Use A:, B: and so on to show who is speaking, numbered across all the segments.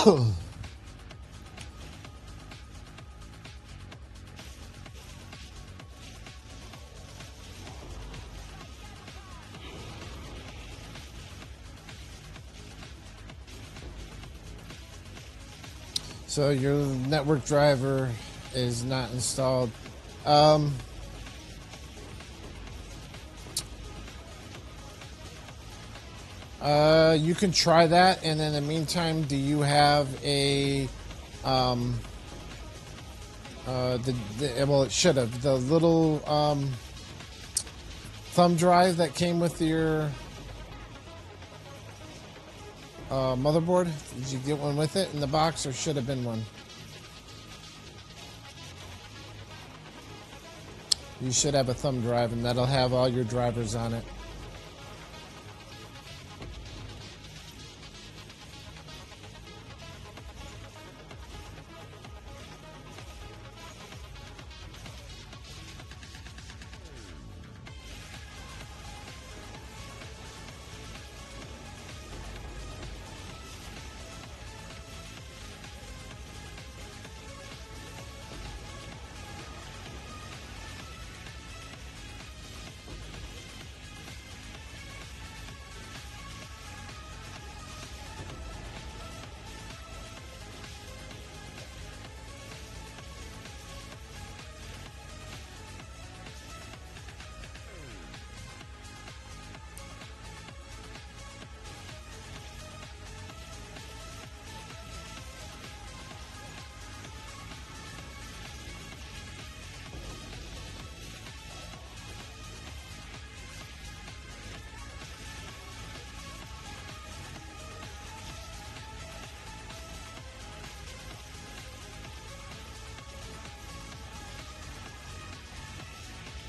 A: So your network driver is not installed. You can try that, and in the meantime, do you have a well, it should have the little thumb drive that came with your motherboard? Did you get one with it in the box, or should have been one? You should have a thumb drive, and that'll have all your drivers on it.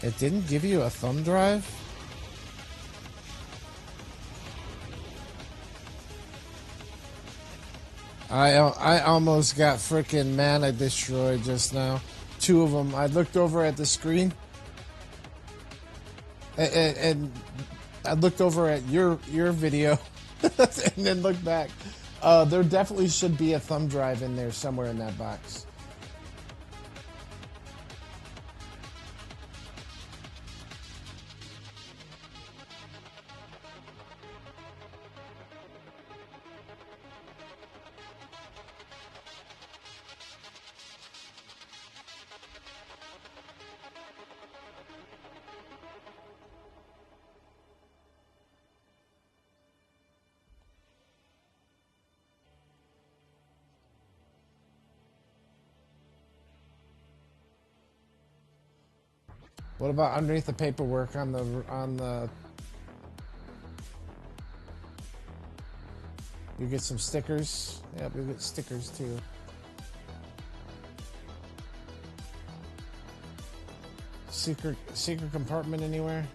A: It didn't give you a thumb drive? I almost got freaking mana destroyed just now. Two of them. I looked over at the screen, and I looked over at your video, and then looked back. There definitely should be a thumb drive in there somewhere in that box. What about underneath the paperwork on the? You get some stickers. Yep, you get stickers too. Secret compartment anywhere?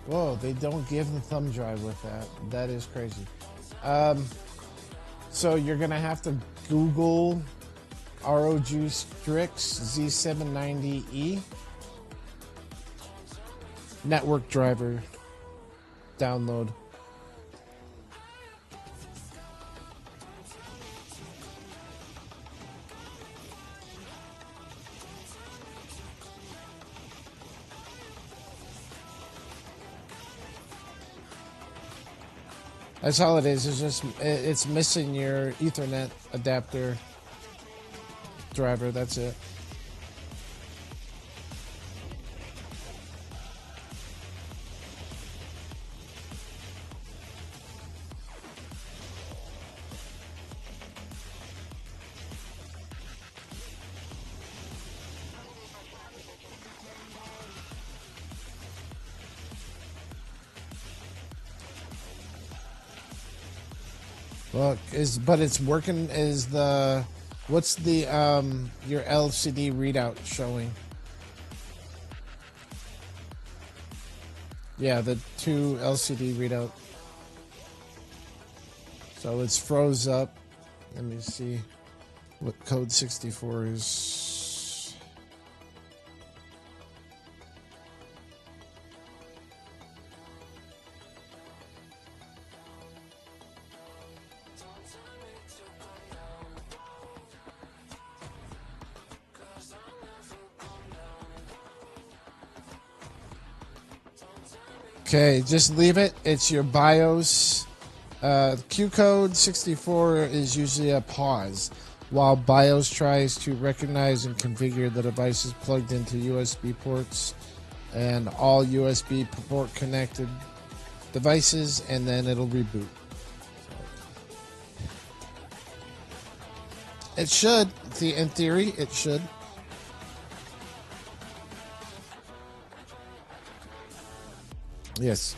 A: Whoa, they don't give the thumb drive with that. That is crazy. So you're gonna have to Google ROG Strix Z790E network driver download. That's all it is. It's missing your Ethernet adapter driver. That's it. Well, but it's working. Is the what's the your LCD readout showing? Yeah, the 2 LCD readout. So it's froze up. Let me see what code 64 is. Okay, just leave it. It's your BIOS. Q code 64 is usually a pause while BIOS tries to recognize and configure the devices plugged into USB ports and all USB port connected devices, and then it'll reboot. It should. In theory, it should. Yes.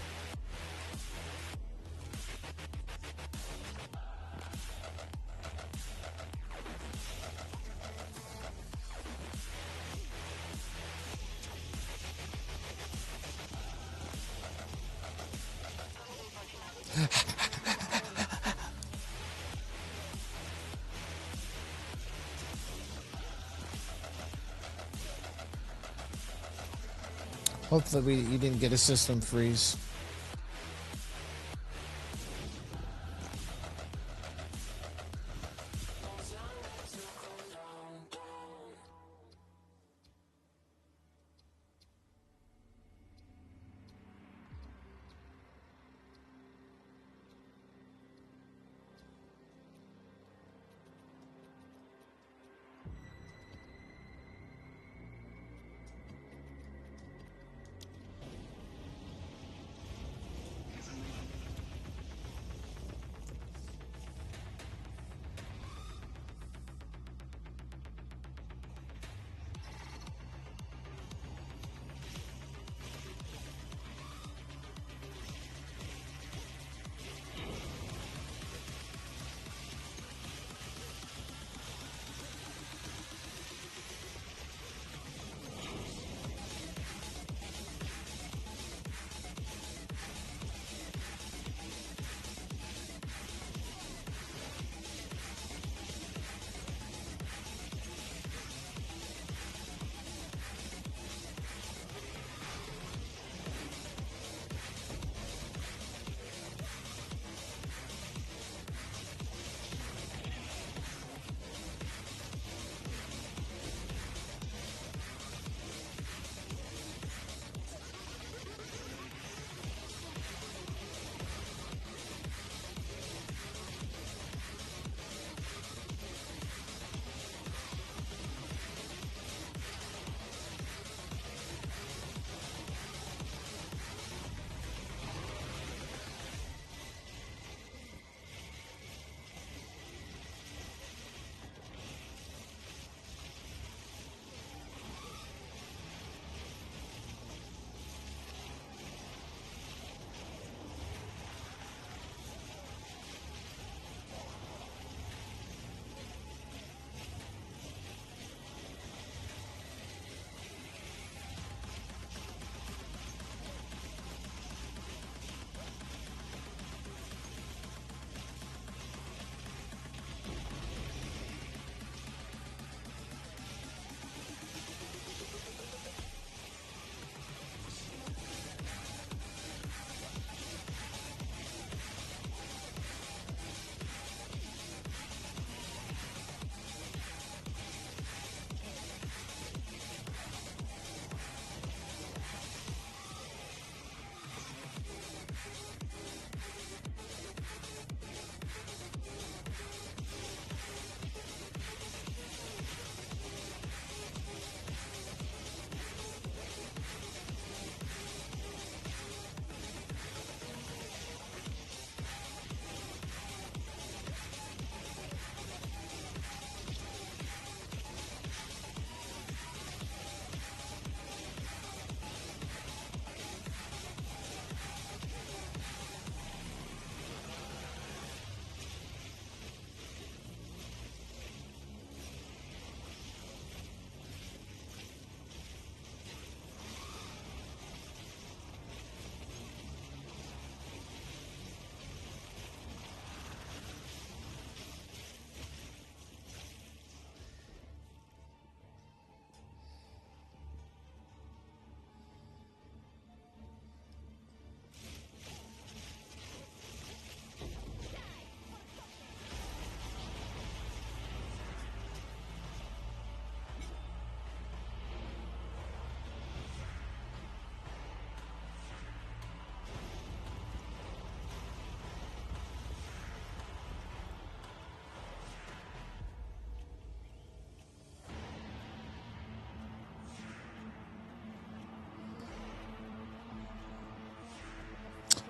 A: Hopefully you didn't get a system freeze.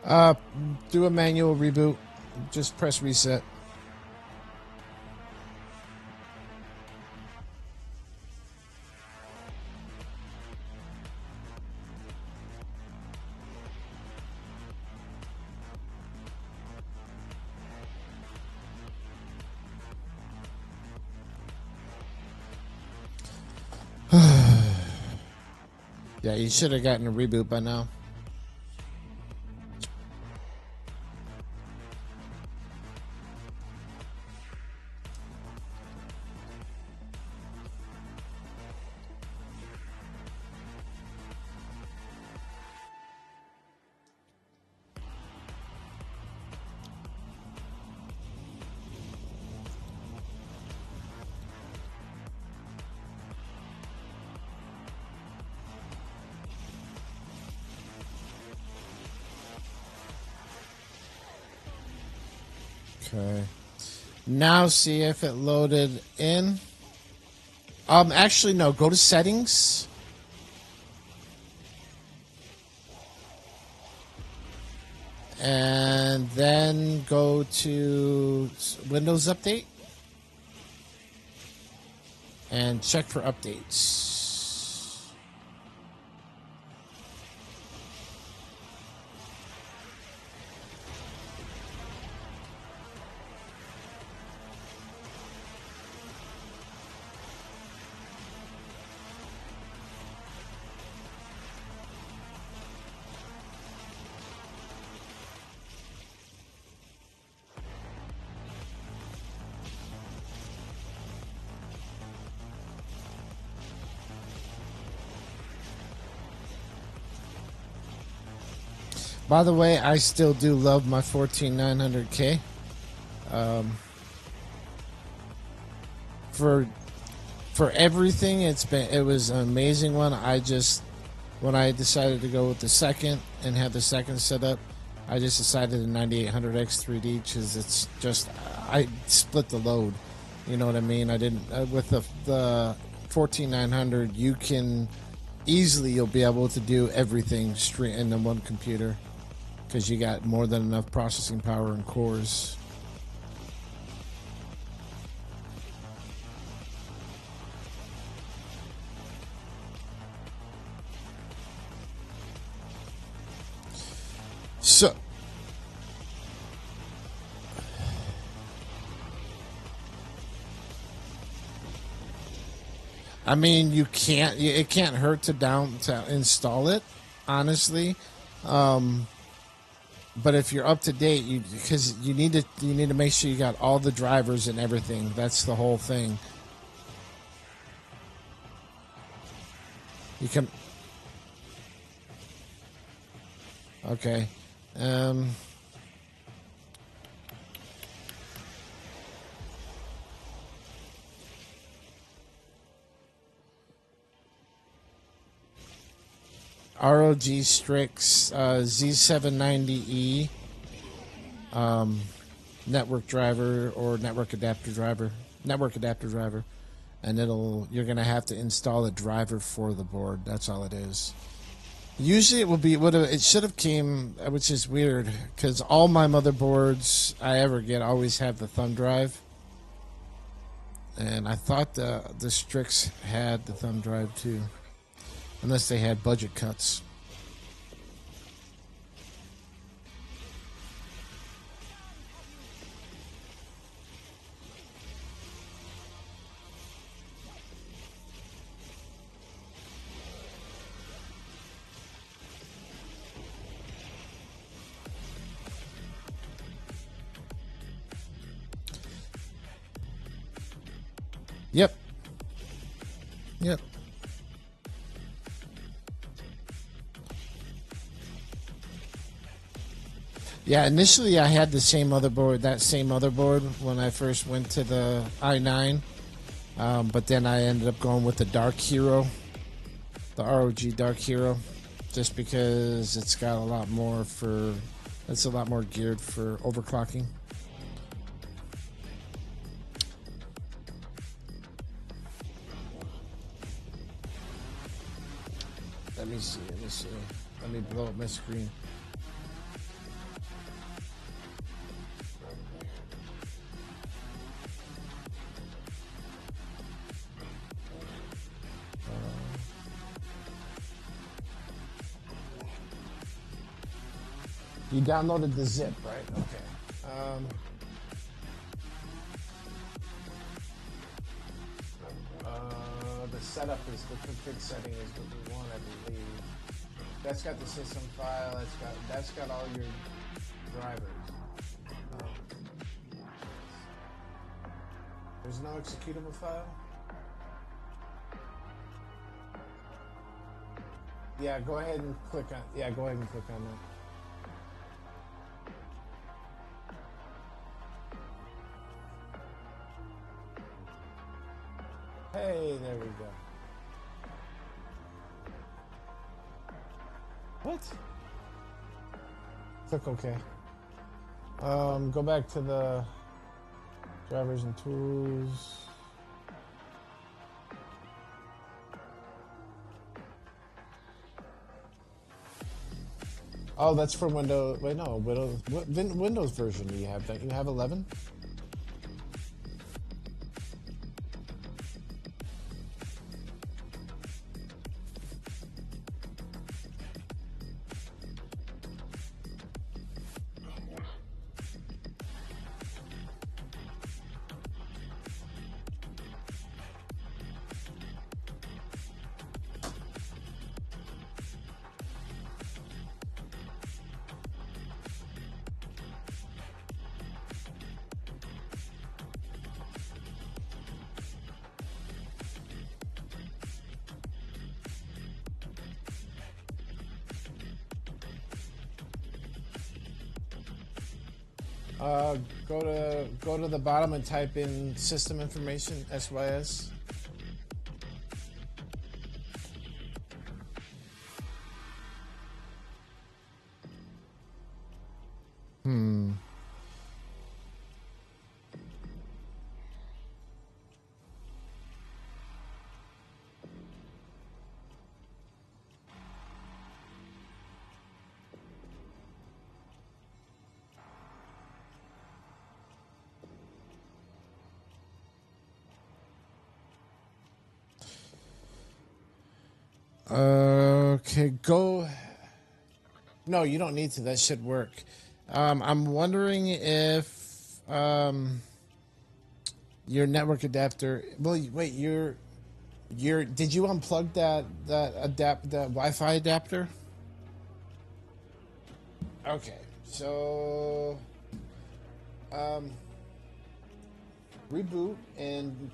A: Uh, do a manual reboot. Just press reset. Yeah, you should have gotten a reboot by now. Okay. Now see if it loaded in. Actually, no. Go to settings. And then go to Windows Update. And check for updates. By the way, I still do love my 14900K. For everything, it was an amazing one. When I decided to go with the second and have the second set up, I just decided the 9800X 3D because it's just I split the load. You know what I mean? I didn't with the 14900. You can easily you'll be able to do everything straight into one computer. Because you got more than enough processing power and cores. So, I mean, you can't. It can't hurt to install it, honestly. But if you're up to date, because you need to make sure you got all the drivers and everything. That's the whole thing. You can. Okay. ROG Strix Z790E network driver or network adapter driver, and you're gonna have to install a driver for the board. That's all it is. Usually it should have came, which is weird because all my motherboards I ever get always have the thumb drive, and I thought the Strix had the thumb drive too. Unless they had budget cuts. Yep. Yep. Yeah, initially I had that same motherboard when I first went to the i9, but then I ended up going with the Dark Hero, the ROG Dark Hero, just because it's a lot more geared for overclocking. Let me see. Let me blow up my screen. You downloaded the zip, right? Okay. The setup is the config setting is what we want, I believe. That's got the system file. That's got all your drivers. There's no executable file. Yeah, go ahead and click on. Yeah, go ahead and click on that. Hey, there we go. What? Click OK. Go back to the drivers and tools. Oh, that's for Windows. Wait, no, Windows. What Windows version do you have? Don't you have 11? Go to the bottom and type in system information, SYS. Okay, go. No, you don't need to. That should work. I'm wondering if your network adapter. Well, wait. Did you unplug that Wi-Fi adapter? Okay, so reboot and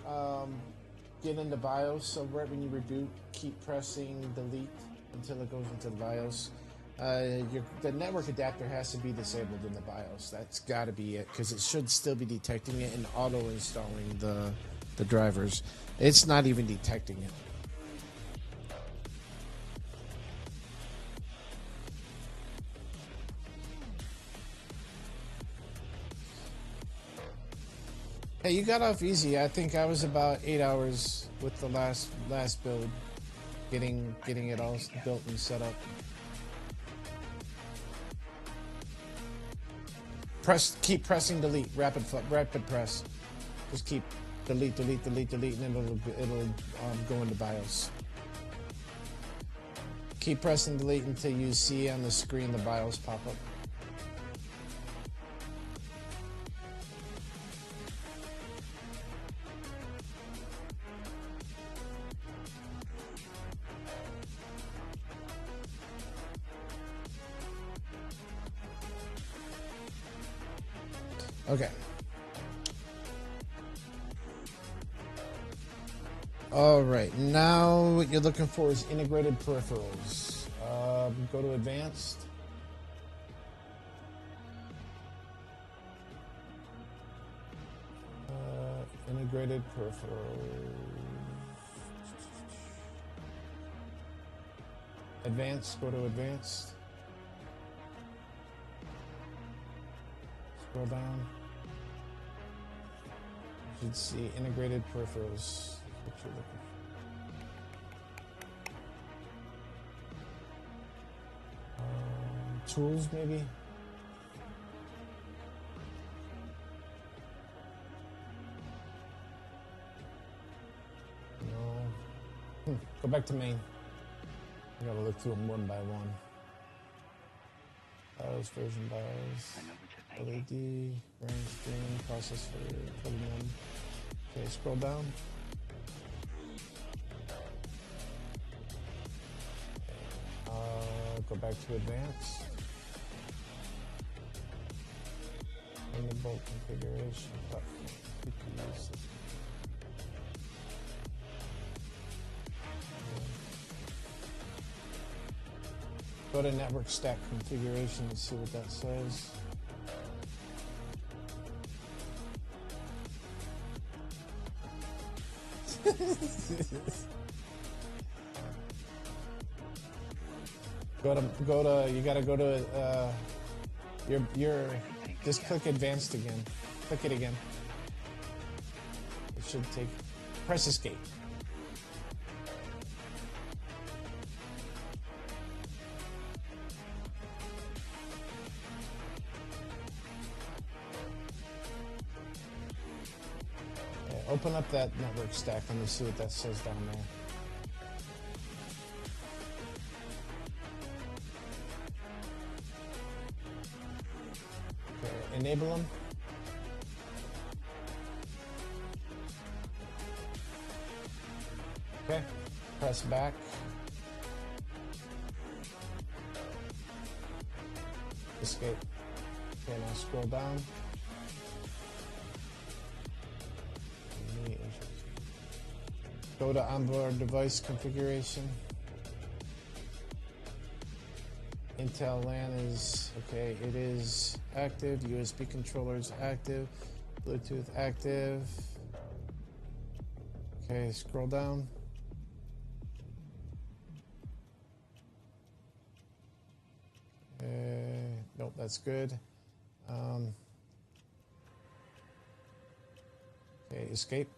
A: get into BIOS. So right when you reboot, keep pressing delete until it goes into BIOS. The network adapter has to be disabled in the BIOS. That's got to be it, because it should still be detecting it and auto-installing the drivers. It's not even detecting it. Hey, you got off easy. I think I was about 8 hours with the last build, getting it all built and set up. Keep pressing delete, rapid press. Just keep delete, and then it'll go into BIOS. Keep pressing delete until you see on the screen the BIOS pop up. Okay. All right. Now what you're looking for is integrated peripherals. Go to advanced. Integrated peripherals. Advanced. Go to advanced. Scroll down. You should see integrated peripherals. What you're looking for. Tools, maybe. No. Go back to main. I gotta look through them one by one. BIOS version BIOS. LED, range screen, processor, plug in. Okay, scroll down. Go back to advanced. Enable configuration. CPUs. Go to network stack configuration and see what that says. You gotta go to your just click advanced again. Click it again. It should take, press escape. Okay, open up that network stack and you see what that says down there. Enable them. Okay, press back. Escape. Okay, now scroll down. Go to onboard device configuration. Intel LAN is, okay, it is active. USB controller is active. Bluetooth active. Okay, scroll down. Nope, that's good. Okay, escape.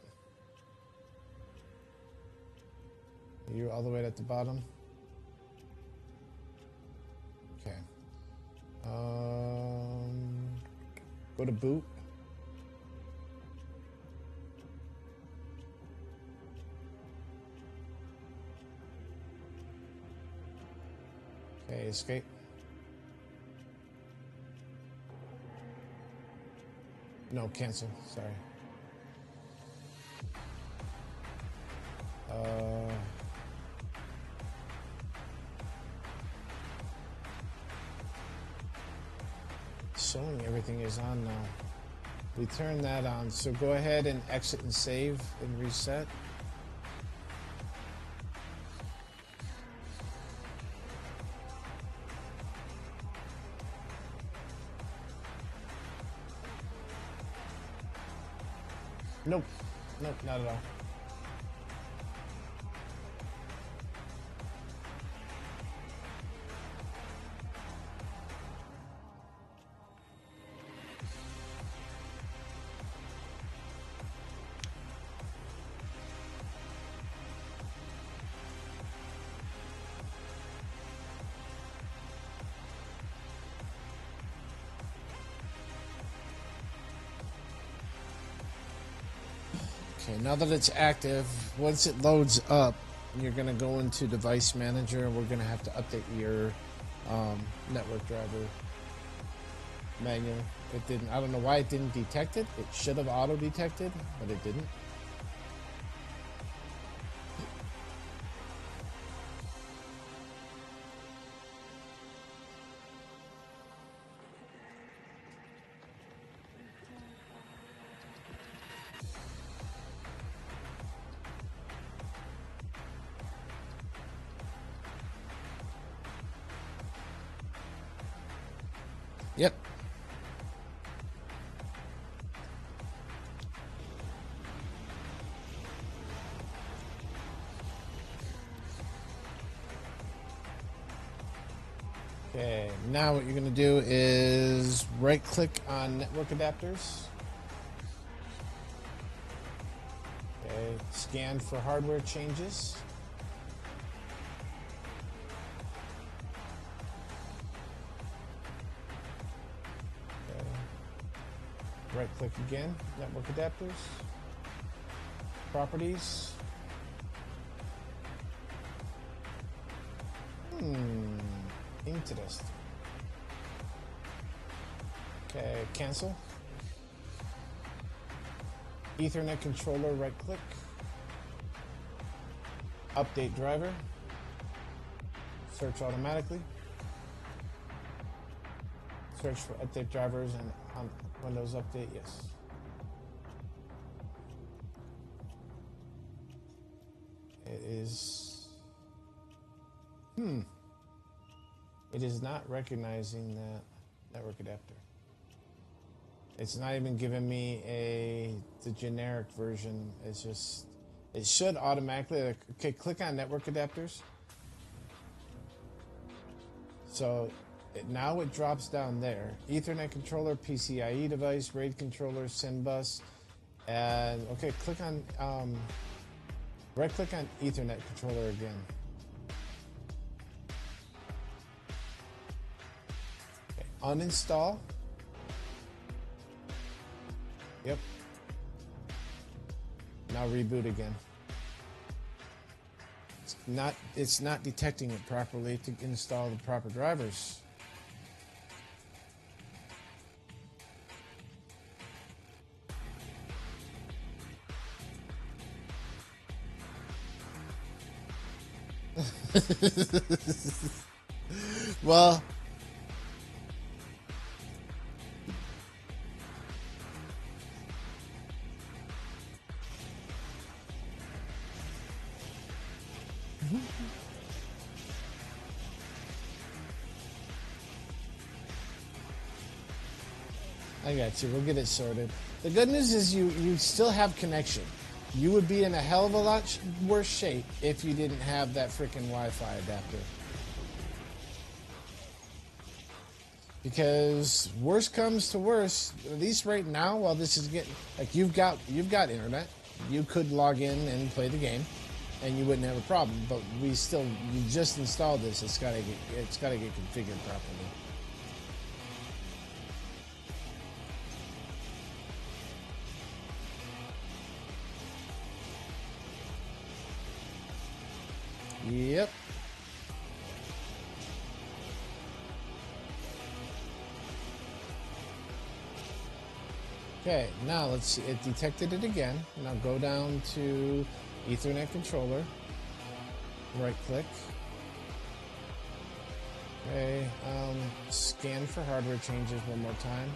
A: You're all the way at the bottom. Okay. Go to boot. Okay, escape. No, cancel. Sorry. Showing everything is on now. We turn that on, so go ahead and exit and save and reset. Nope, nope, not at all. Okay, now that it's active, once it loads up, you're going to go into Device Manager, and we're going to have to update your network driver manual. It didn't. I don't know why it didn't detect it. It should have auto-detected, but it didn't. Yep. Okay, now what you're going to do is right-click on network adapters. Okay, scan for hardware changes. Right-click again, network adapters, properties. Interesting. Okay, cancel. Ethernet controller, right click. Update driver. Search automatically. Search for update drivers and on Windows Update, yes. It is... It is not recognizing that network adapter. It's not even giving me the generic version. It's just... It should automatically... Okay, click on network adapters. So... now it drops down there. Ethernet controller, PCIe device, RAID controller, SIM bus, and okay, click on right click on Ethernet controller again. Okay, uninstall. Yep. Now reboot again. It's not detecting it properly to install the proper drivers. Well, I got you. We'll get it sorted. The good news is you still have connection. You would be in a hell of a lot worse shape if you didn't have that freaking Wi-Fi adapter. Because worst comes to worst, at least right now, while this is getting like you've got internet, you could log in and play the game, and you wouldn't have a problem. But you just installed this. It's gotta get configured properly. Yep. Okay, now let's see. It detected it again. Now go down to Ethernet controller. Right click. Okay, scan for hardware changes one more time.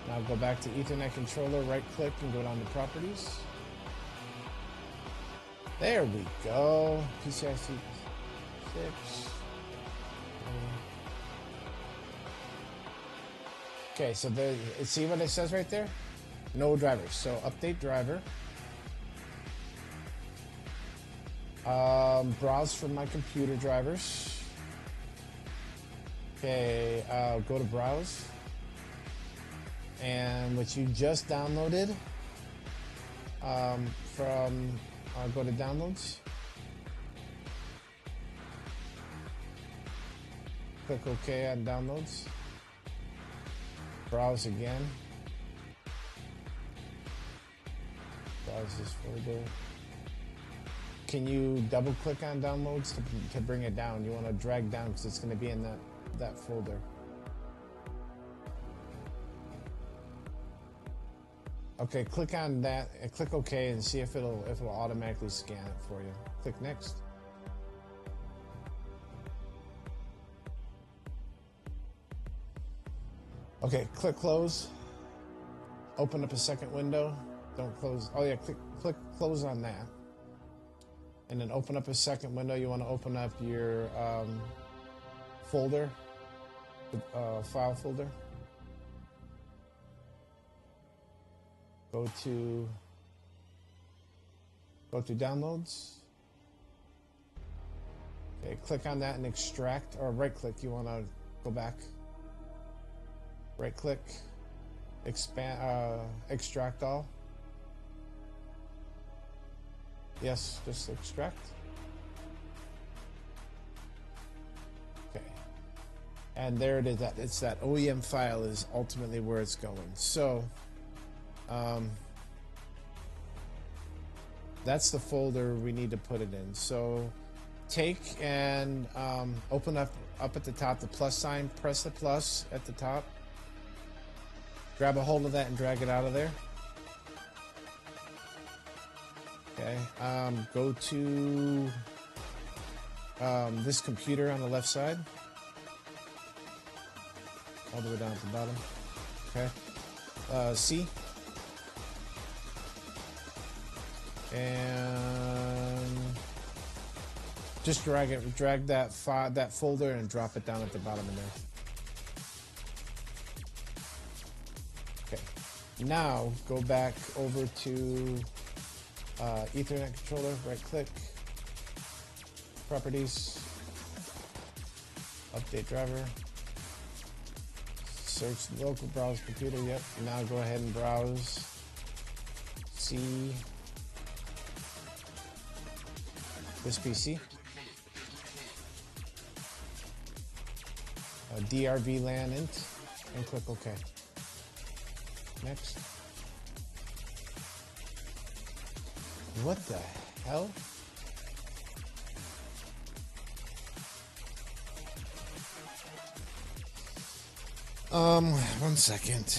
A: Now go back to Ethernet controller, right click, and go down to properties. There we go. PCIe 6. Okay, so see what it says right there? No drivers. So update driver. Browse for my computer drivers. Okay, go to browse. And what you just downloaded from go to downloads. Click OK on downloads. Browse again. Browse this folder. Can you double click on downloads to bring it down? You want to drag down because it's going to be in that folder. Okay, click on that and click OK and see if it'll automatically scan it for you. Click next. Okay, click close. Open up a second window. Don't close. Oh yeah, click close on that. And then open up a second window. You want to open up your folder, file folder. Go to downloads. Okay, click on that and extract, or right click. You want to go back. Right click, expand, extract all. Yes, just extract. Okay, and there it is. It's that OEM file is ultimately where it's going. So. That's the folder we need to put it in. So take and open up up at the top, the plus sign, press the plus at the top. Grab a hold of that and drag it out of there. Okay, go to this computer on the left side. All the way down at the bottom. Okay. C. And just drag that folder and drop it down at the bottom in there. Okay. Now go back over to Ethernet controller, right click, properties, update driver, search local browse computer. Yep. Now go ahead and browse C this PC. DRV LAN int and click OK. Next. What the hell? One second.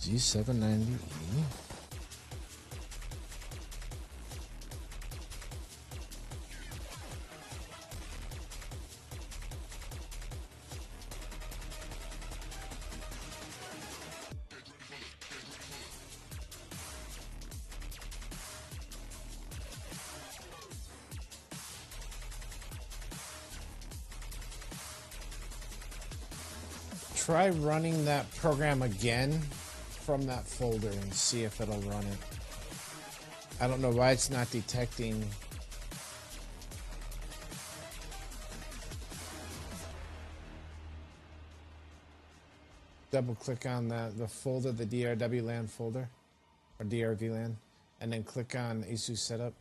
A: G790E. Try running that program again from that folder and see if it'll run it. I don't know why it's not detecting. Double click on the folder, the DRW LAN folder, or DRV LAN, and then click on ASUS setup.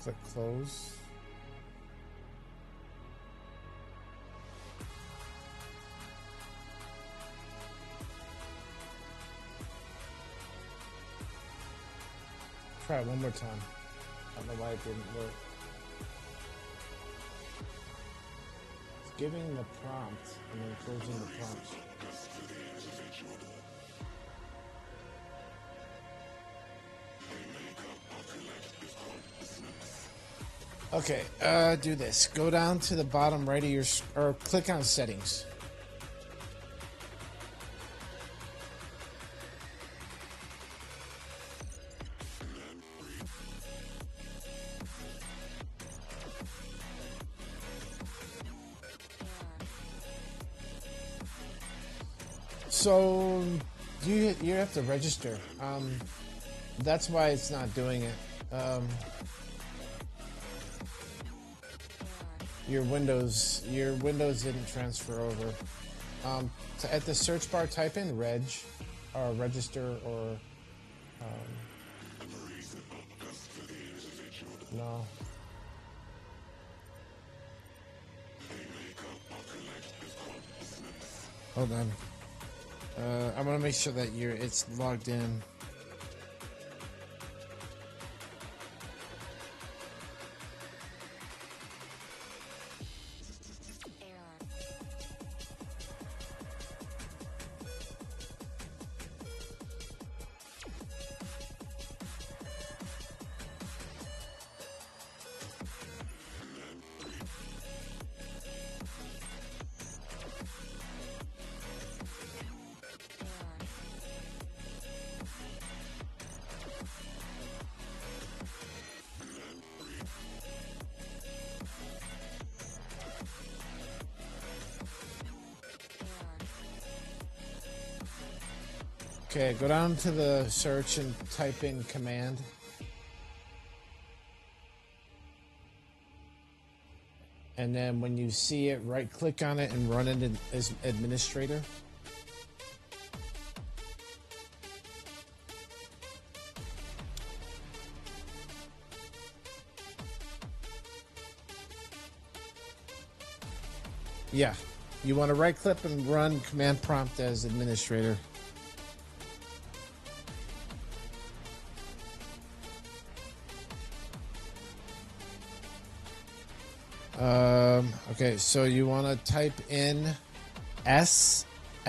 A: Click close. Try it one more time. I don't know why it didn't work. It's giving the prompt and then closing the prompt. Okay, do this. Go down to the bottom right of your, or click on settings. So you have to register. That's why it's not doing it. Your Windows didn't transfer over. At the search bar, type in reg, or register, or no. Hold on. I want to make sure that it's logged in. Okay, go down to the search and type in command. And then when you see it, right click on it and run it as administrator. Yeah, you want to right click and run command prompt as administrator. Okay, so you want to type in SLMGR /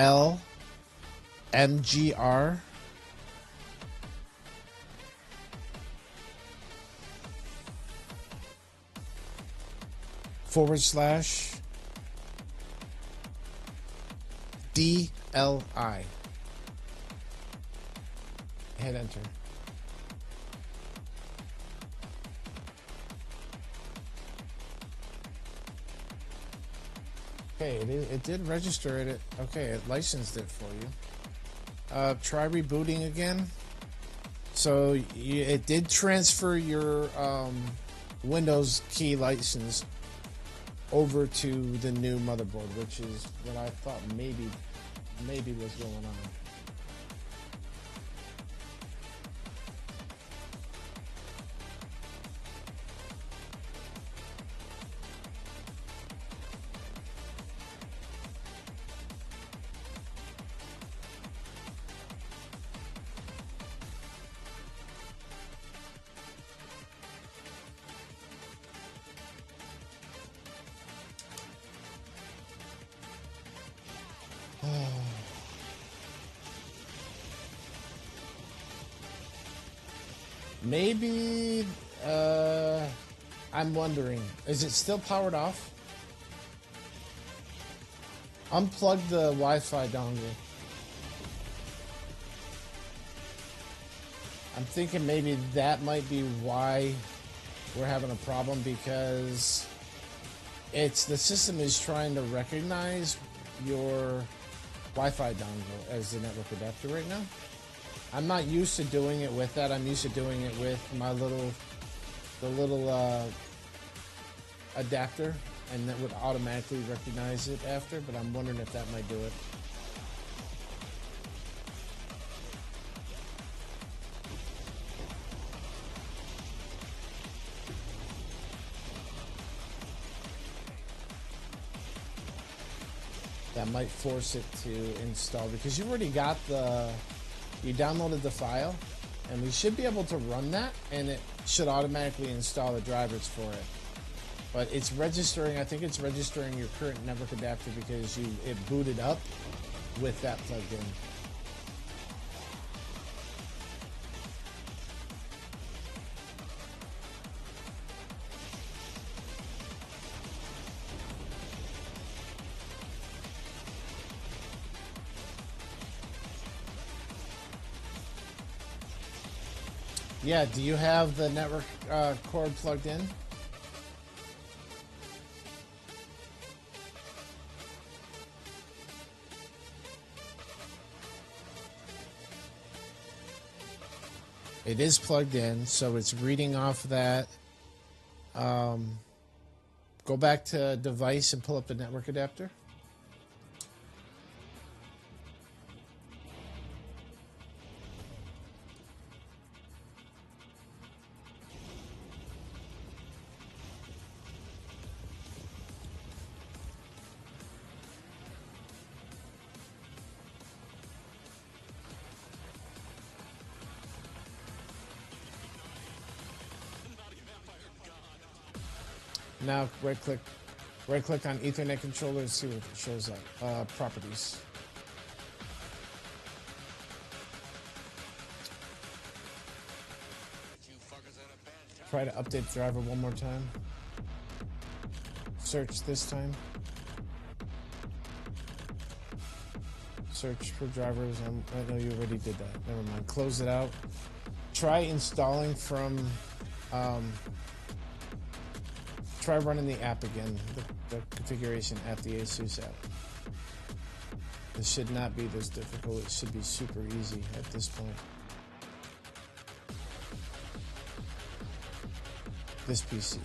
A: DLI. Hit enter. Okay, it did register it. Okay, it licensed it for you. Try rebooting again. So it did transfer your Windows key license over to the new motherboard, which is what I thought maybe was going on. Maybe, I'm wondering, is it still powered off? Unplug the Wi-Fi dongle. I'm thinking maybe that might be why we're having a problem, because the system is trying to recognize your Wi-Fi dongle as the network adapter right now. I'm not used to doing it with that. I'm used to doing it with my little adapter, and that would automatically recognize it after, but I'm wondering if that might do it. That might force it to install, because you already got you downloaded the file, and we should be able to run that, and it should automatically install the drivers for it. But it's registering, I think it's registering your current network adapter because it booted up with that plugged in. Yeah, do you have the network cord plugged in? It is plugged in, so it's reading off that. Go back to device and pull up the network adapter. Now right click on Ethernet controller and see what it shows up. Properties. Try to update the driver one more time. Search this time. Search for drivers. I know you already did that. Never mind. Close it out. Try installing from. Try running the app again, the configuration at the ASUS app. This should not be this difficult. It should be super easy at this point. This PC.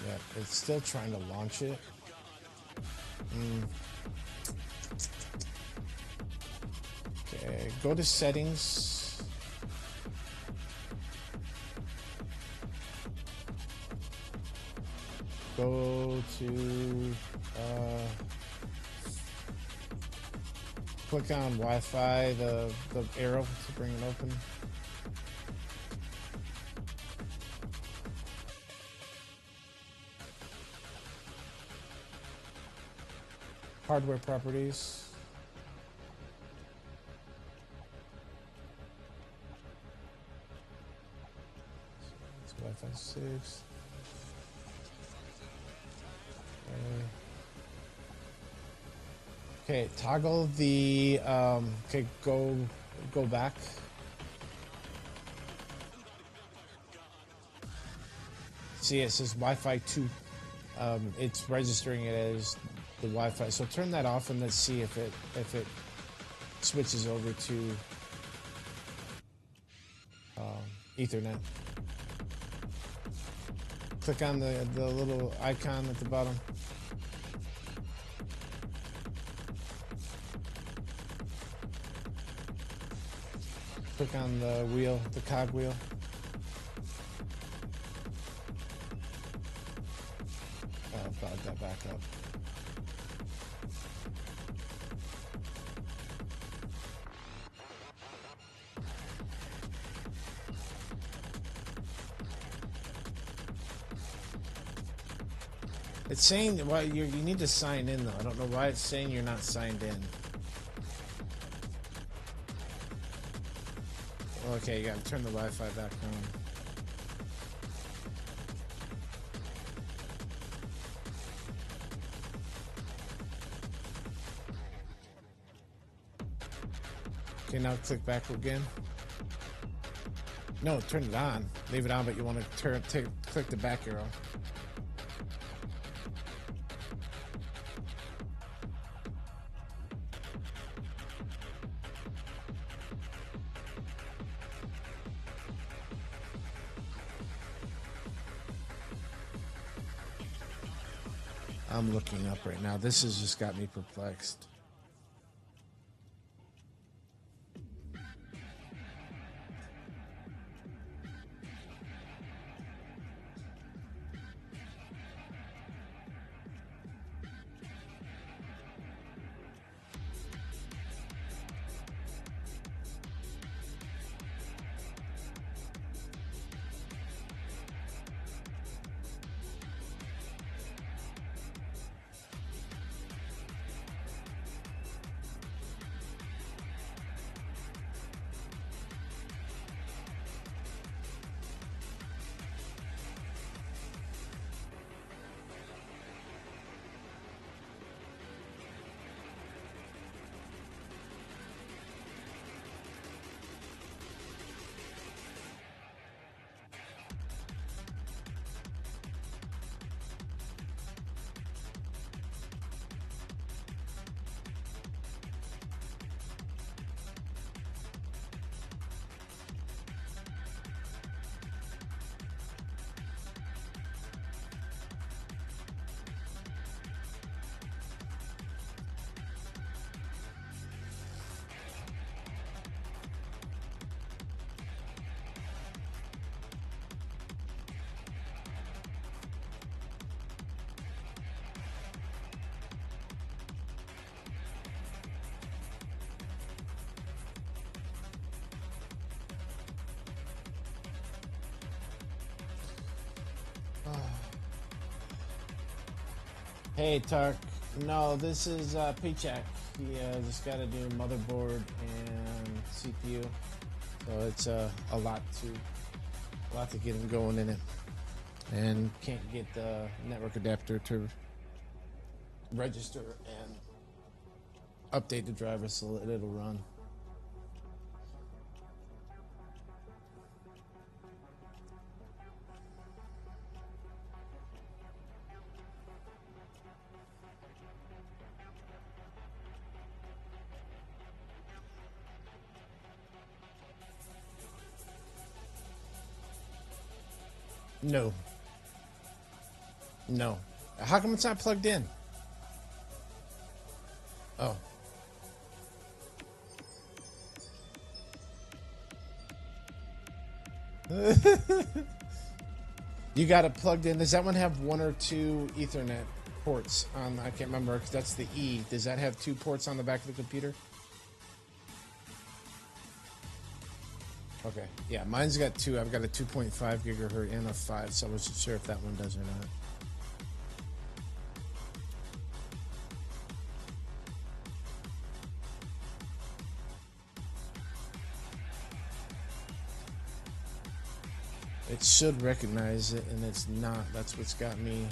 A: Yeah, it's still trying to launch it. Okay, go to settings. Go to click on Wi-Fi, the arrow to bring it open. Hardware properties. It's Wi-Fi 6. Okay, toggle the okay, go back. See, it says Wi-Fi 2. It's registering it as the Wi-Fi. So turn that off and let's see if it switches over to Ethernet. Click on the little icon at the bottom. Click on the wheel, the cog wheel. I'll brought that back up. It's saying that you need to sign in though. I don't know why it's saying you're not signed in. Okay, you gotta turn the Wi-Fi back on. Okay, now click back again. No, turn it on. Leave it on, but you want to click the back arrow. I'm looking up right now. This has just got me perplexed. Hey Tark, no, this is Paycheck. He just got to do motherboard and CPU, so it's a lot to get him going in it. and can't get the network adapter to register and update the driver so that it'll run. No. No. How come it's not plugged in? Oh. You got it plugged in. Does that one have 1 or 2 Ethernet ports on? I can't remember because that's the E. Does that have 2 ports on the back of the computer? Okay. Yeah, mine's got 2. I've got a 2.5 gigahertz and a 5, so I wasn't sure if that one does or not. It should recognize it, and it's not. That's what's got me.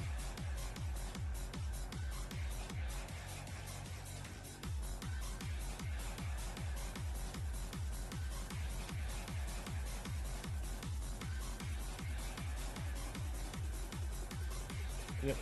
A: Yep.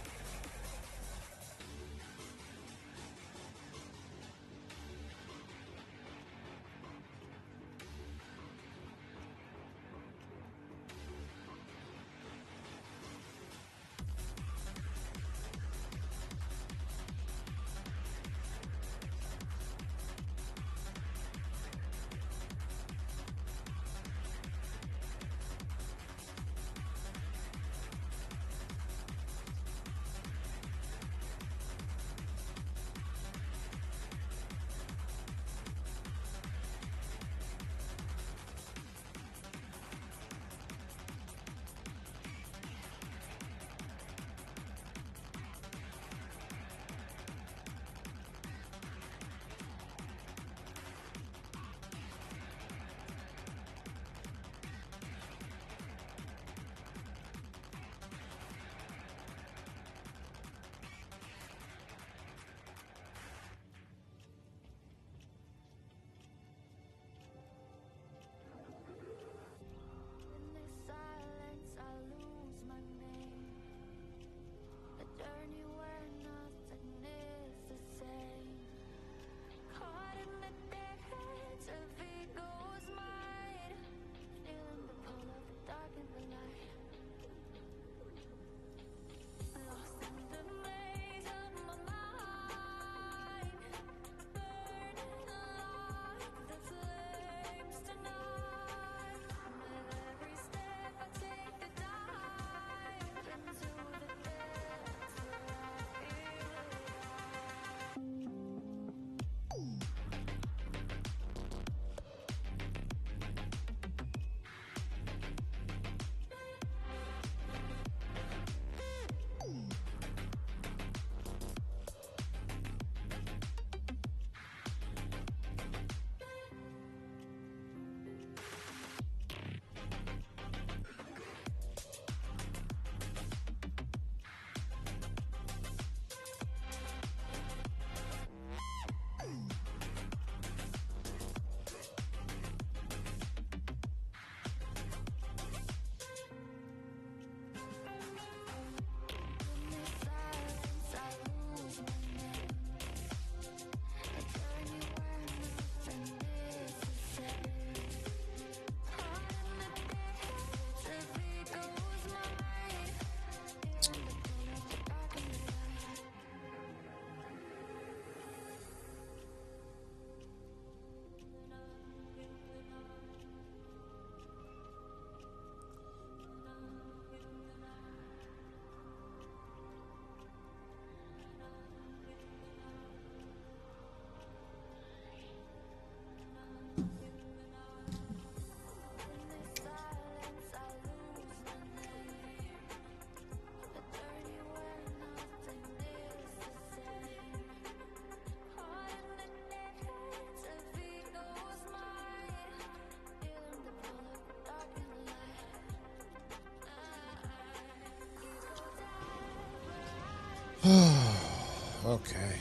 A: Okay.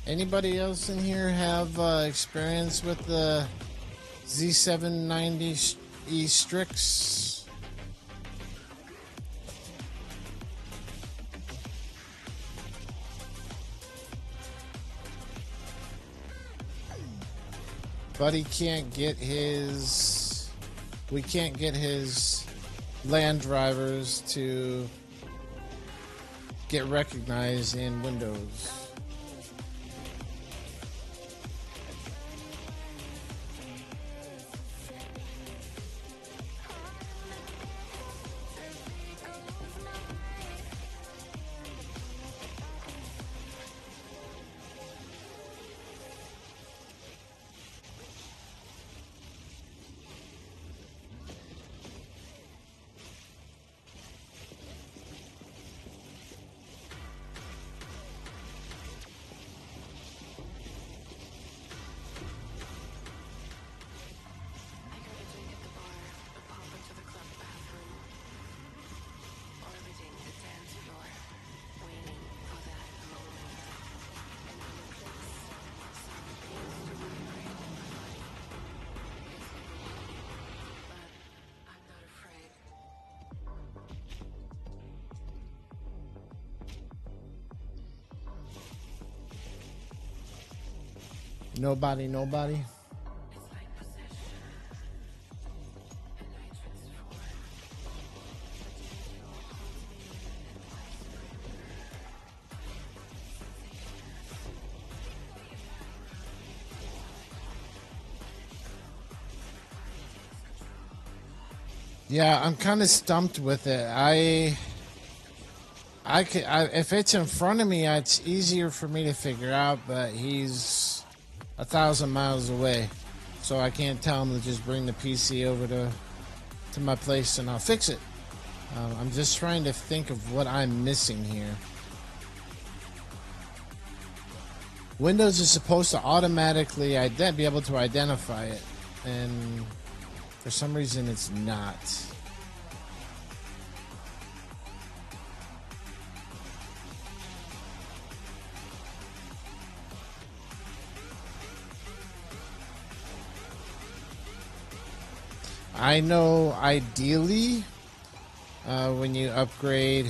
A: Anybody else in here have experience with the Z790E Strix? Buddy can't get his... We can't get his land drivers to get recognized in Windows. Nobody. Yeah, I'm kind of stumped with it. If it's in front of me, it's easier for me to figure out, but he's 1,000 miles away, so I can't tell him to just bring the PC over to my place and I'll fix it. I'm just trying to think of what I'm missing here. Windows is supposed to automatically be able to identify it, and for some reason it's not. I know ideally when you upgrade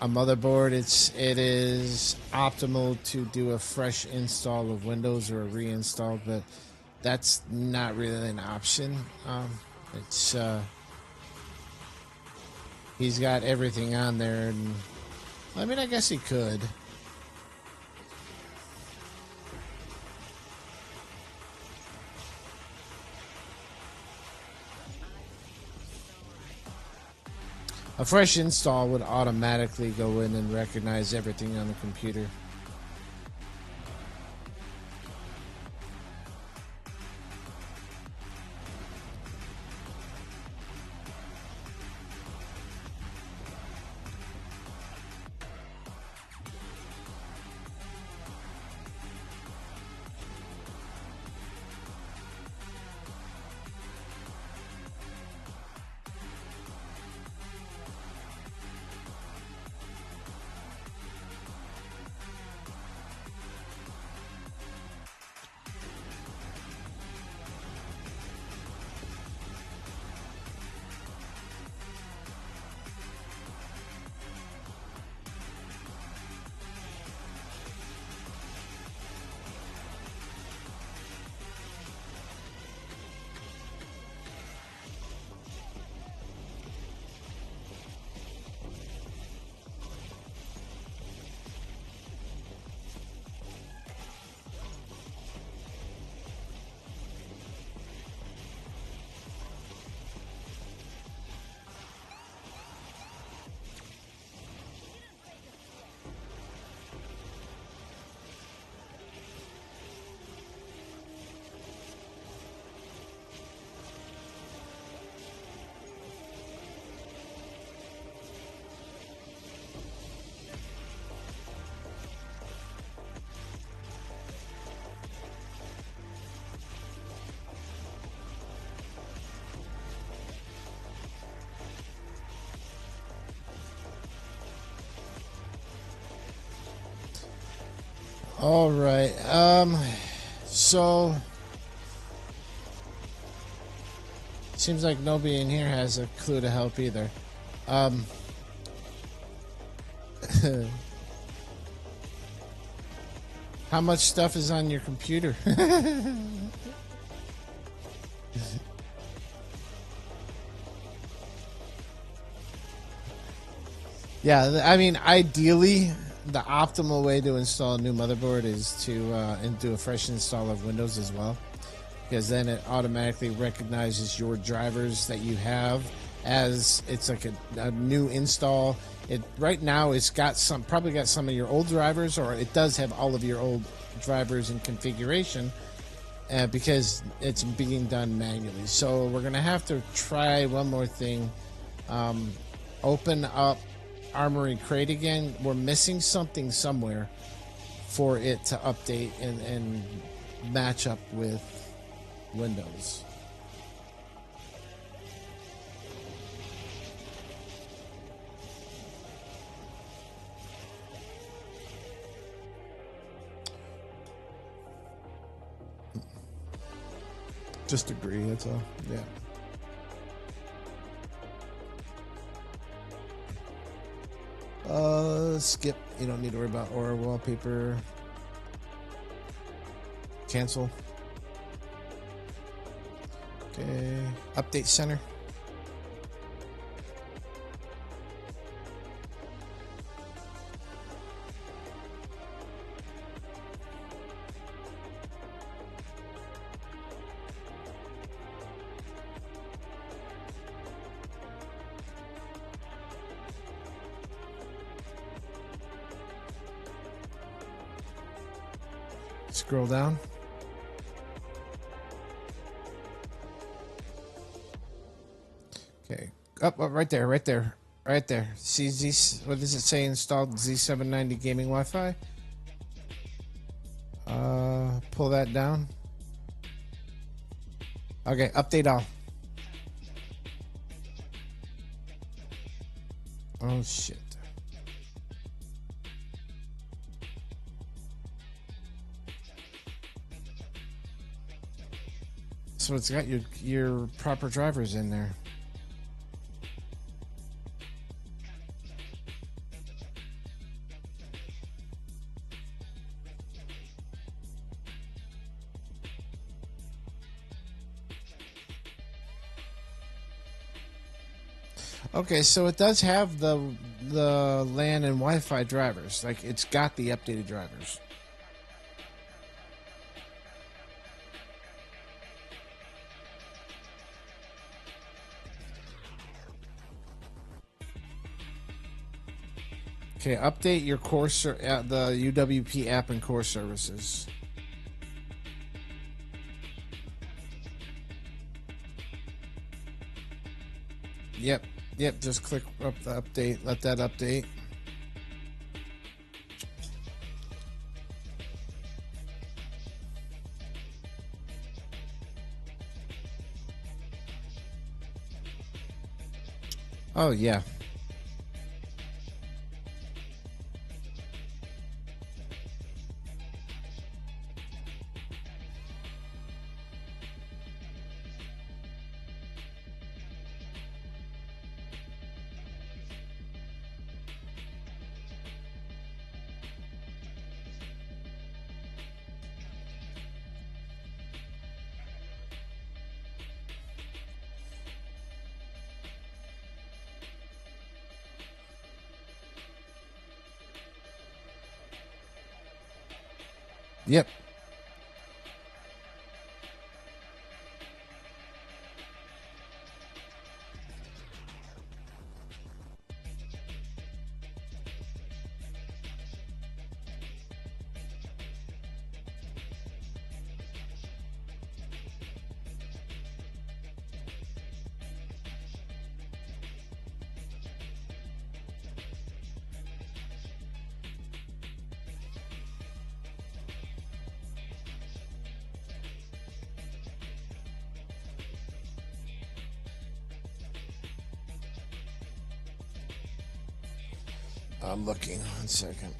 A: a motherboard, it is optimal to do a fresh install of Windows or a reinstall, but that's not really an option. It's he's got everything on there, and I mean, I guess he could. A fresh install would automatically go in and recognize everything on the computer. All right. So seems like nobody in here has a clue to help either. How much stuff is on your computer? Yeah, I mean, ideally, the optimal way to install a new motherboard is to do a fresh install of Windows as well, because then it automatically recognizes your drivers that you have as it's like a new install. It right now it's got probably got some of your old drivers, or it does have all of your old drivers in configuration, because it's being done manually. So we're gonna have to try one more thing. Open up Armory Crate again. We're missing something somewhere for it to update and match up with Windows. Just agree, that's all. Yeah. Skip. You don't need to worry about Aura wallpaper. Cancel. Okay. Update center. Scroll down. Okay. Up, right there, right there, right there. See Z. What does it say? Installed Z790 gaming Wi-Fi. Pull that down. Okay. Update all. Oh shit. So it's got your proper drivers in there. Okay, so it does have the LAN and Wi-Fi drivers. Like, it's got the updated drivers. Okay, update your core the UWP app and core services. Yep, just click up the update, let that update. Oh, yeah. Yep. I'm looking. 1 second.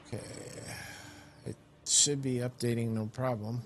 A: Okay. It should be updating, no problem.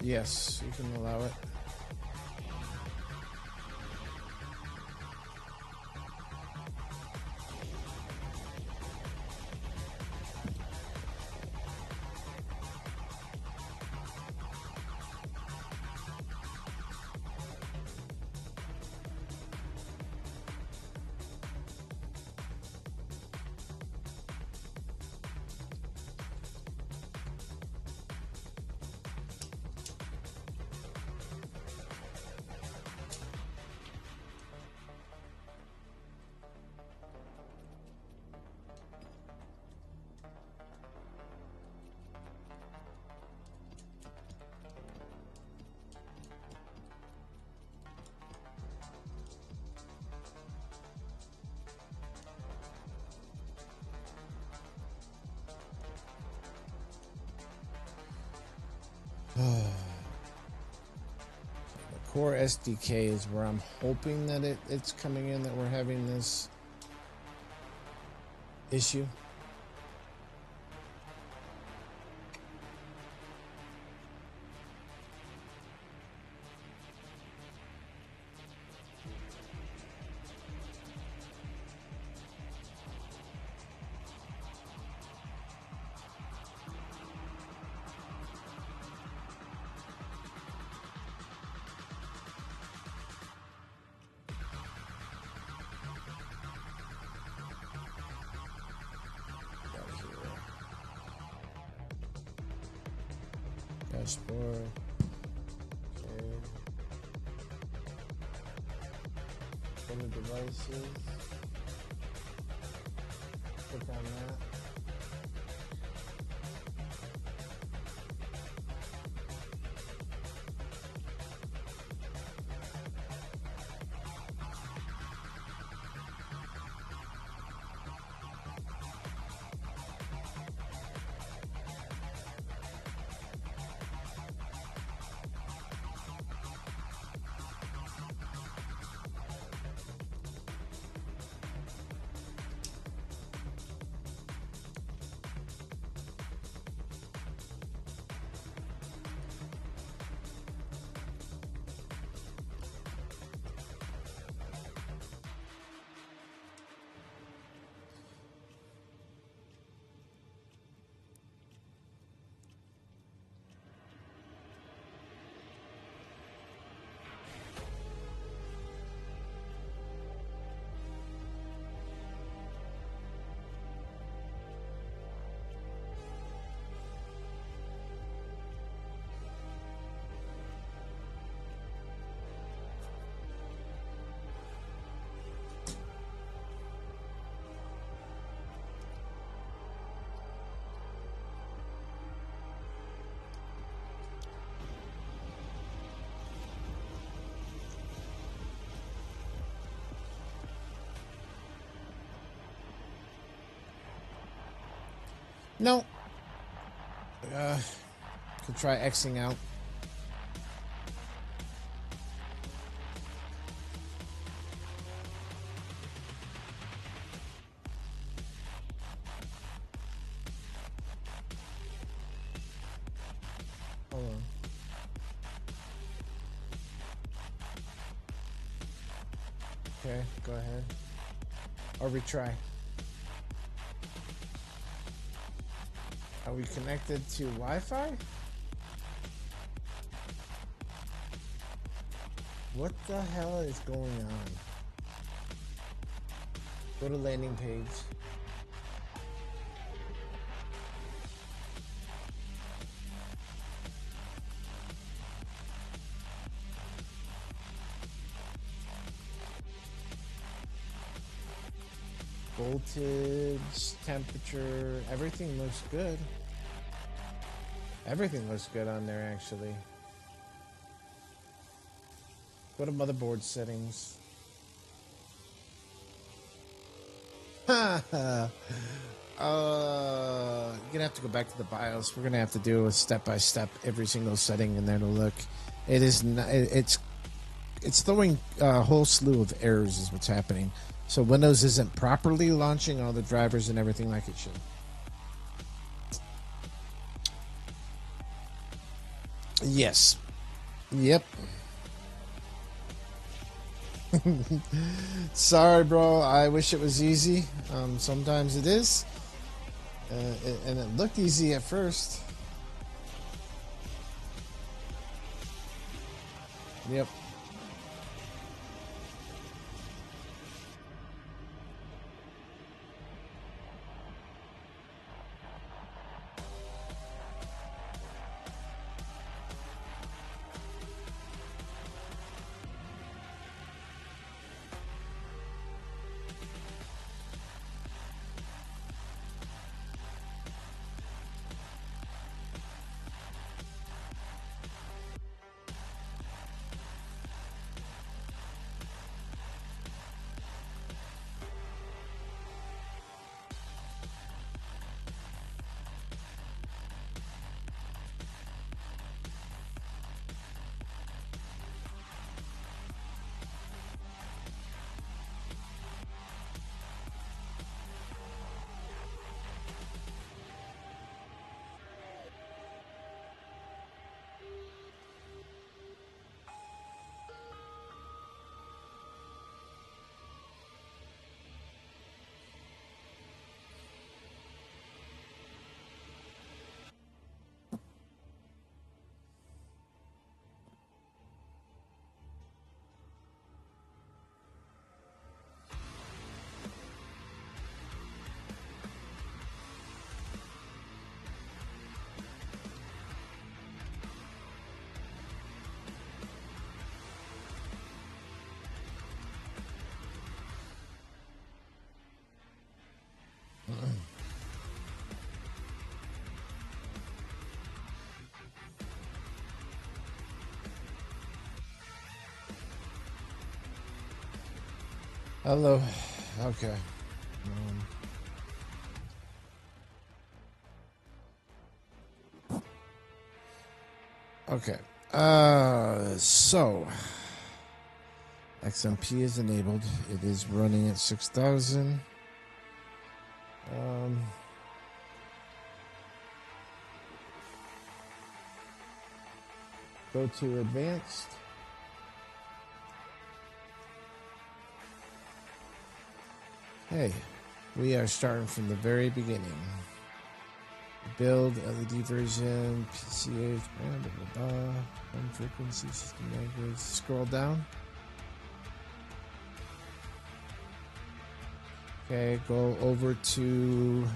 A: Yes, you can allow it. Core SDK is where I'm hoping that it's coming in, that we're having this issue. Dashboard. Okay. Go to devices. Click on that. No. Could try Xing out. Hold on. Okay, go ahead. Or retry. Are we connected to Wi-Fi? What the hell is going on? Go to landing page. Voltage, temperature, everything looks good. Everything looks good on there, actually. Go to motherboard settings. You're gonna have to go back to the BIOS. We're gonna have to do a step-by-step every single setting in there to look. It is not, it's throwing a whole slew of errors is what's happening. So Windows isn't properly launching all the drivers and everything like it should. Yes. Yep. Sorry, bro. I wish it was easy. Sometimes it is. And it looked easy at first. Yep. Hello. Okay. Okay. So XMP is enabled. It is running at 6,000. Go to advanced. Hey, we are starting from the very beginning. Build LED version, PCH, blah, blah, blah, home frequency, system language. Scroll down. Okay, go over to.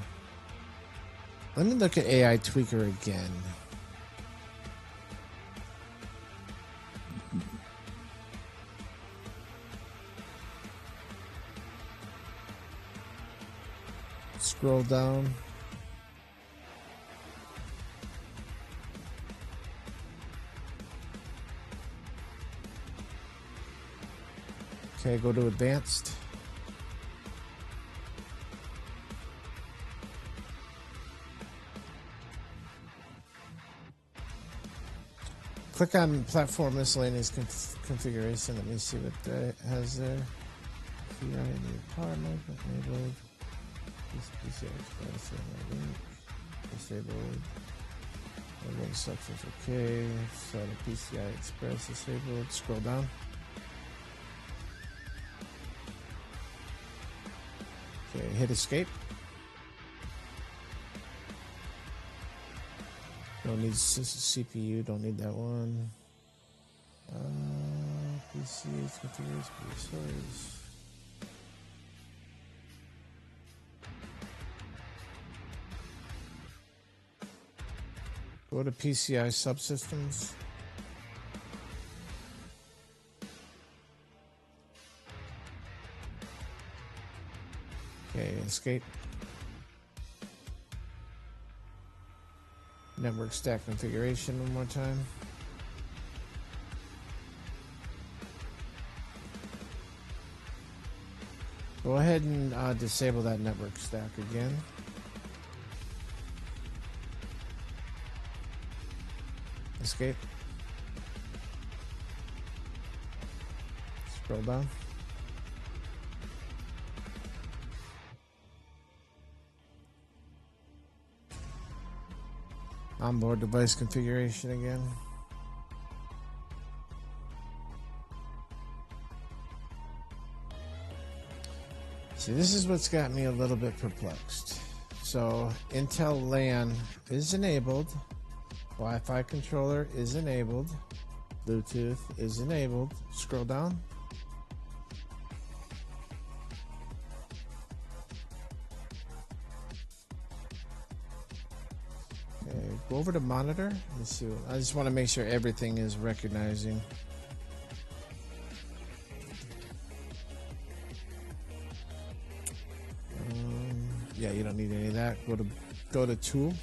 A: Let me look at AI Tweaker again. Scroll down. Okay, go to advanced. Click on platform miscellaneous configuration. Let me see what that has there. Power management enabled. PCI Express disabled. Everything substance okay. Set a PCI Express disabled. Scroll down. Okay, hit escape. Don't need CPU, don't need that one. PCH configuration, sorry. Go to PCI subsystems. Okay, escape. Network stack configuration one more time. Go ahead and disable that network stack again. Escape. Scroll down. Onboard device configuration again. See, this is what's got me a little bit perplexed. So, Intel LAN is enabled. Wi-Fi controller is enabled. Bluetooth is enabled. Scroll down. Okay, go over to monitor. Let's see. I just want to make sure everything is recognizing. Yeah, you don't need any of that. Go to tool.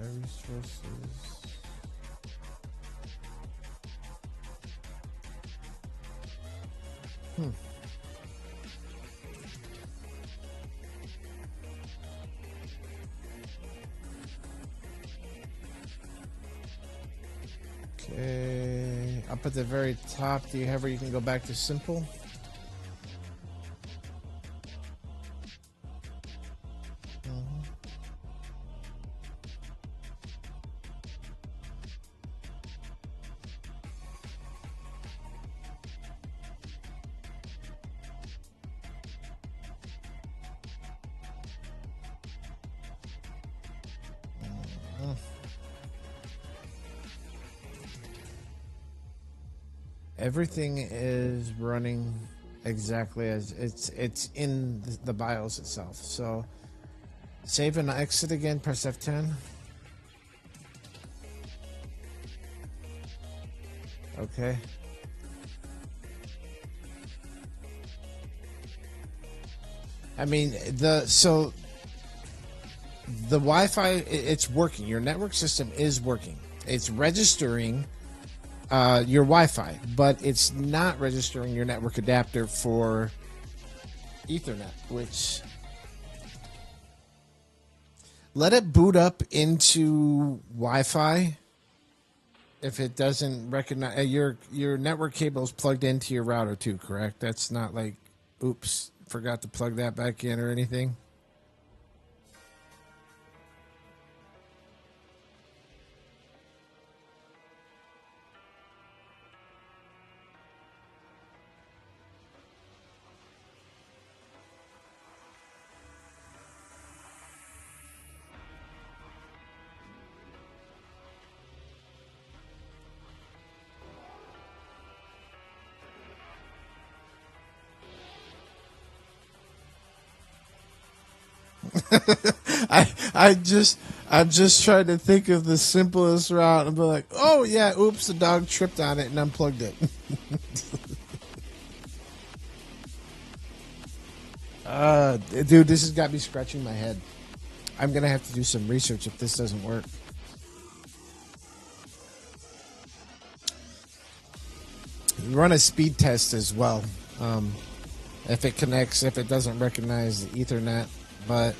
A: Resources. Okay, up at the very top, do you have where you can go back to simple? Everything is running exactly as it's in the BIOS itself. So save and exit again, press F10. Okay. I mean, the Wi-Fi, it's working. Your network system is working. It's registering your Wi-Fi, but it's not registering your network adapter for Ethernet, which let it boot up into Wi-Fi. If it doesn't recognize your network cable is plugged into your router too, correct? That's not like, oops, forgot to plug that back in or anything. I'm just trying to think of the simplest route and be like, oh yeah, oops, the dog tripped on it and unplugged it. Dude, this has got me scratching my head. I'm gonna have to do some research if this doesn't work. Run a speed test as well. If it connects, if it doesn't recognize the Ethernet, but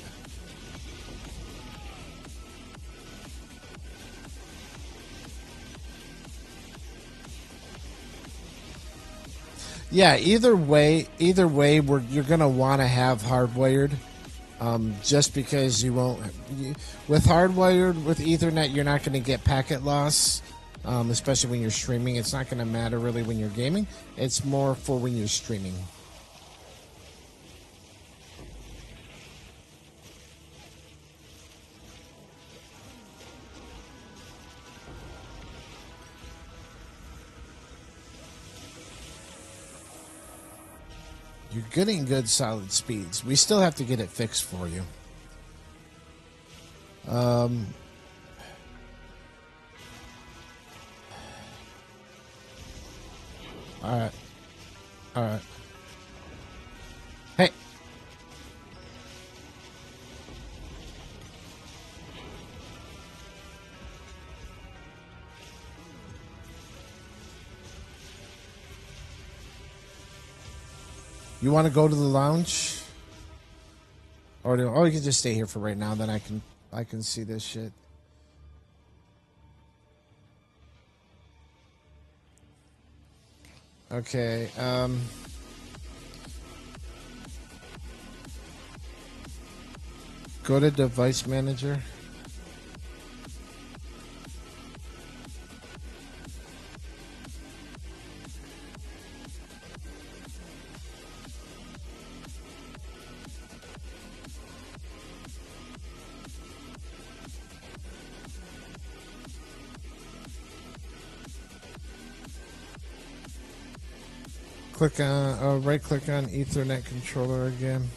A: yeah, either way, you're gonna want to have hardwired. Just because you won't, with hardwired with Ethernet, you're not going to get packet loss, especially when you're streaming. It's not going to matter really when you're gaming. It's more for when you're streaming. You're getting good solid speeds. We still have to get it fixed for you. All right. All right. Hey. You want to go to the lounge? Or you can just stay here for right now, then I can see this shit. Okay, go to device manager. Click on, right click on Ethernet controller again.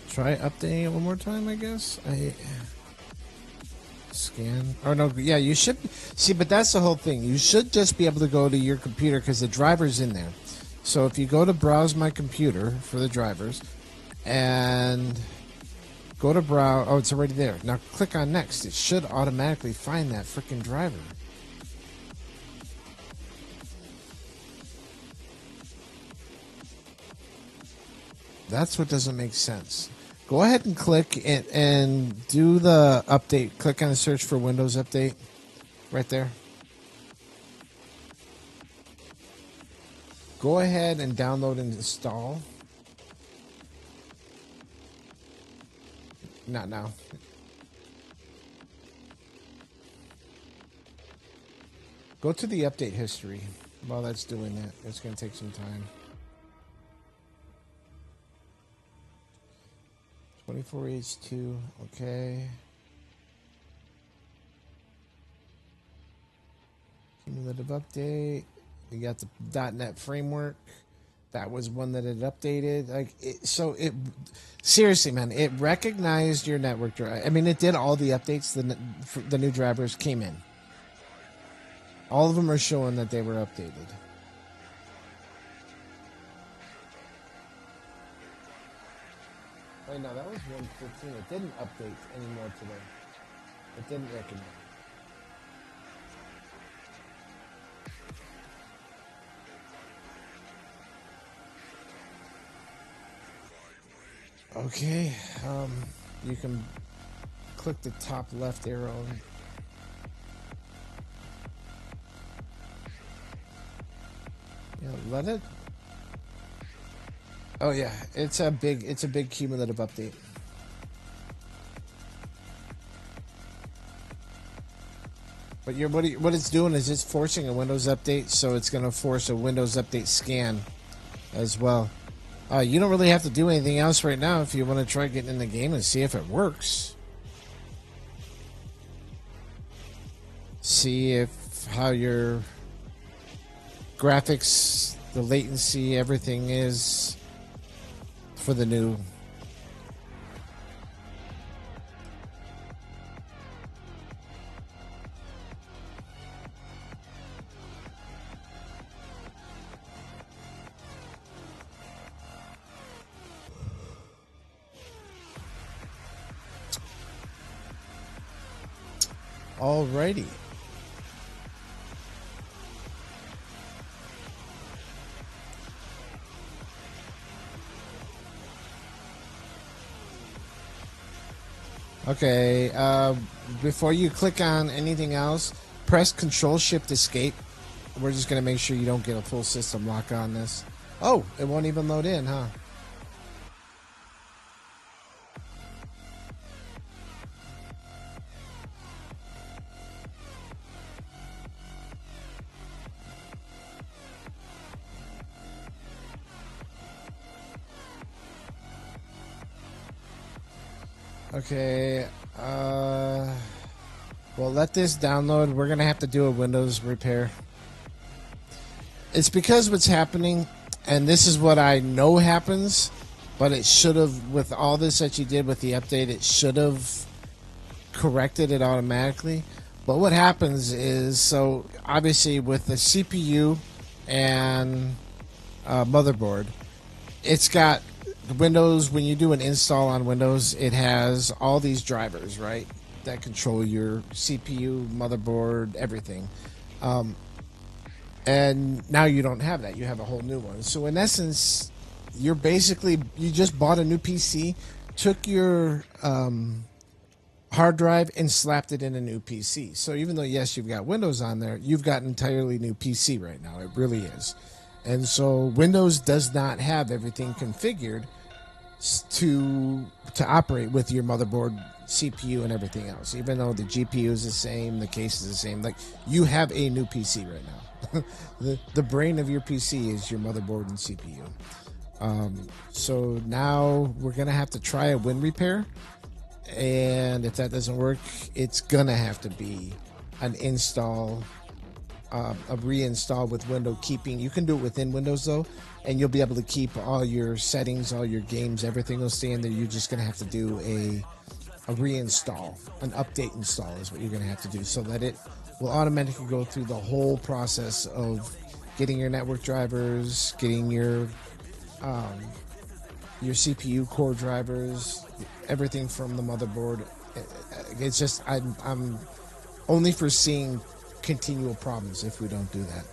A: Try updating it one more time, I guess. Scan. Oh, no, yeah, you should. See, but that's the whole thing. You should just be able to go to your computer because the driver's in there. So if you go to Browse My Computer for the drivers and go to Browse. Oh, it's already there. Now click on Next. It should automatically find that freaking driver. That's what doesn't make sense. Go ahead and click and do the update. Click on the search for Windows Update. Right there. Go ahead and download and install. Not now. Go to the update history. While that's doing that, it's going to take some time. 24H2, okay. Cumulative update. You got the .NET framework. That was one that it updated. Seriously, man, it recognized your network drive. I mean, it did all the updates. The new drivers came in. All of them are showing that they were updated. Wait, no, that was 115. It didn't update anymore today. It didn't recognize. Okay, you can click the top left arrow. Yeah, let it. Oh yeah, it's a big cumulative update. But what it's doing is it's forcing a Windows update, so it's going to force a Windows update scan as well. You don't really have to do anything else right now if you want to try getting in the game and see if it works. See if how your graphics, the latency, everything is for the new. Alrighty. Okay, before you click on anything else, press Control-Shift-Escape. We're just going to make sure you don't get a full system lock on this. Oh, it won't even load in, huh? Okay, Well, let this download. We're going to have to do a Windows repair. It's because what's happening, and this is what I know happens, but it should have, with all this that you did with the update, it should have corrected it automatically. But what happens is, so obviously with the CPU and motherboard, it's got Windows. When you do an install on Windows, it has all these drivers, right, that control your CPU, motherboard, everything. And now you don't have that. You have a whole new one. So in essence, you just bought a new PC, took your hard drive and slapped it in a new PC. So even though, yes, you've got Windows on there, you've got an entirely new PC right now. It really is. And so Windows does not have everything configured to operate with your motherboard, CPU, and everything else. Even though the GPU is the same, the case is the same. Like, you have a new PC right now. the brain of your PC is your motherboard and CPU. So now we're going to have to try a Win repair. And if that doesn't work, it's going to have to be an install, a reinstall with window keeping. You can do it within Windows, though, and you'll be able to keep all your settings, all your games, everything will stay in there. You're just going to have to do a reinstall, an update install is what you're going to have to do, so that it will automatically go through the whole process of getting your network drivers, getting your CPU core drivers, everything from the motherboard. It's just I'm only foreseeing continual problems if we don't do that.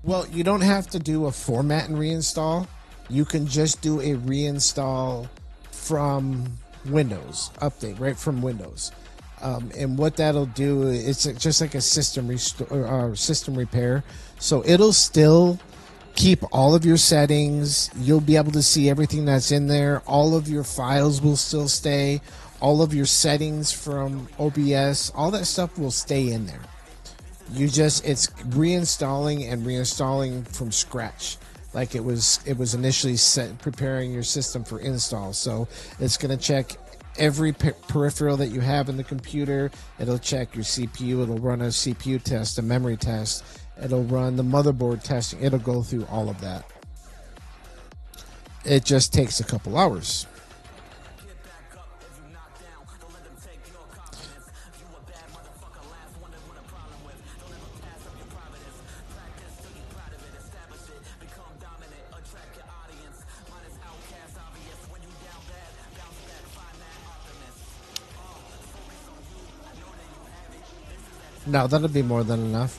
A: Well, you don't have to do a format and reinstall. You can just do a reinstall from Windows update, right from Windows. And what that'll do, it's just like a system repair. So it'll still keep all of your settings. You'll be able to see everything that's in there. All of your files will still stay. All of your settings from OBS, all that stuff will stay in there. It's reinstalling from scratch, like it was initially preparing your system for install. So it's going to check every peripheral that you have in the computer. It'll check your CPU. It'll run a CPU test, a memory test. It'll run the motherboard testing. It'll go through all of that. It just takes a couple hours. No, that'll be more than enough.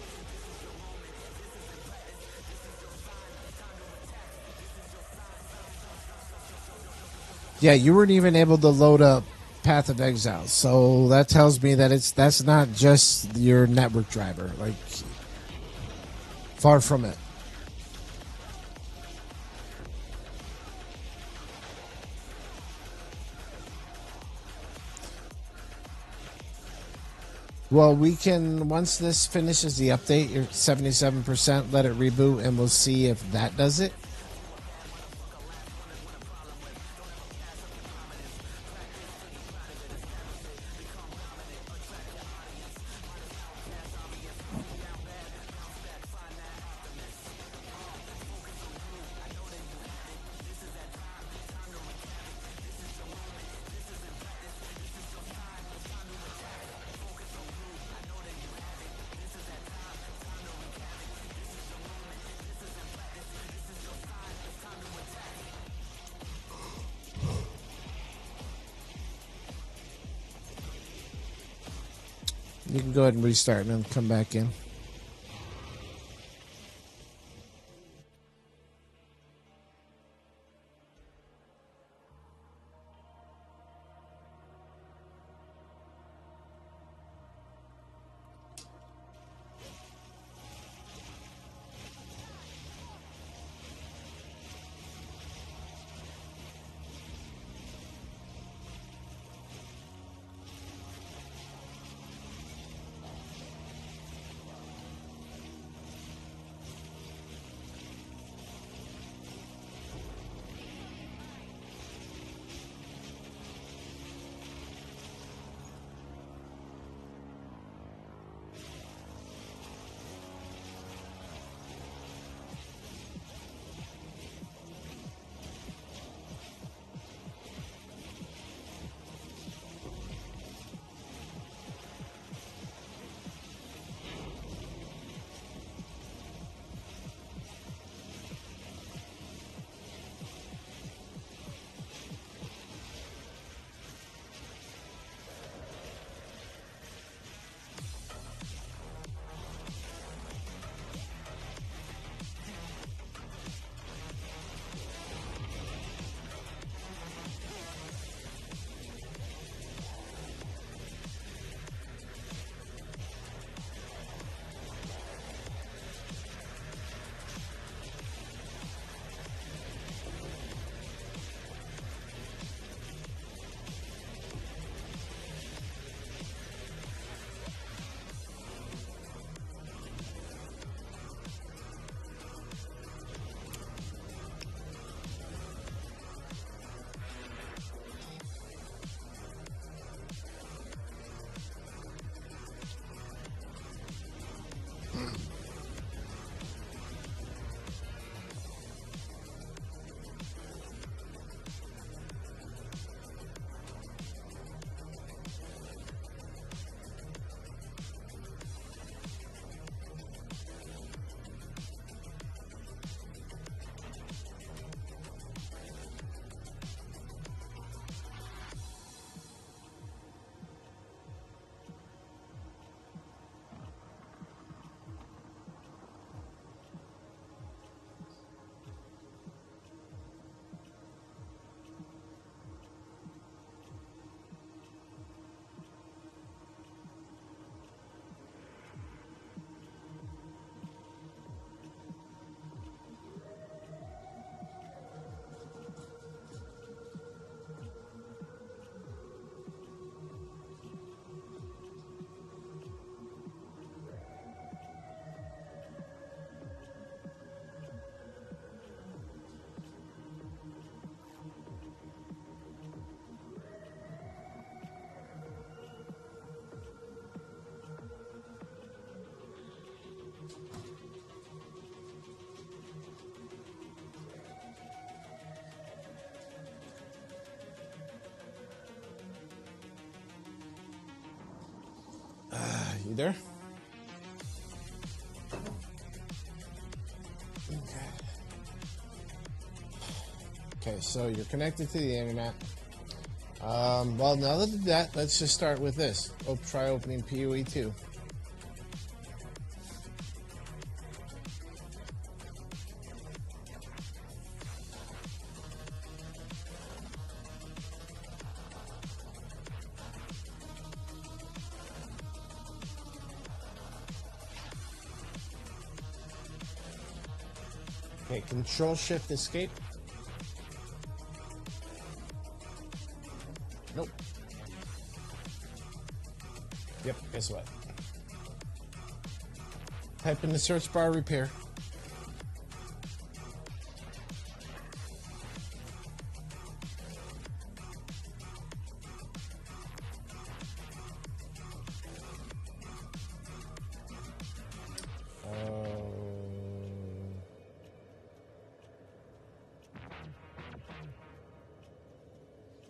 A: Yeah, you weren't even able to load up Path of Exile, so that tells me that that's not just your network driver. Like, far from it. Well, we can, once this finishes the update, you're 77%, let it reboot, and we'll see if that does it. You can go ahead and restart and then come back in. You there? Okay, so you're connected to the internet. Well, now that I did that, let's just start with this. Try opening PoE 2. Okay, Control Shift Escape. Nope. Yep, guess what? Type in the search bar repair.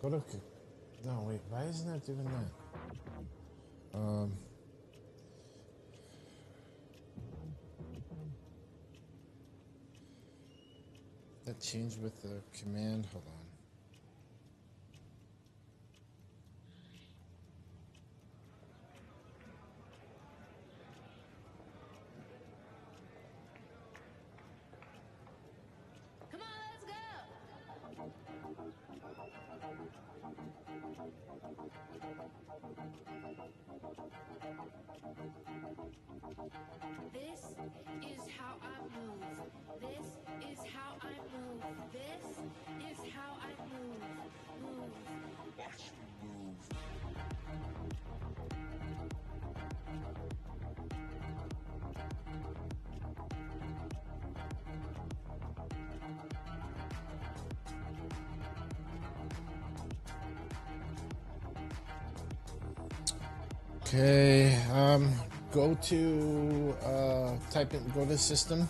A: Go to... No, wait, why isn't that doing that? That changed with the command. Hold on.
B: Come on, let's go. This is how I move. This is how I move. This is how I move. Watch me move.
A: Okay, go to type in, go to system.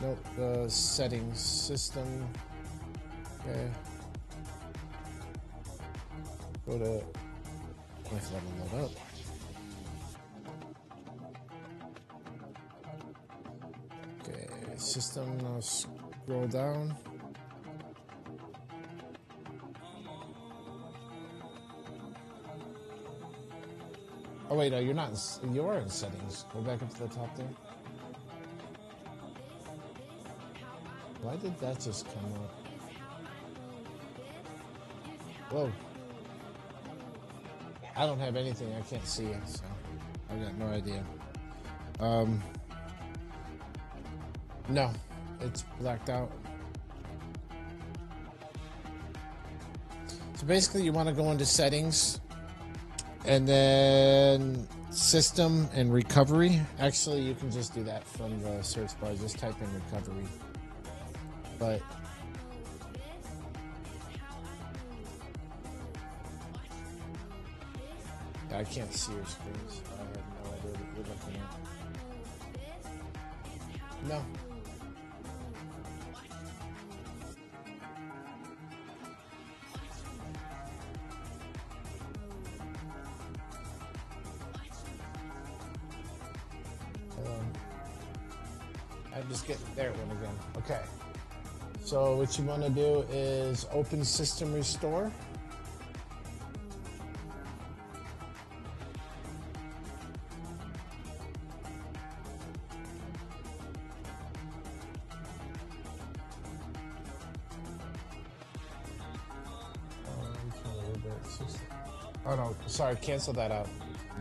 A: Nope, settings, system. Okay. Go to, let's let me load up. Okay, system, now scroll down. Oh wait, no, you're not in, you are in settings. Go back up to the top there. Why did that just come up? Whoa. I don't have anything, I can't see it, so I got no idea. No, it's blacked out. So basically you want to go into settings and then system and recovery. Actually, you can just do that from the search bar. Just type in recovery. But I can't see your screen, so I have no idea what you're looking at. No. I'm just getting there one again. Okay. So what you want to do is open System Restore. Oh no, sorry, cancel that out.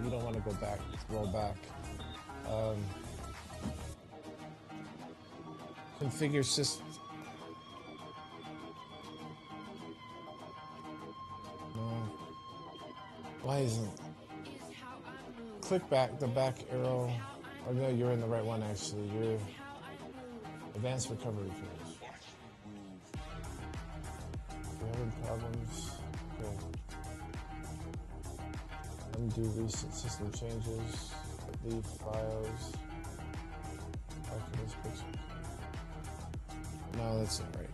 A: You don't want to go back, roll back. Configure system. No. Why isn't? Click back, the back arrow. Oh no, you're in the right one actually. You're advanced recovery tools. You're having problems. Okay. Undo recent system changes. Leave files. Archivist pictures. No, that's not right.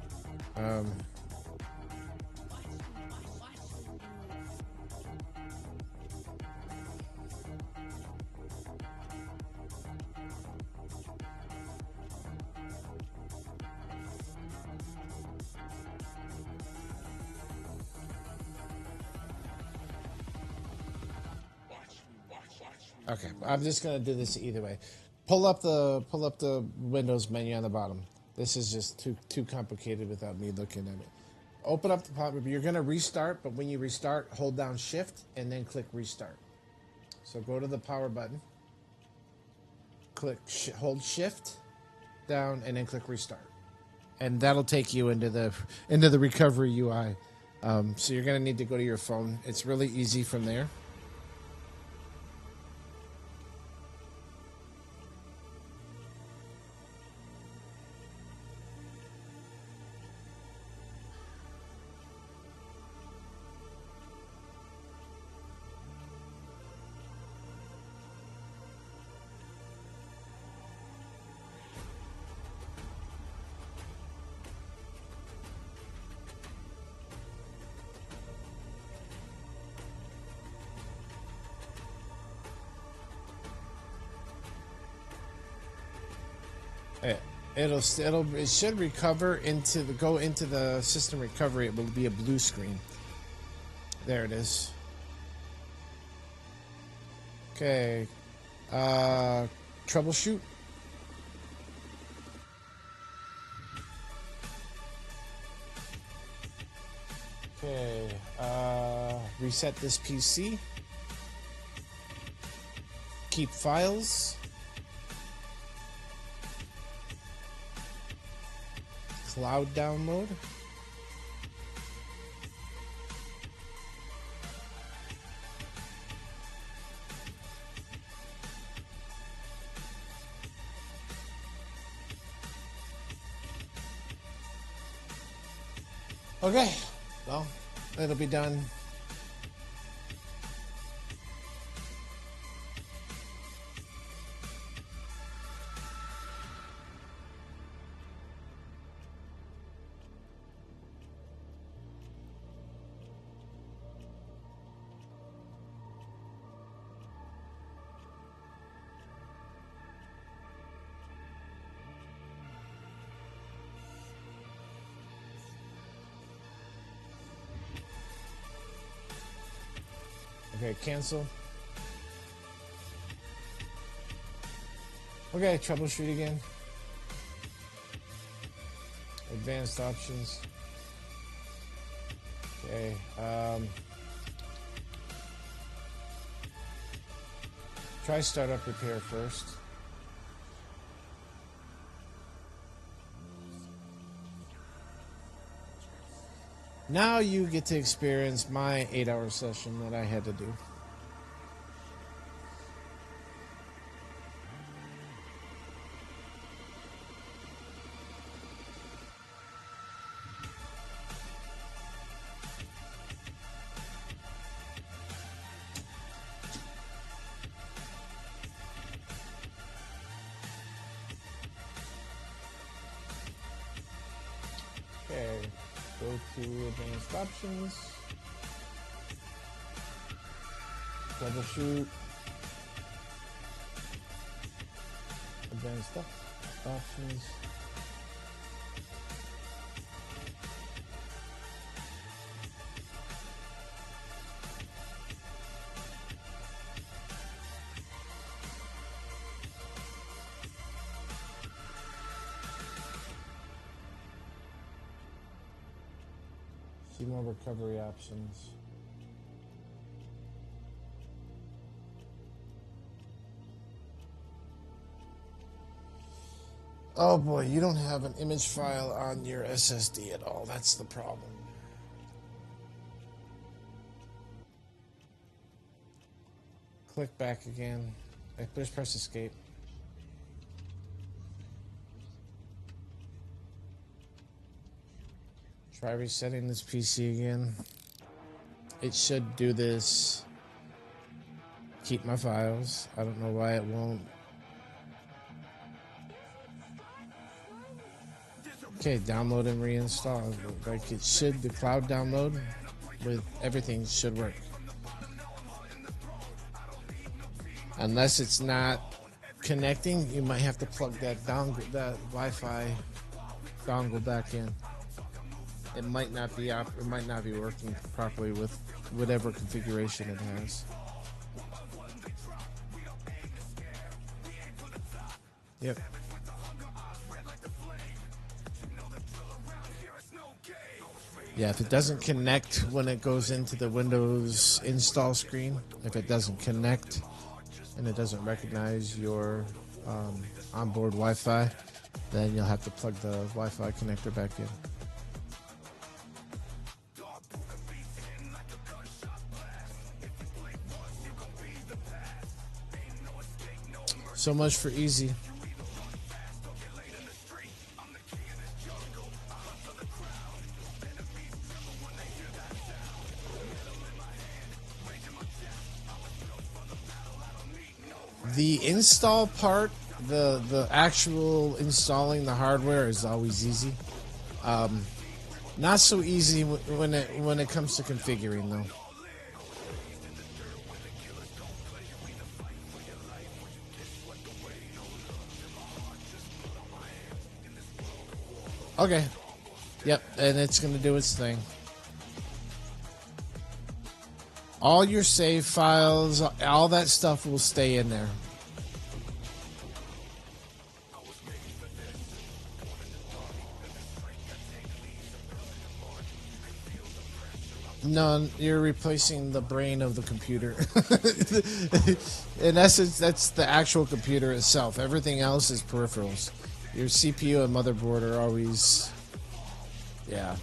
A: Okay, I'm just gonna do this either way. Pull up the Windows menu on the bottom. This is just too complicated without me looking at it. Open up the pop-up. You're gonna restart, but when you restart, hold down Shift and then click Restart. So go to the power button. Hold Shift down and then click Restart, and that'll take you into the recovery UI. So you're gonna need to go to your phone. It's really easy from there. It should recover go into the system recovery. It will be a blue screen. There it is. Okay. Troubleshoot. Okay. Reset this PC. Keep files. Cloud download. Okay, well, it'll be done. Okay, cancel. Okay, troubleshoot again. Advanced options. Okay, try startup repair first. Now you get to experience my 8-hour session that I had to do. Okay, go to advanced options, troubleshoot, advanced options. See more recovery options. Oh boy, you don't have an image file on your SSD at all. That's the problem. Click back again. Just press escape. Try resetting this PC again. It should do this. Keep my files. I don't know why it won't. Okay, download and reinstall. Like it should, the cloud download with everything should work. Unless it's not connecting, you might have to plug that Wi-Fi dongle back in. It might not be working properly with whatever configuration it has. Yep. Yeah, if it doesn't connect when it goes into the Windows install screen, if it doesn't connect and it doesn't recognize your onboard Wi-Fi, then you'll have to plug the Wi-Fi connector back in. So much for easy. The install part, the actual installing the hardware is always easy. Not so easy when it comes to configuring though. Okay. Yep, and it's going to do its thing. All your save files, all that stuff will stay in there. No, you're replacing the brain of the computer. In essence, that's the actual computer itself. Everything else is peripherals. Your CPU and motherboard are always... Yeah.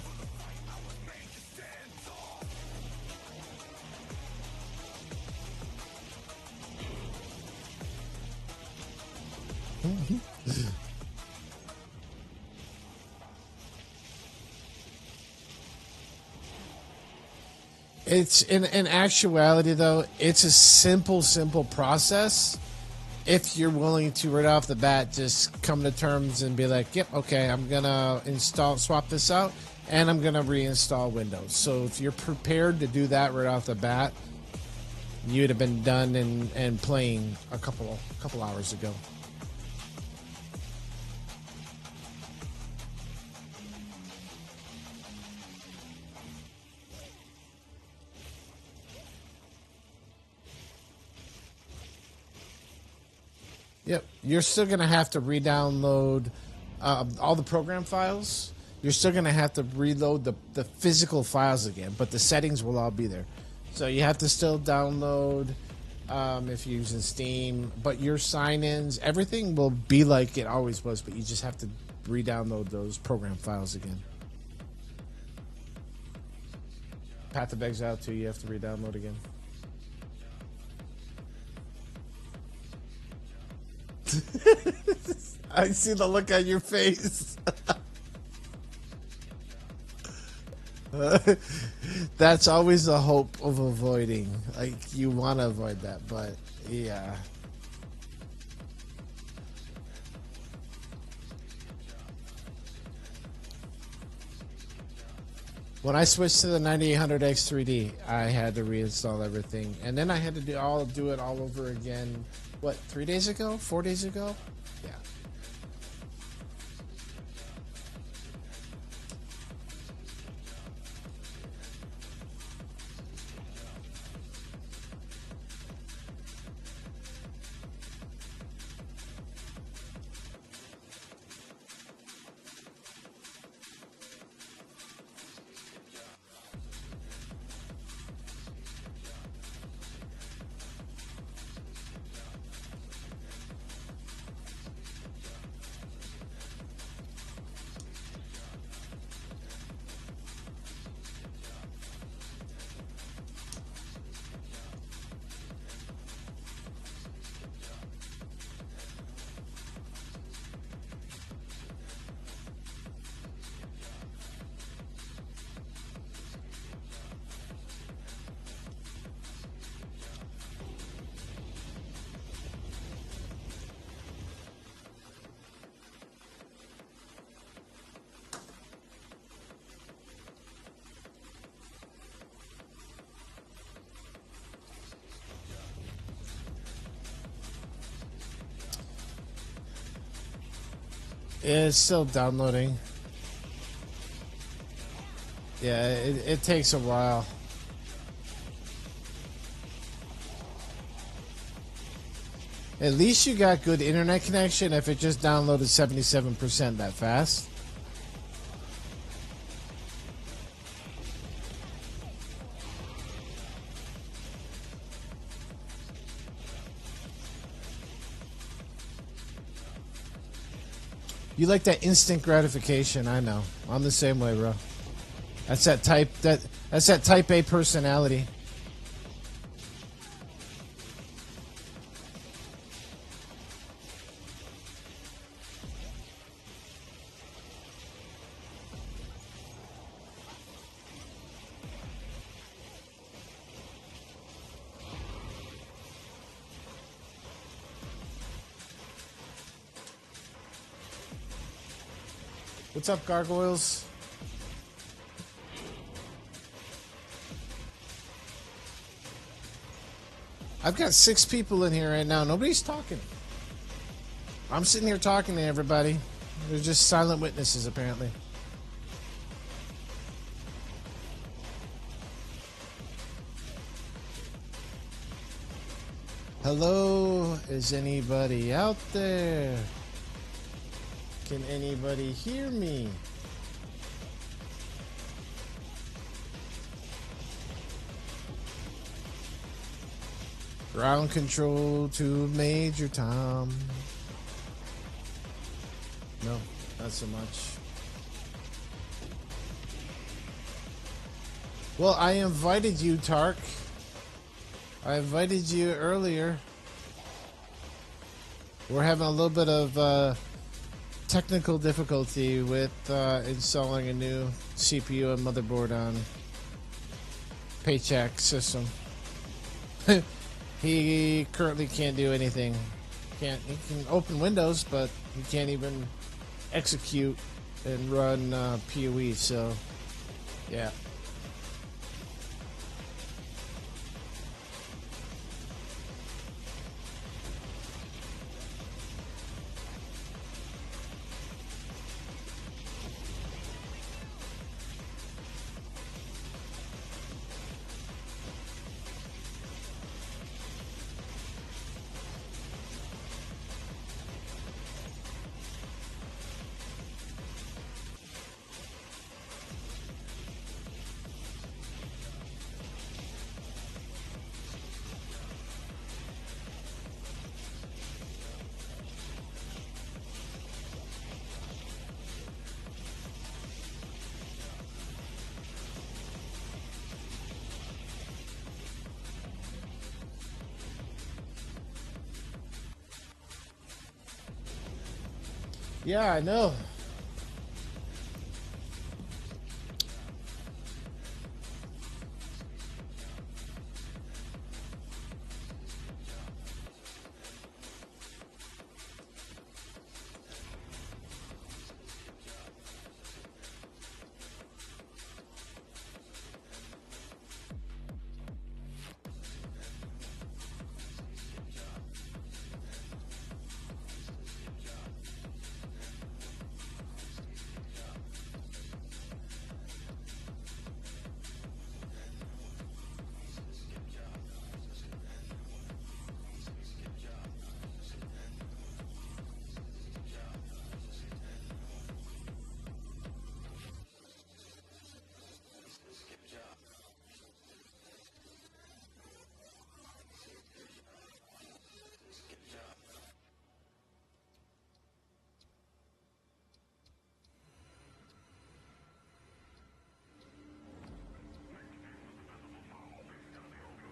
A: It's in actuality though, it's a simple process. If you're willing to right off the bat just come to terms and be like, yep, okay, I'm gonna swap this out, and I'm gonna reinstall Windows. So if you're prepared to do that right off the bat, you'd have been done and playing a couple hours ago. Yep, you're still going to have to re-download all the program files. You're still going to have to reload the physical files again, but the settings will all be there. So you have to still download if you're using Steam, but your sign-ins, everything will be like it always was, but you just have to re-download those program files again. Path of Exile 2, you have to re-download again. I see the look on your face. That's always the hope of avoiding. Like, you want to avoid that, but yeah. When I switched to the 9800X 3D, I had to reinstall everything, and then I had to do it all over again. What, 3 days ago? 4 days ago? Yeah. It's still downloading. Yeah, it takes a while. At least you got good internet connection if it just downloaded 77% that fast. You like that instant gratification, I know. I'm the same way, bro. That's that type A personality. What's up, gargoyles? I've got 6 people in here right now. Nobody's talking. I'm sitting here talking to everybody. They're just silent witnesses, apparently. Hello? Is anybody out there? Can anybody hear me? Ground control to Major Tom. No, not so much. Well, I invited you, Tark. I invited you earlier. We're having a little bit of technical difficulty with installing a new CPU and motherboard on Paycheck system. He currently can't do anything. He can open Windows, but he can't even execute and run PoE. So, yeah. Yeah, I know.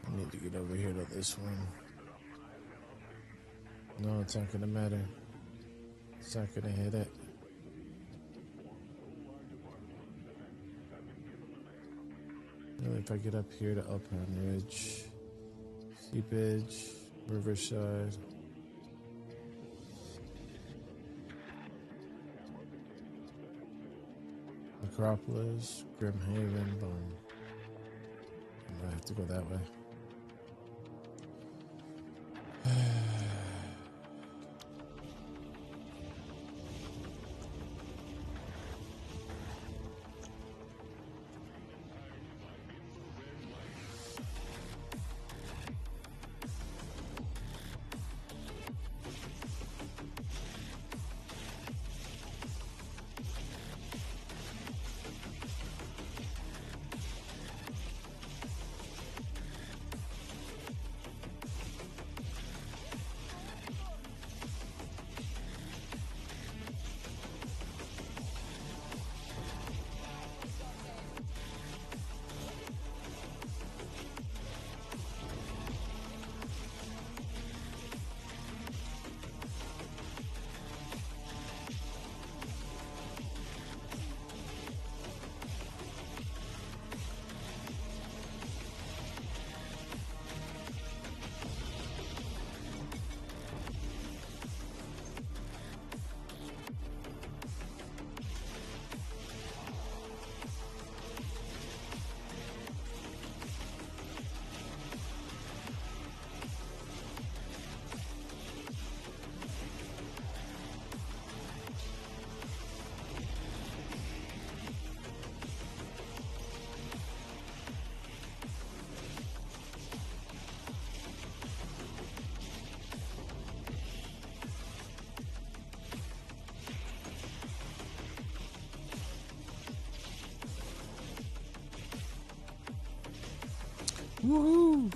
A: I need to get over here to this one. No, it's not gonna matter. It's not gonna hit it. Really, if I get up here to Alpine Ridge, Seepage, Riverside. Acropolis, Grimhaven, boom. I have to go that way. Woohoo!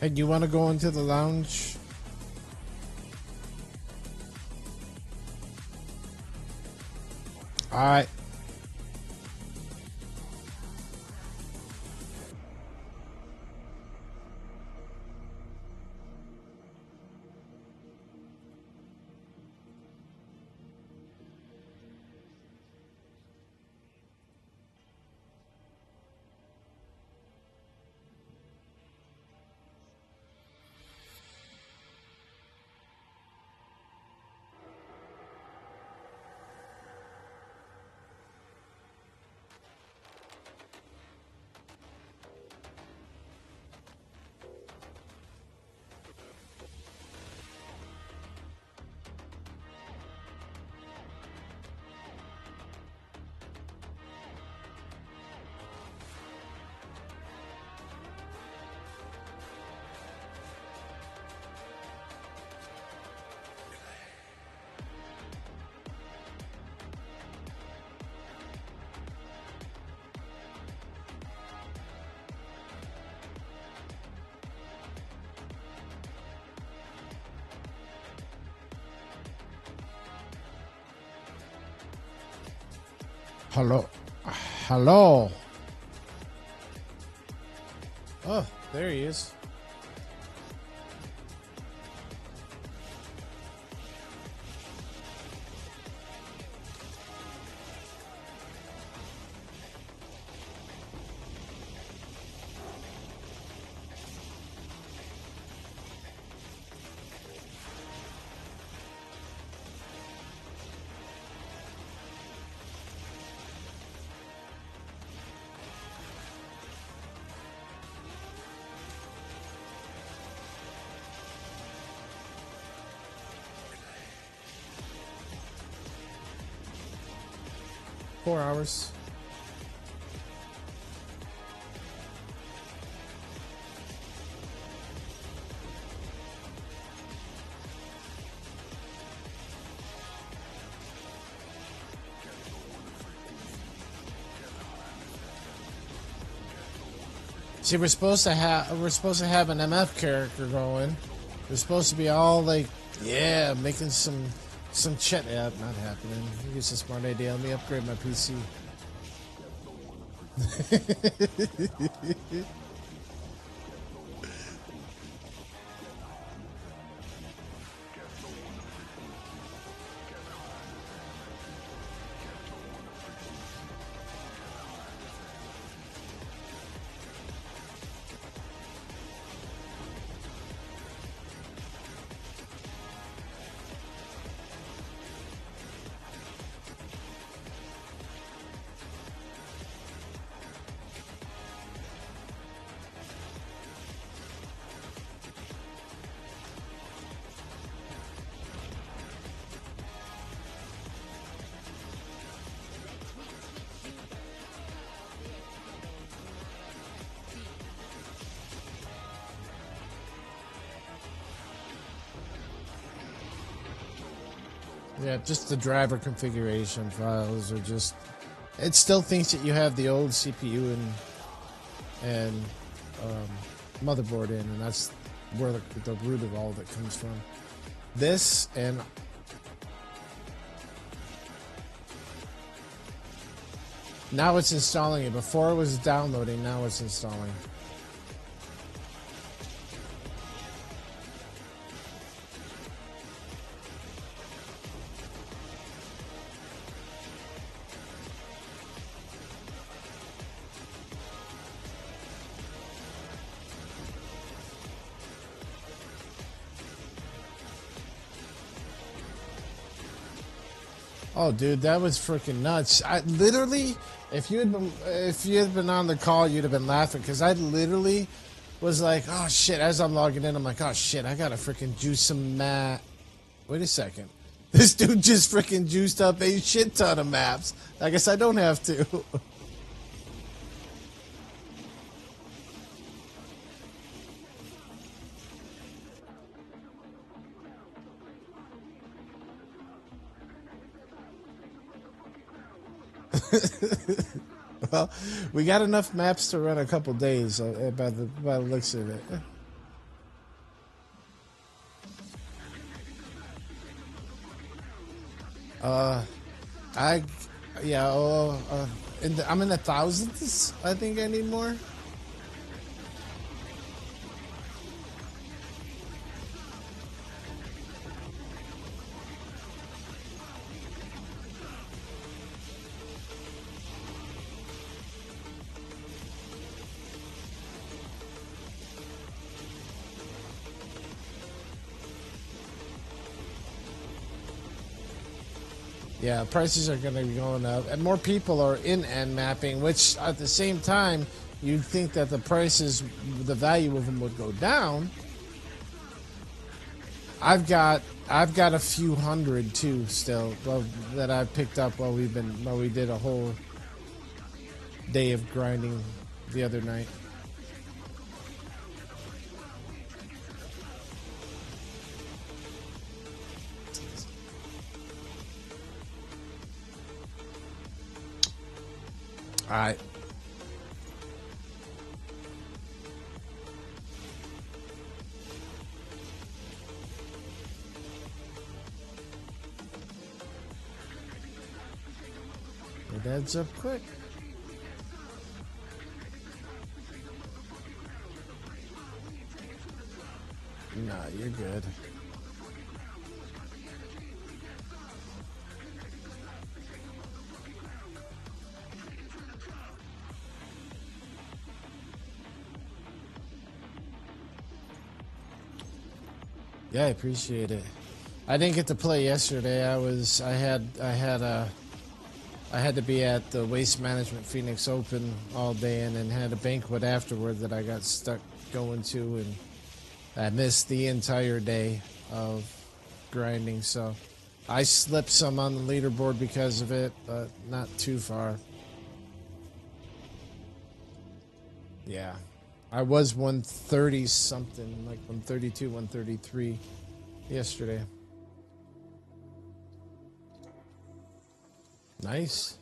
A: And you want to go into the lounge? Alright. Hello. Hello. Oh, there he is. Four hours. See, we're supposed to have an MF character going. We're supposed to be all like, yeah, making some chat. Yeah, not happening. I think it's a smart idea. Let me upgrade my PC. Yeah, just the driver configuration files are just. It still thinks that you have the old CPU and motherboard in, and that's where the root of all of it comes from. This and now it's installing it. Before it was downloading, now it's installing. Oh, dude, that was freaking nuts! I literally, if you had been on the call, you'd have been laughing because I literally was like, "Oh shit!" As I'm logging in, I'm like, "Oh shit! I gotta freaking juice some map." Wait a second, this dude just freaking juiced up a shit ton of maps. I guess I don't have to. Well, we got enough maps to run a couple days by the looks of it. I, yeah, oh, I'm in the thousands. I think I need more. Yeah, prices are going to be going up, and more people are in end mapping, which at the same time, you'd think that the prices, the value of them would go down. I've got a few hundred too still that I've picked up while we did a whole day of grinding the other night. All right. It adds up quick. Nah, you're good. Yeah, I appreciate it. I didn't get to play yesterday. I had to be at the Waste Management Phoenix Open all day, and then had a banquet afterward that I got stuck going to, and I missed the entire day of grinding. So I slipped some on the leaderboard because of it, but not too far. Yeah. I was 130 something, like 132, 133 yesterday. Nice.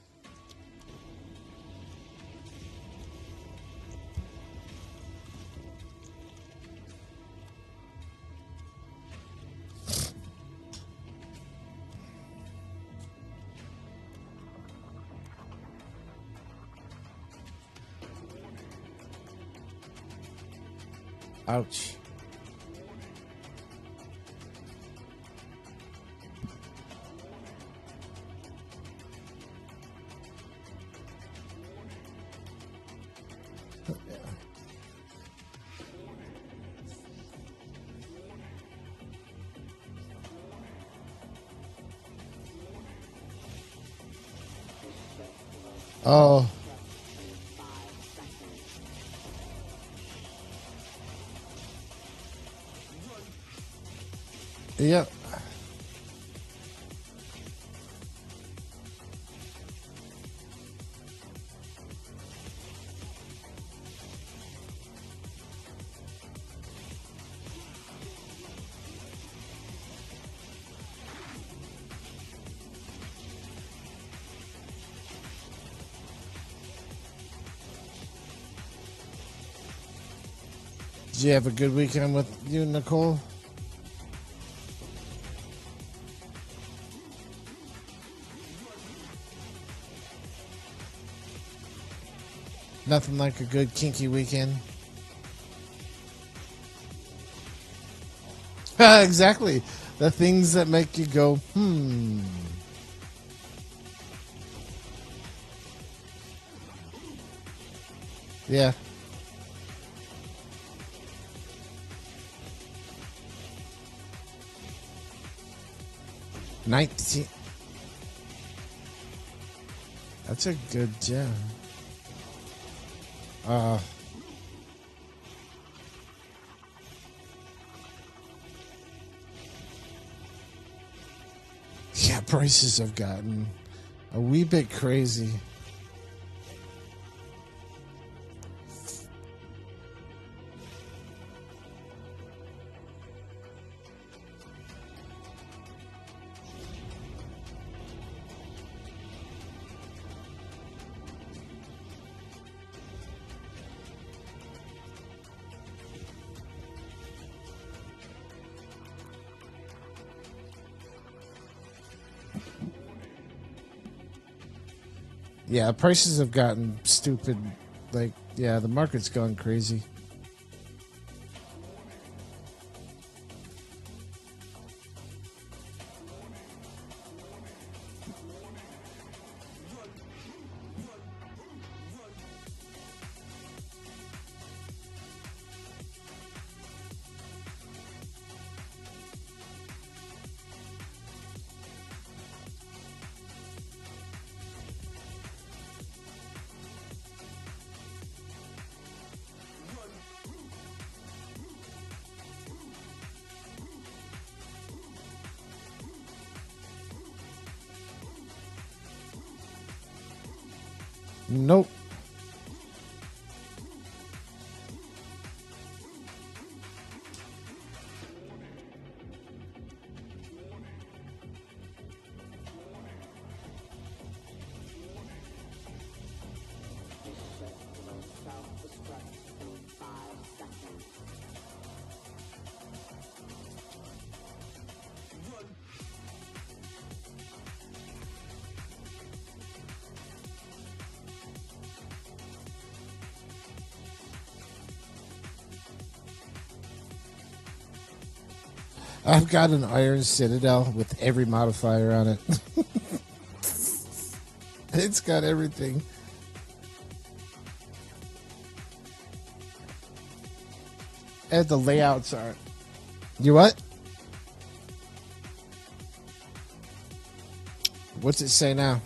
A: Ouch. Oh. Yep. Did you have a good weekend with you, Nicole? Nothing like a good kinky weekend. Exactly. The things that make you go, hmm. Yeah. 19. That's a good gem. Yeah, prices have gotten a wee bit crazy. Yeah, prices have gotten stupid. Like, yeah, the market's gone crazy. Nope. I've got an Iron Citadel with every modifier on it. It's got everything. And the layouts are. You what? What's it say now?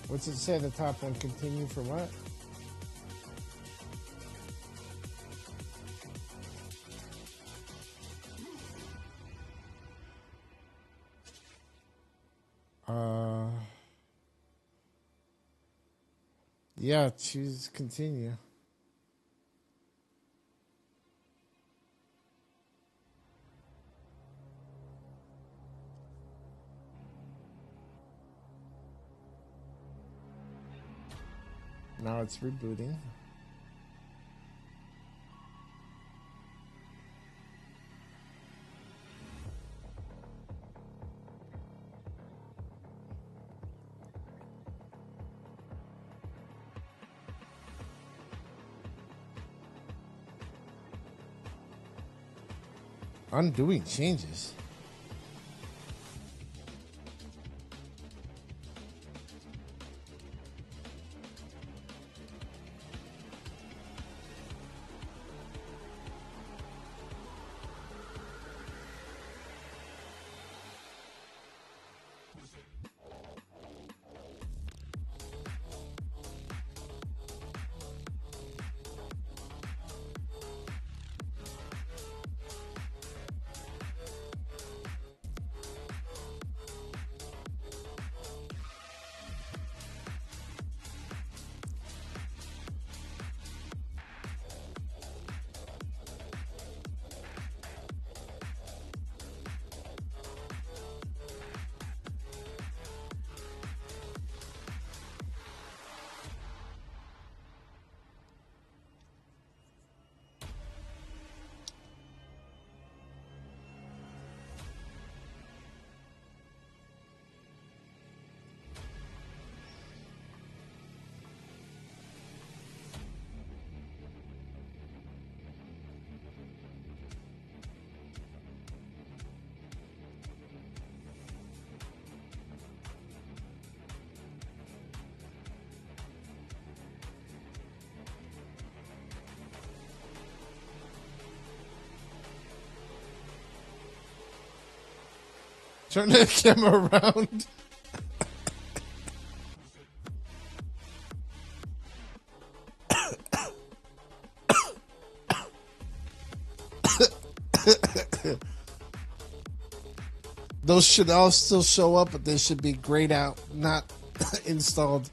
A: What's it say? The top one, continue for what? Yeah, choose continue. Now it's rebooting. Undoing changes. Turn the camera around. Those should all still show up, but they should be grayed out, not installed.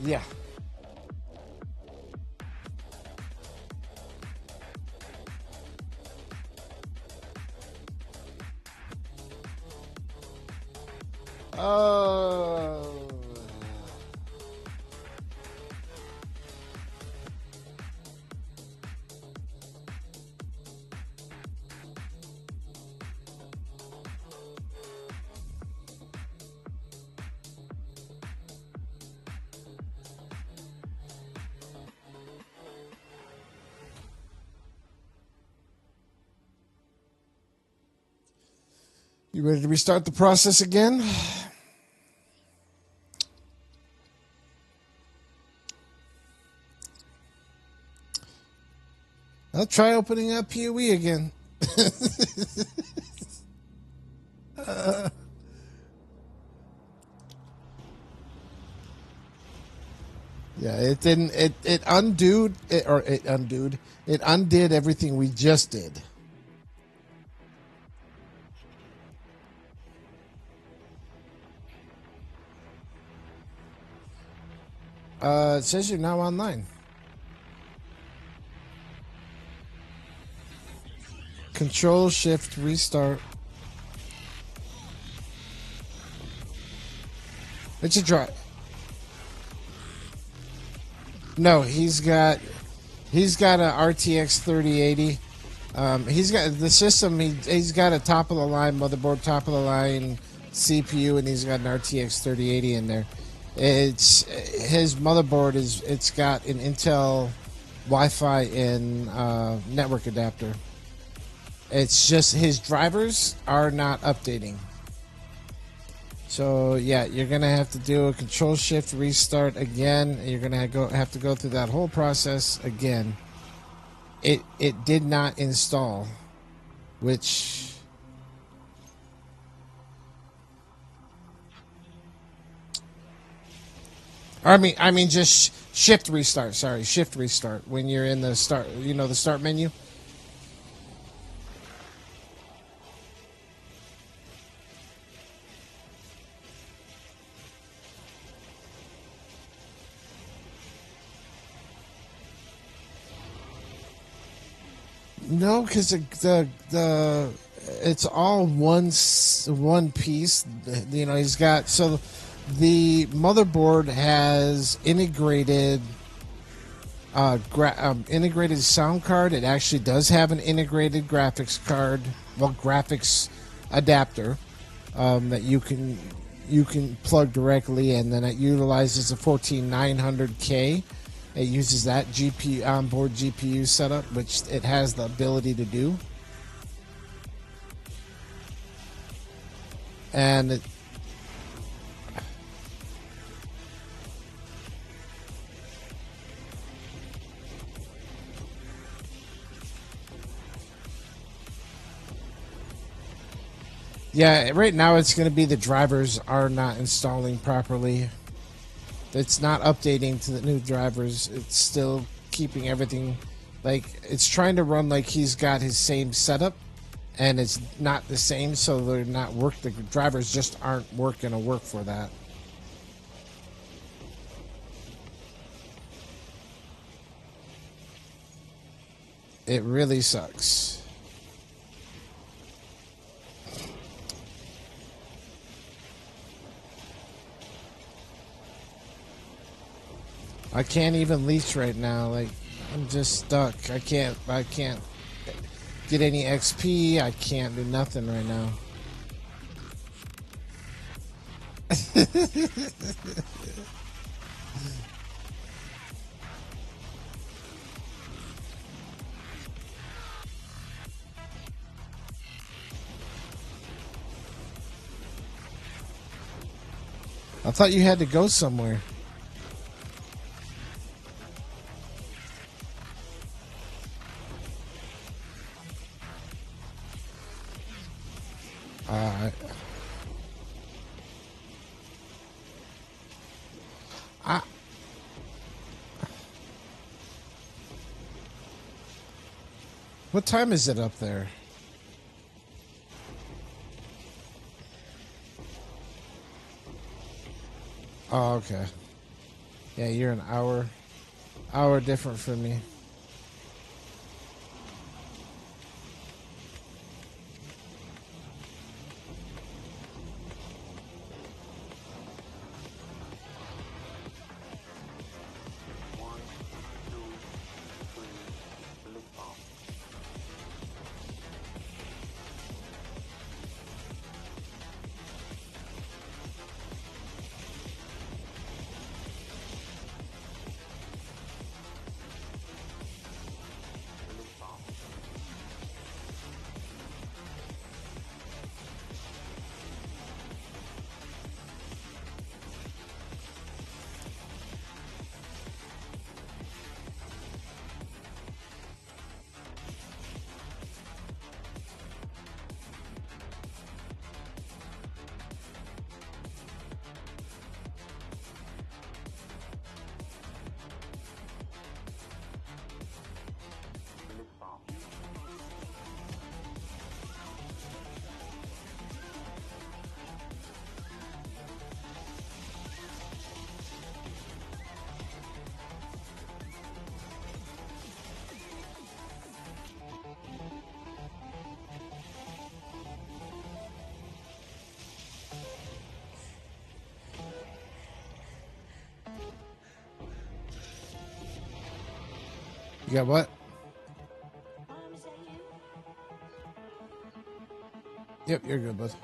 A: Yeah. Oh. You ready to restart the process again? I'll try opening up PoE again. Yeah, it didn't. It undid it, or it undid. It undid everything we just did. It says you're now online. Control Shift Restart. It's a try. No, he's got a RTX 3080. He's got the system. He's got a top of the line motherboard, top of the line CPU, and he's got an RTX 3080 in there. It's his motherboard is. It's got an Intel Wi-Fi and network adapter. It's just his drivers are not updating. So yeah, you're gonna have to do a Control Shift restart again. You're gonna have to go through that whole process again. It did not install, which I mean just Shift restart. Sorry, Shift restart when you're in the start. You know the start menu. No, because the it's all one piece. You know, he's got so the motherboard has integrated integrated sound card. It actually does have an integrated graphics card, well, graphics adapter that you can plug directly, and then it utilizes a 14900K. It uses that GPU onboard GPU setup, which it has the ability to do. And yeah, right now it's going to be the drivers are not installing properly. It's not updating to the new drivers. It's still keeping everything like it's trying to run like he's got his same setup, and it's not the same. So they're not work. The drivers just aren't going to work for that. It really sucks. I can't even leech right now. Like I'm just stuck. I can't get any XP. I can't do nothing right now. I thought you had to go somewhere. I What time is it up there? Oh, okay. Yeah, you're an hour different from me. You got what?
B: Is that you?
A: Yep, you're good, bud.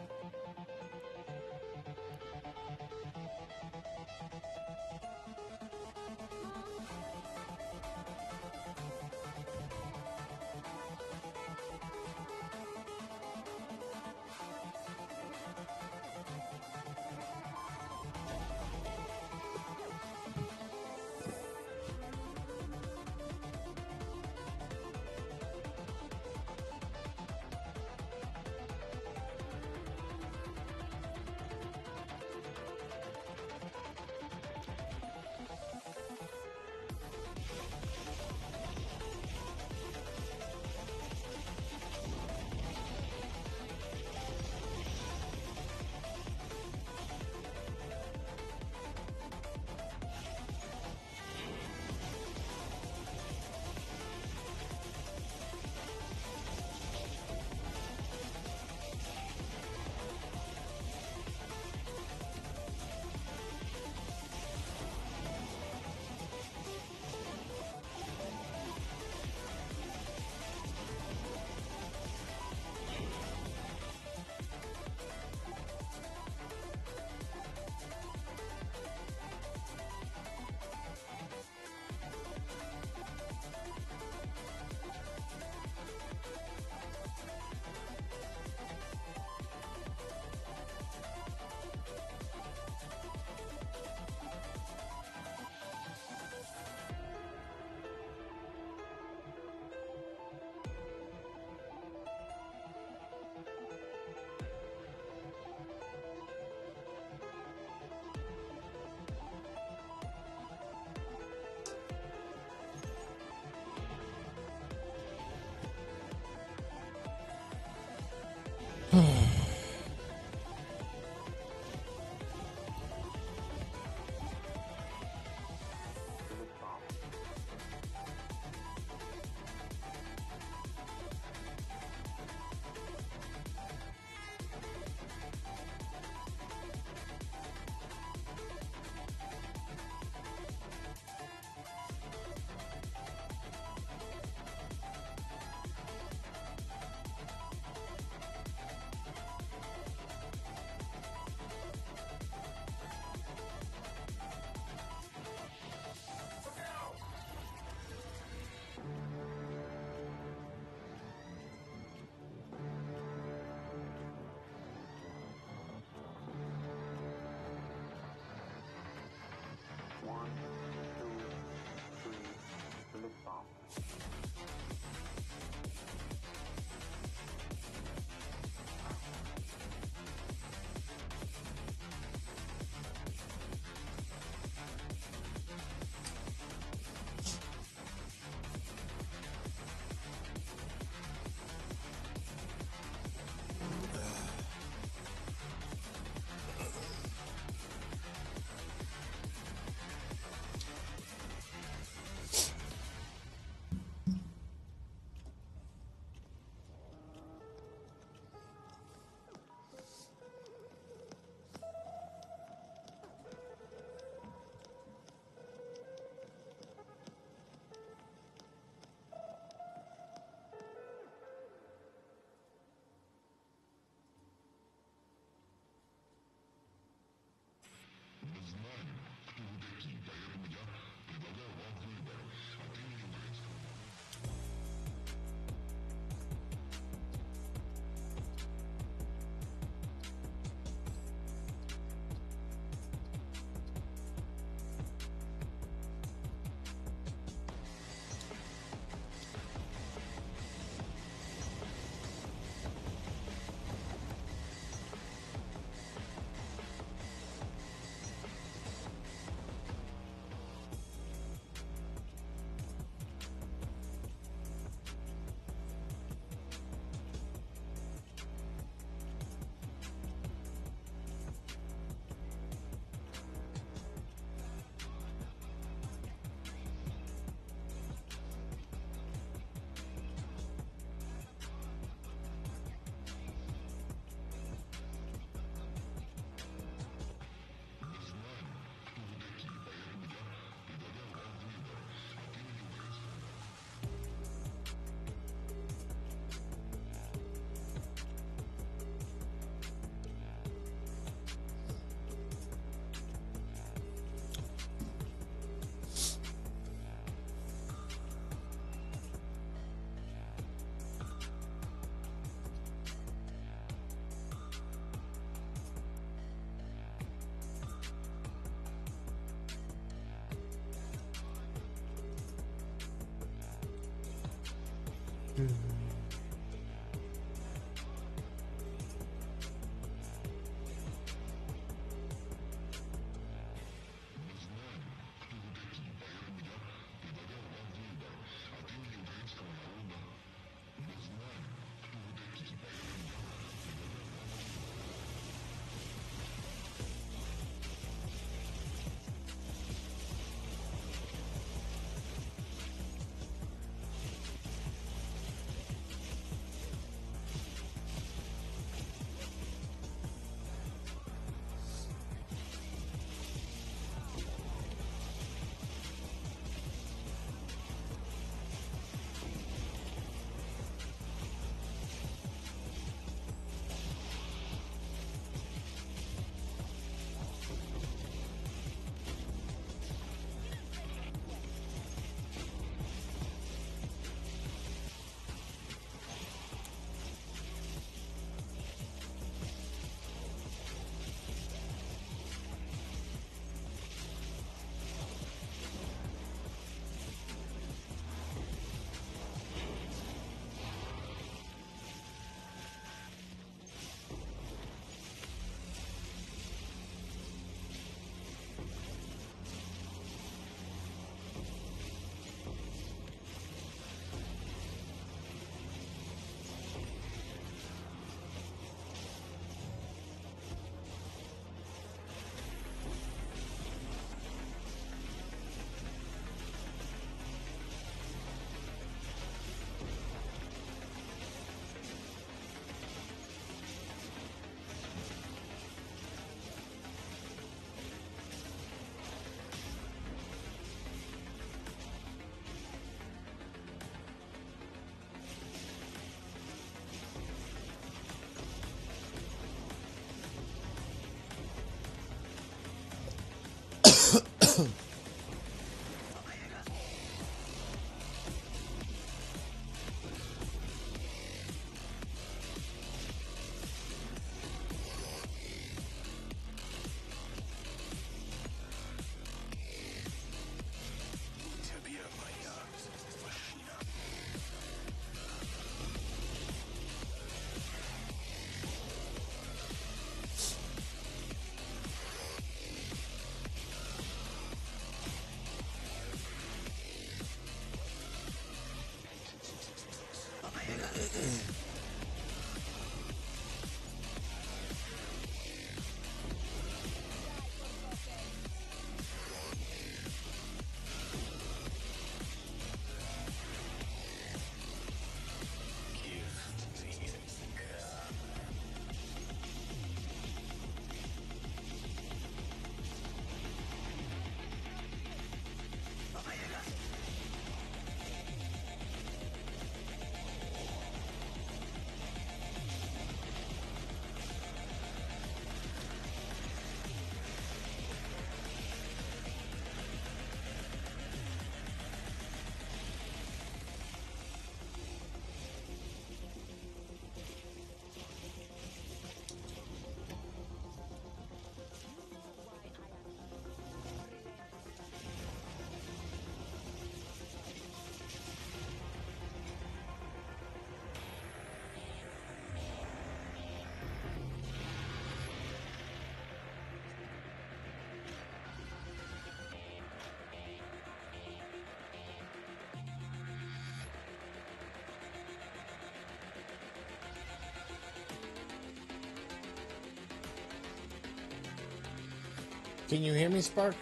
A: Can you hear me, Spark?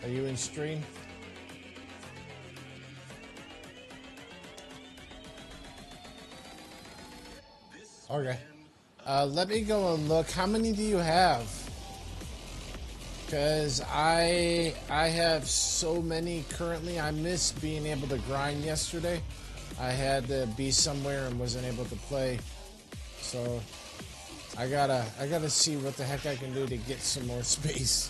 A: Are you in stream? Okay. Let me go and look. How many do you have? Because I have so many currently. I missed being able to grind yesterday. I had to be somewhere and wasn't able to play. So I gotta see what the heck I can do to get some more space.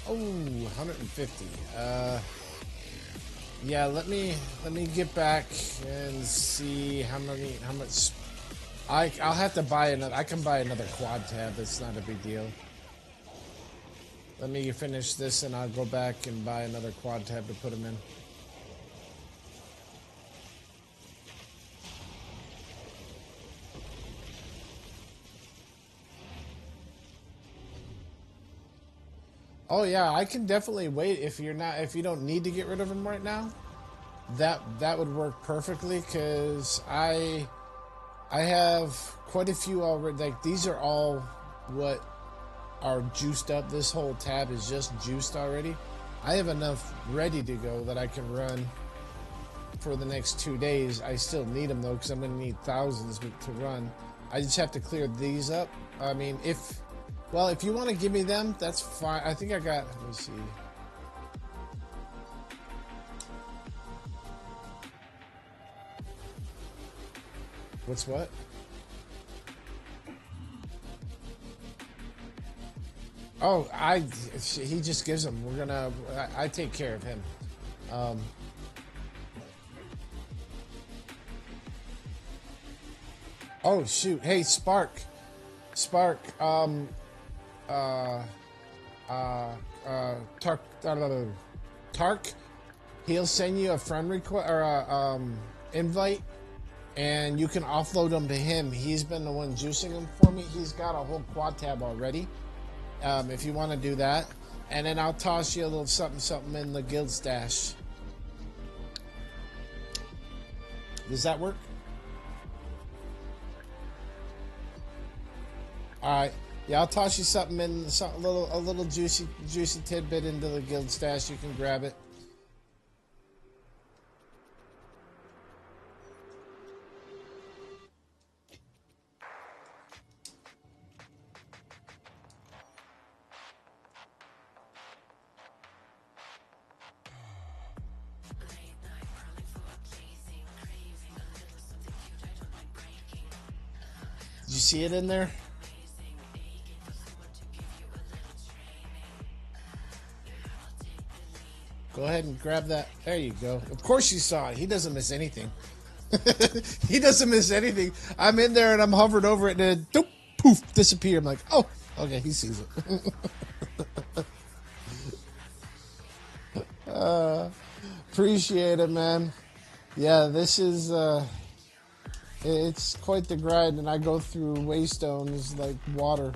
A: Oh, 150. Yeah, let me get back and see how much. I'll have to buy another. I can buy another quad tab. It's not a big deal. Let me finish this and I'll go back and buy another quad tab to put them in. Oh yeah, I can definitely wait if you don't need to get rid of them right now. That would work perfectly because I have quite a few already. Like these are all what are juiced up. This whole tab is just juiced already. I have enough ready to go that I can run for the next 2 days. I still need them though because I'm going to need thousands to run. I just have to clear these up. I mean, if you want to give me them, that's fine. I think I got, let me see. What's what? Oh, he just gives them. I take care of him. Oh shoot. Hey, Sparkk, Tark, he'll send you a friend request or a invite, and you can offload them to him. He's been the one juicing them for me. He's got a whole quad tab already. If you want to do that, and then I'll toss you a little something in the guild stash. Does that work? All right. Yeah, I'll toss you something in, a little juicy tidbit into the guild stash. You can grab it. Did you see it in there? Go ahead and grab that. There you go. Of course you saw it. He doesn't miss anything. He doesn't miss anything. I'm in there and I'm hovering over it and then doop, poof, disappear. I'm like, oh, okay, he sees it. Appreciate it, man. Yeah, this is, it's quite the grind, and I go through waystones like water.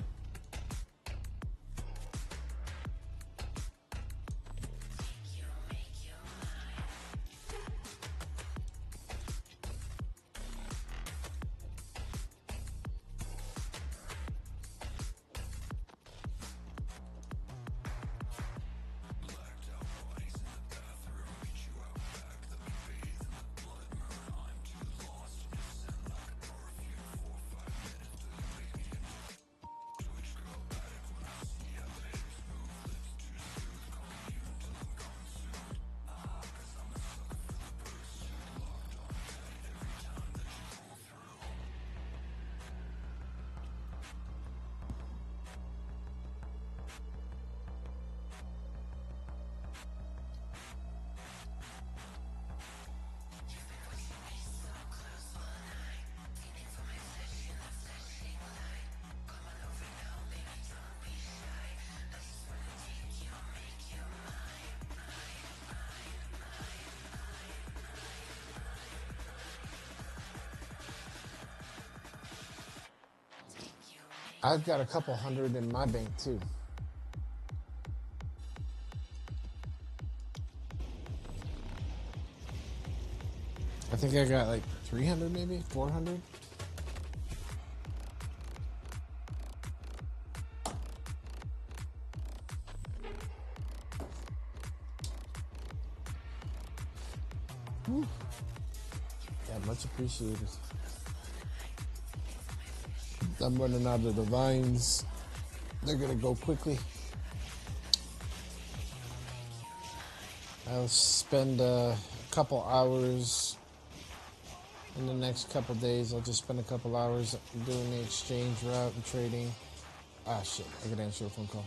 A: I've got a couple hundred in my bank too. I think I got like 300 maybe, 400. Whew. Yeah, much appreciated. I'm running out of the vines. They're gonna go quickly. I'll spend a couple hours in the next couple days. I'll just spend a couple hours doing the exchange route and trading. Ah, shit. I gotta answer a phone call.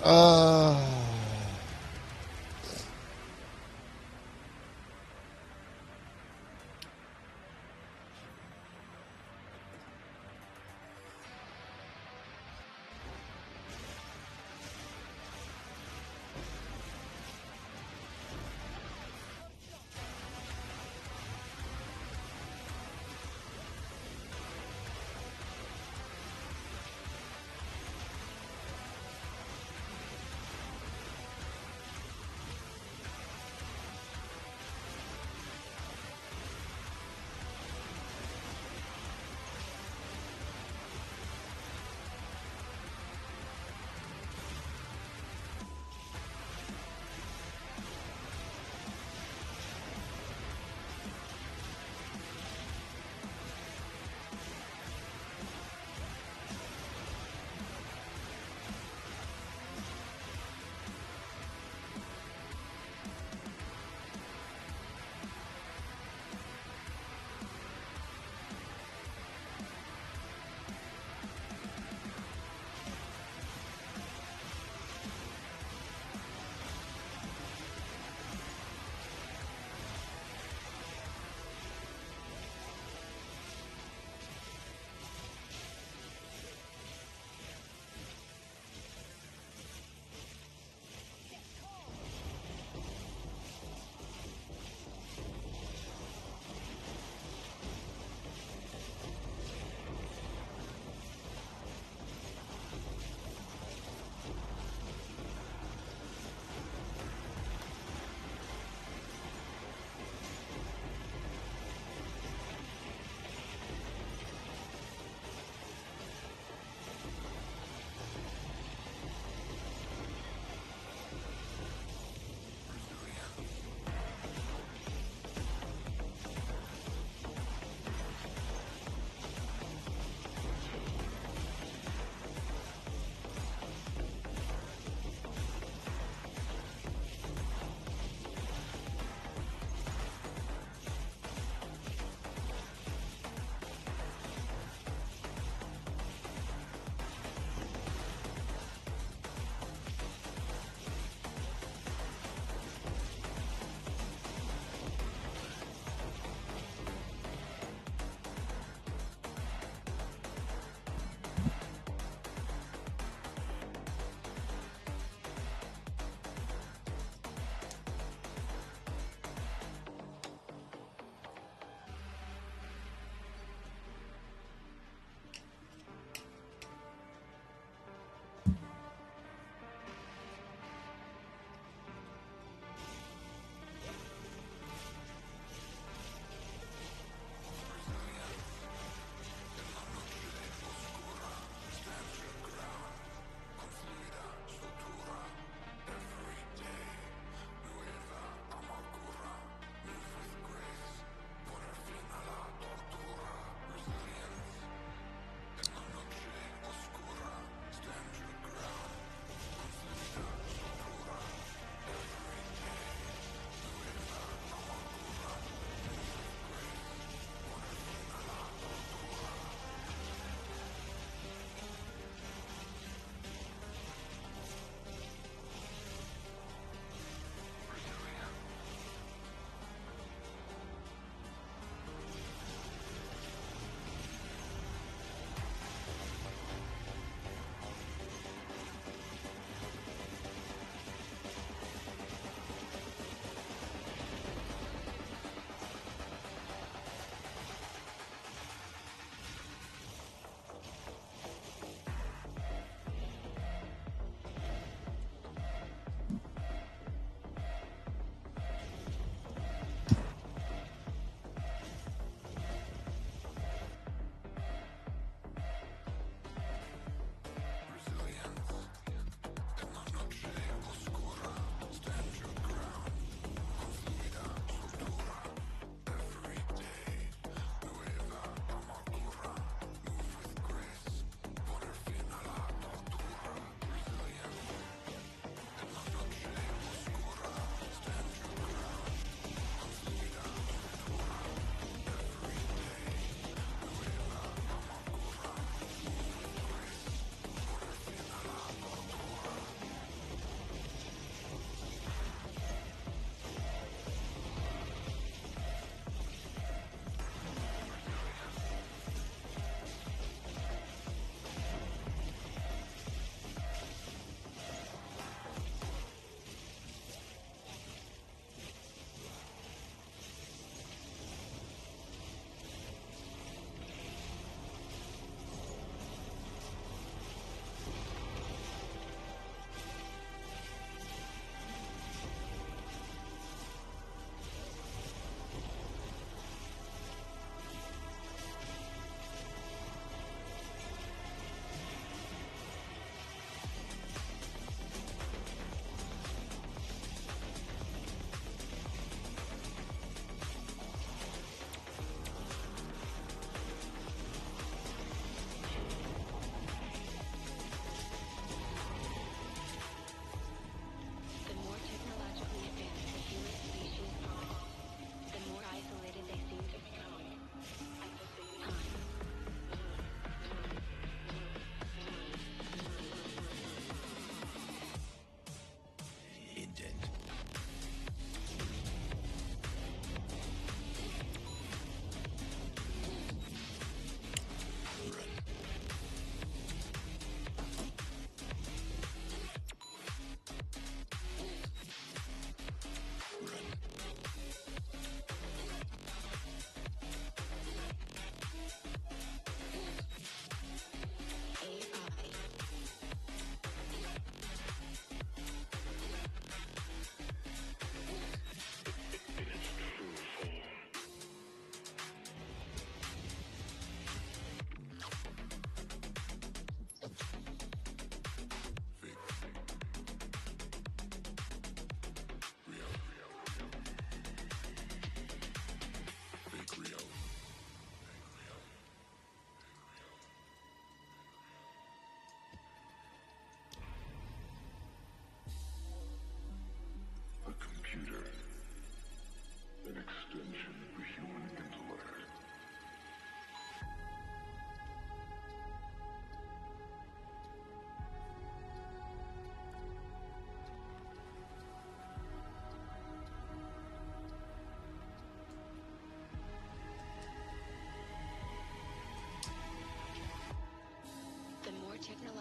A: Uh,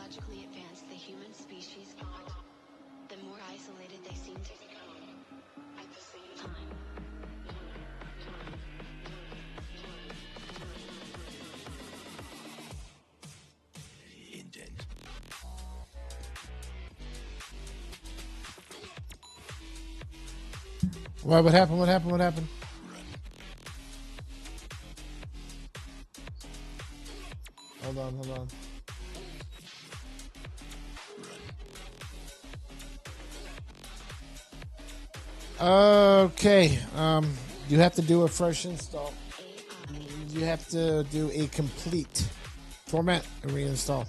C: technologically advanced the human species got, the more isolated they seem to become. At the same time.
D: Indent.
A: What happened? What happened? What happened? Hold on, hold on. Okay, you have to do a fresh install. You have to do a complete format and reinstall.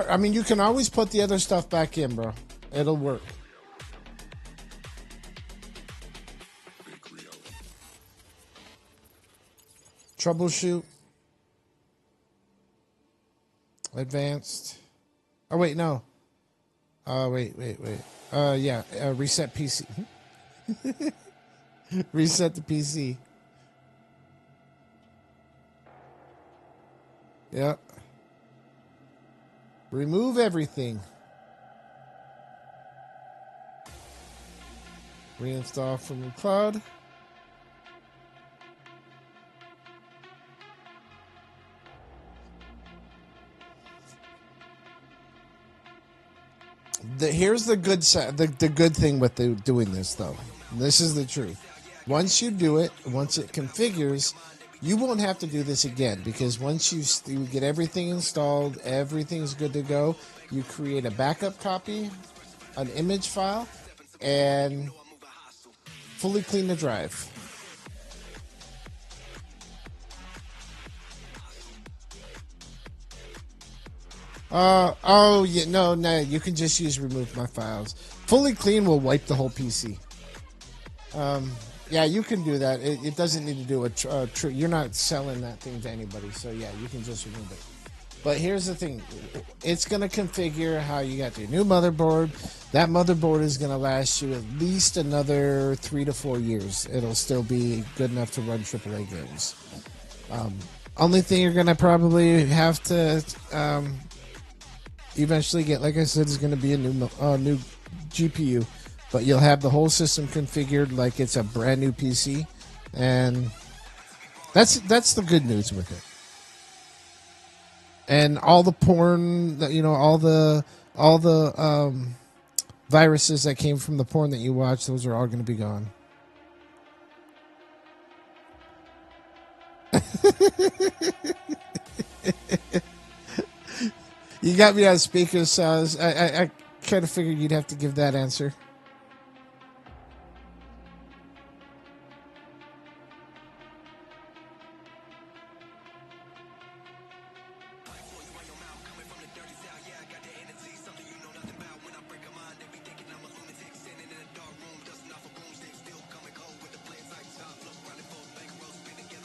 A: I mean, you can always put the other stuff back in, bro. It'll work. Troubleshoot. Advanced. Oh, wait, no. Wait. Yeah, reset PC. Reset the PC. Yeah. Remove everything. Reinstall from the cloud. Here's the good side. The good thing with doing this, though. This is the truth. Once you do it, once it configures, you won't have to do this again, because once you get everything installed, everything's good to go, you create a backup copy, an image file, and fully clean the drive. Oh, yeah, no, you can just use remove my files. Fully clean will wipe the whole PC. Yeah, you can do that. It doesn't need to do you're not selling that thing to anybody, so yeah, you can just remove it. But here's the thing. It's going to configure how you got your new motherboard. That motherboard is going to last you at least another 3 to 4 years. It'll still be good enough to run AAA games. Only thing you're going to probably have to eventually get, like I said, is going to be a new GPU. But you'll have the whole system configured like it's a brand new PC. And that's the good news with it. And all the porn, all the viruses that came from the porn that you watched, those are all going to be gone. You got me on speaker, so I kind of figured you'd have to give that answer.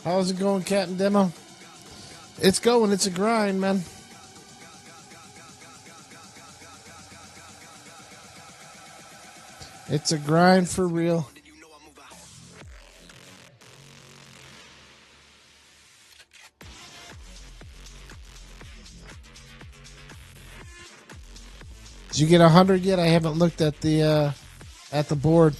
A: How's it going, Cat and Demo? It's going. It's a grind, man. It's a grind for real. Did you get 100 yet? I haven't looked at the board.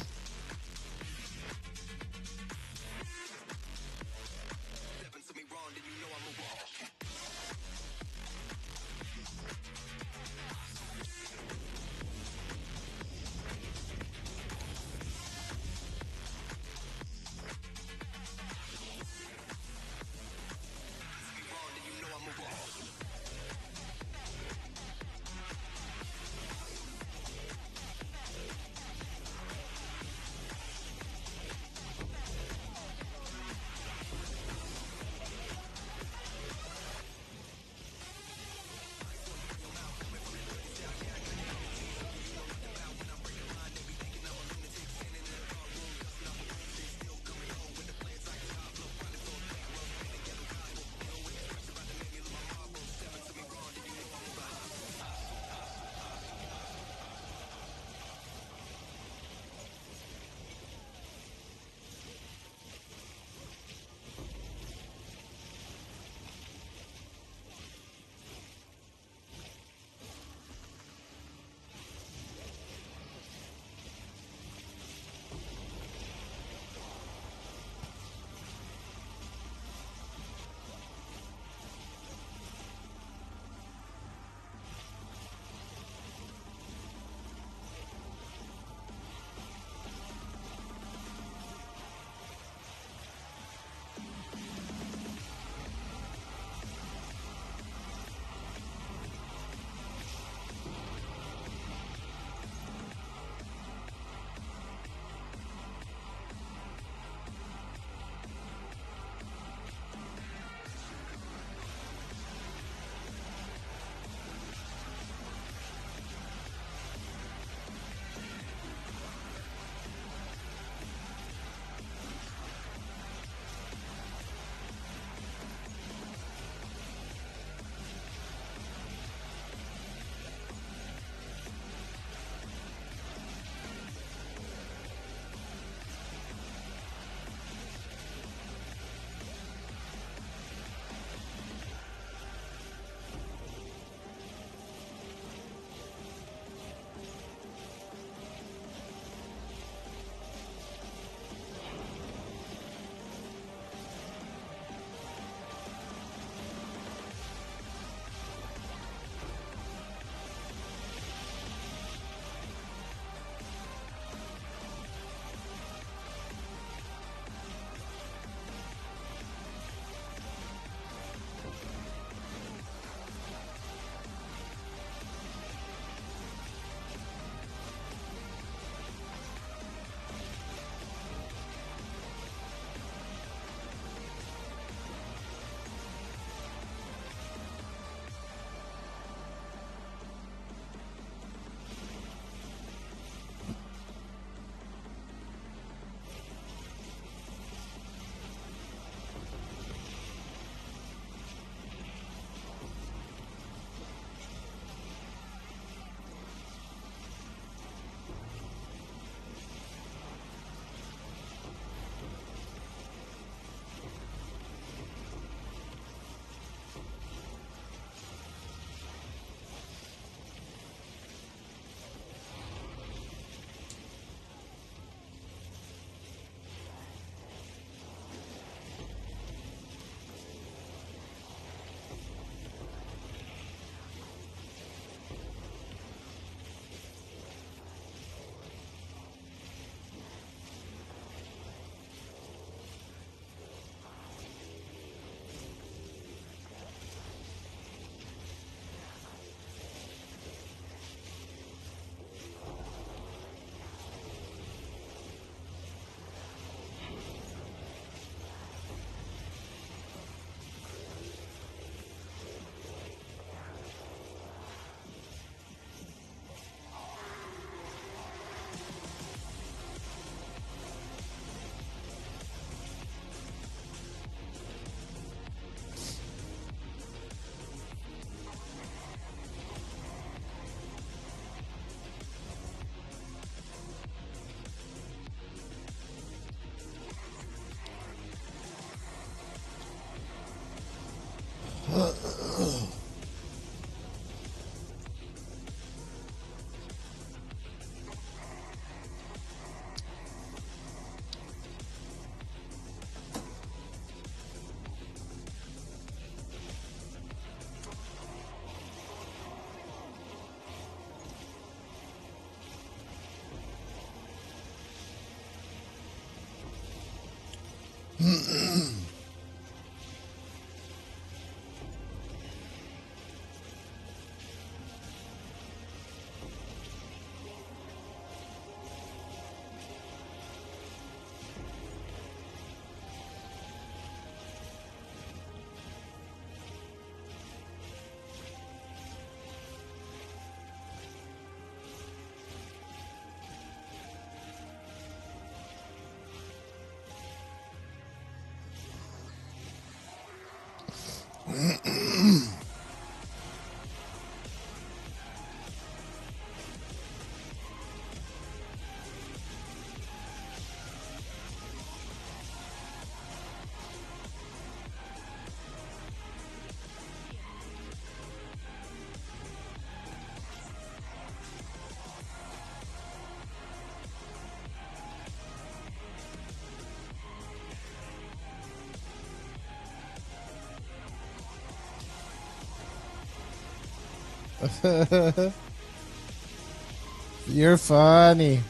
A: You're funny.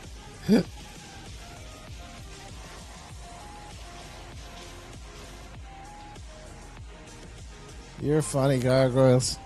A: You're funny, gargoyles.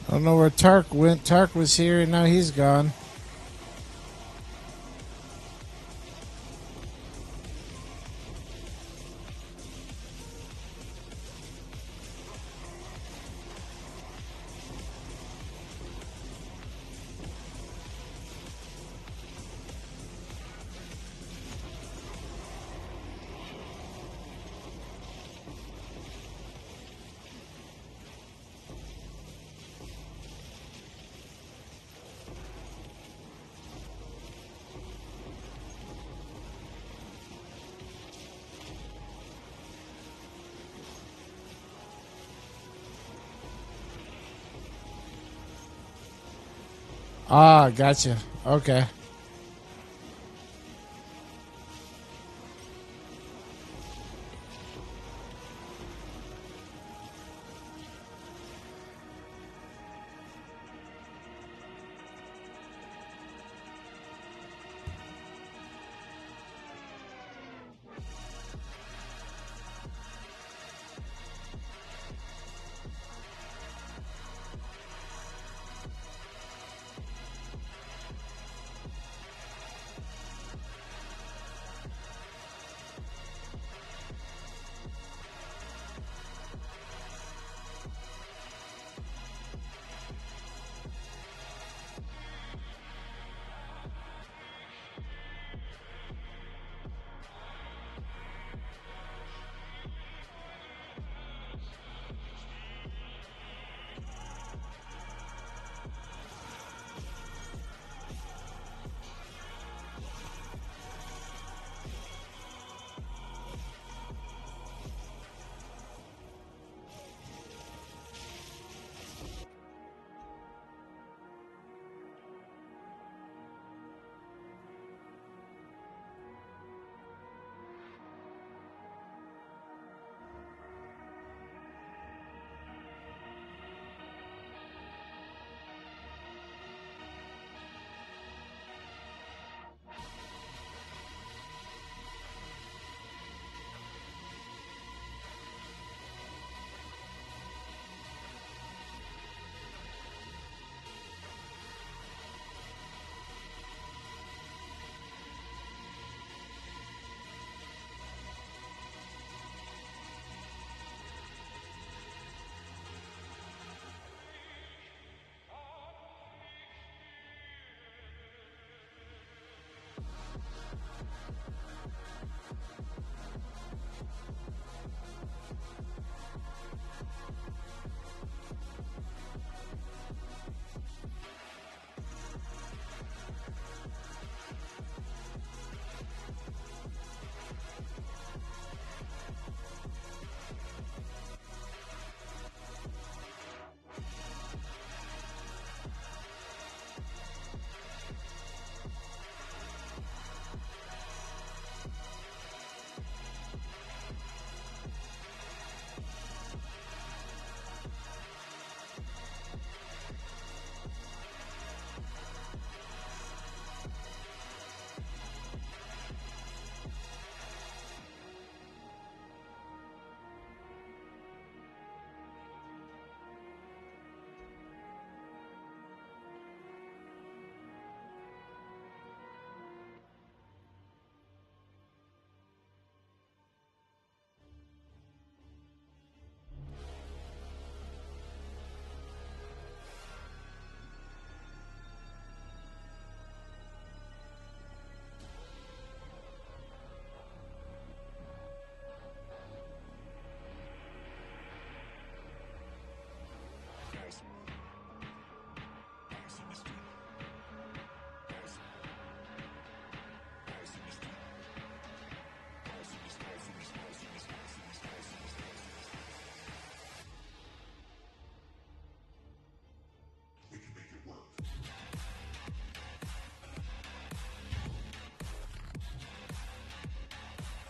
A: I don't know where Tark went. Tark was here and now he's gone. Ah, gotcha. Okay.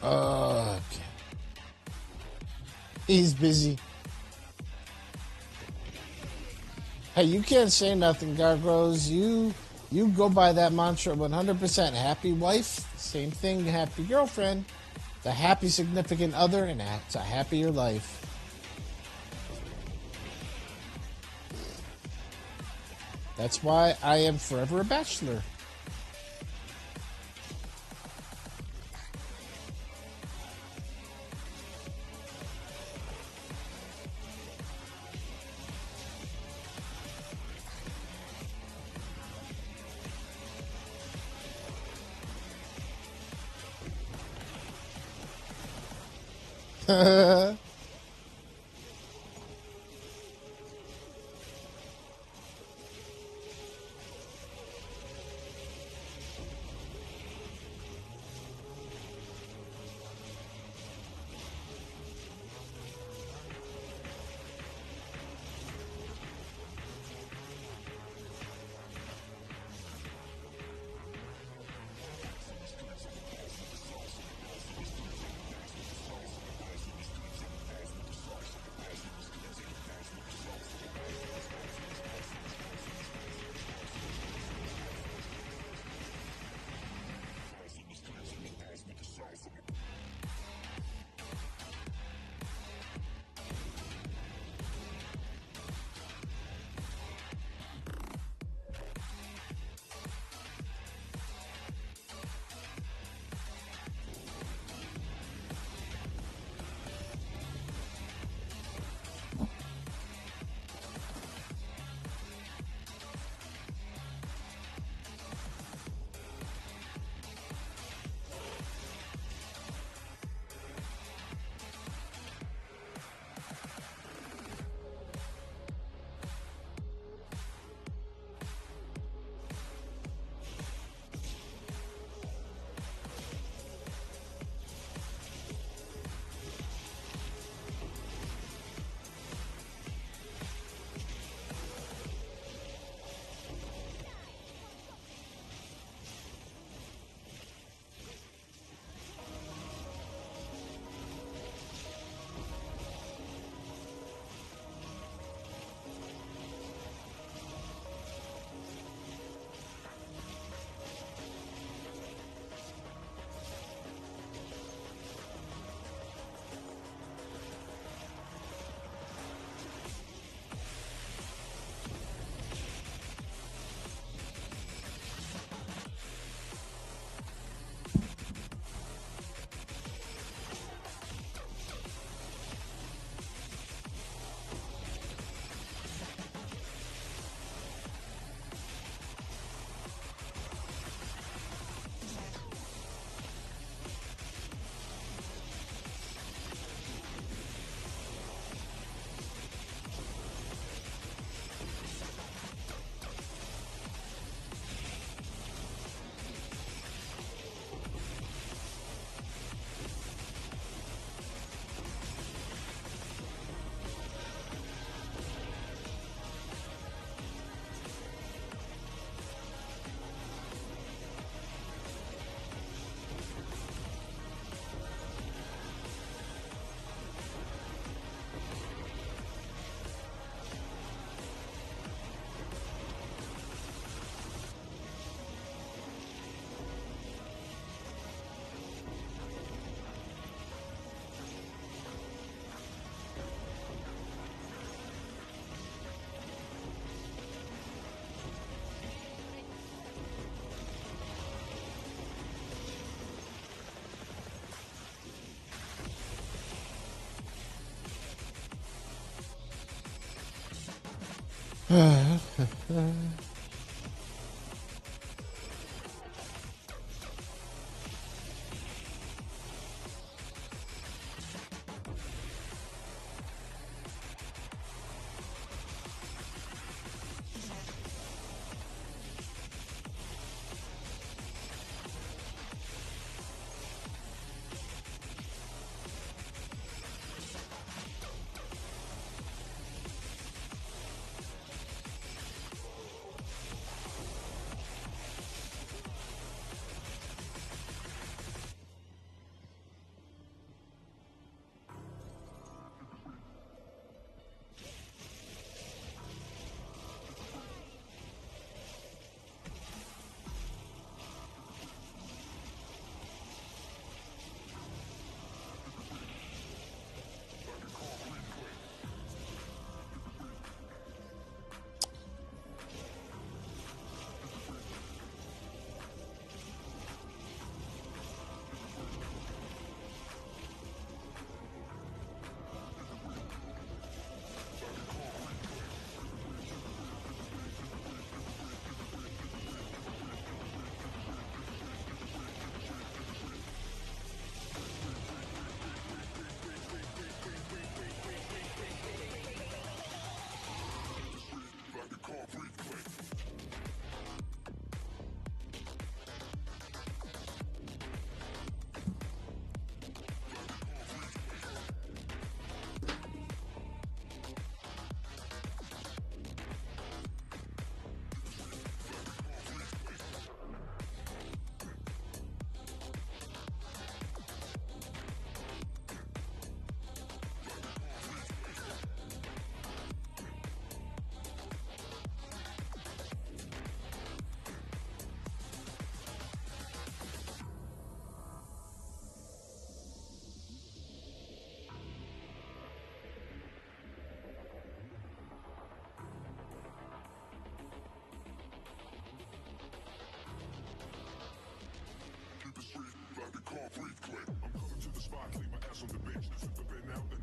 A: Okay. He's busy. Hey, you can't say nothing, Gargoyles. You go by that mantra 100%. Happy wife, same thing. Happy girlfriend, the happy significant other, and it's a happier life. That's why I am forever a bachelor.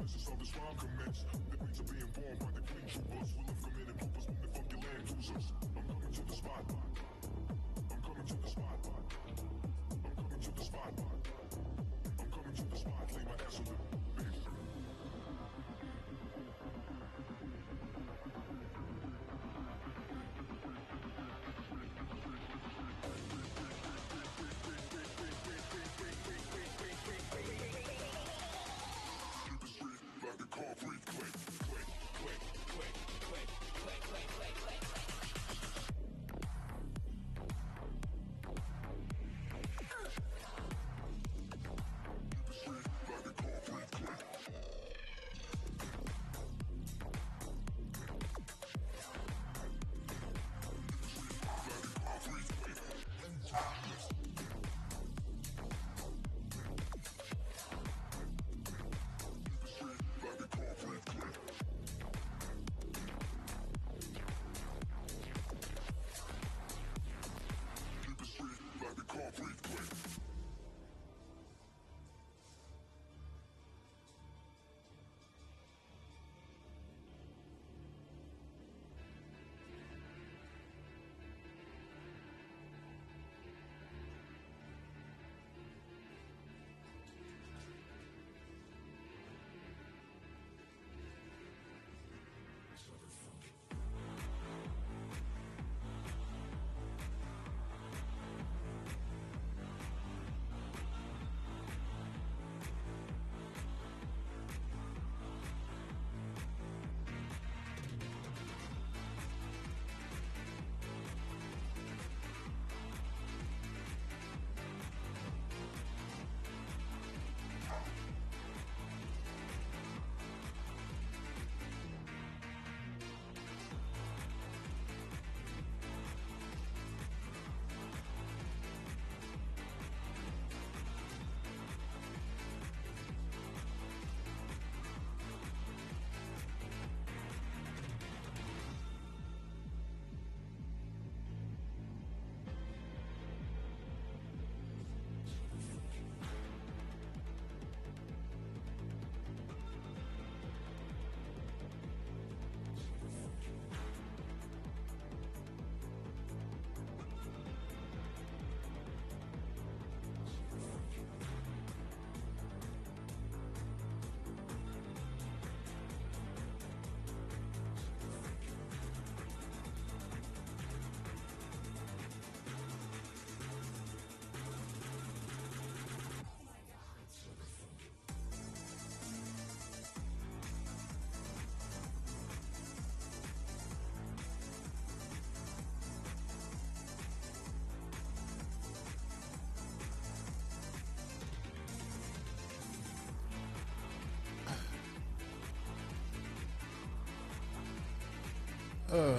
D: This is how this rhyme commence. The beats are being born by the queen troopers. We love committed poopers when the funky land users. I'm coming to the spot. I'm coming to the spot. I'm coming to the spot. I'm coming to the spot. Lay my ass on the bitch. Keep it straight like the concrete click, click, click, click, click, click, click, click, click, click. Keep it straight like the concrete click. Keep it straight like the concrete click.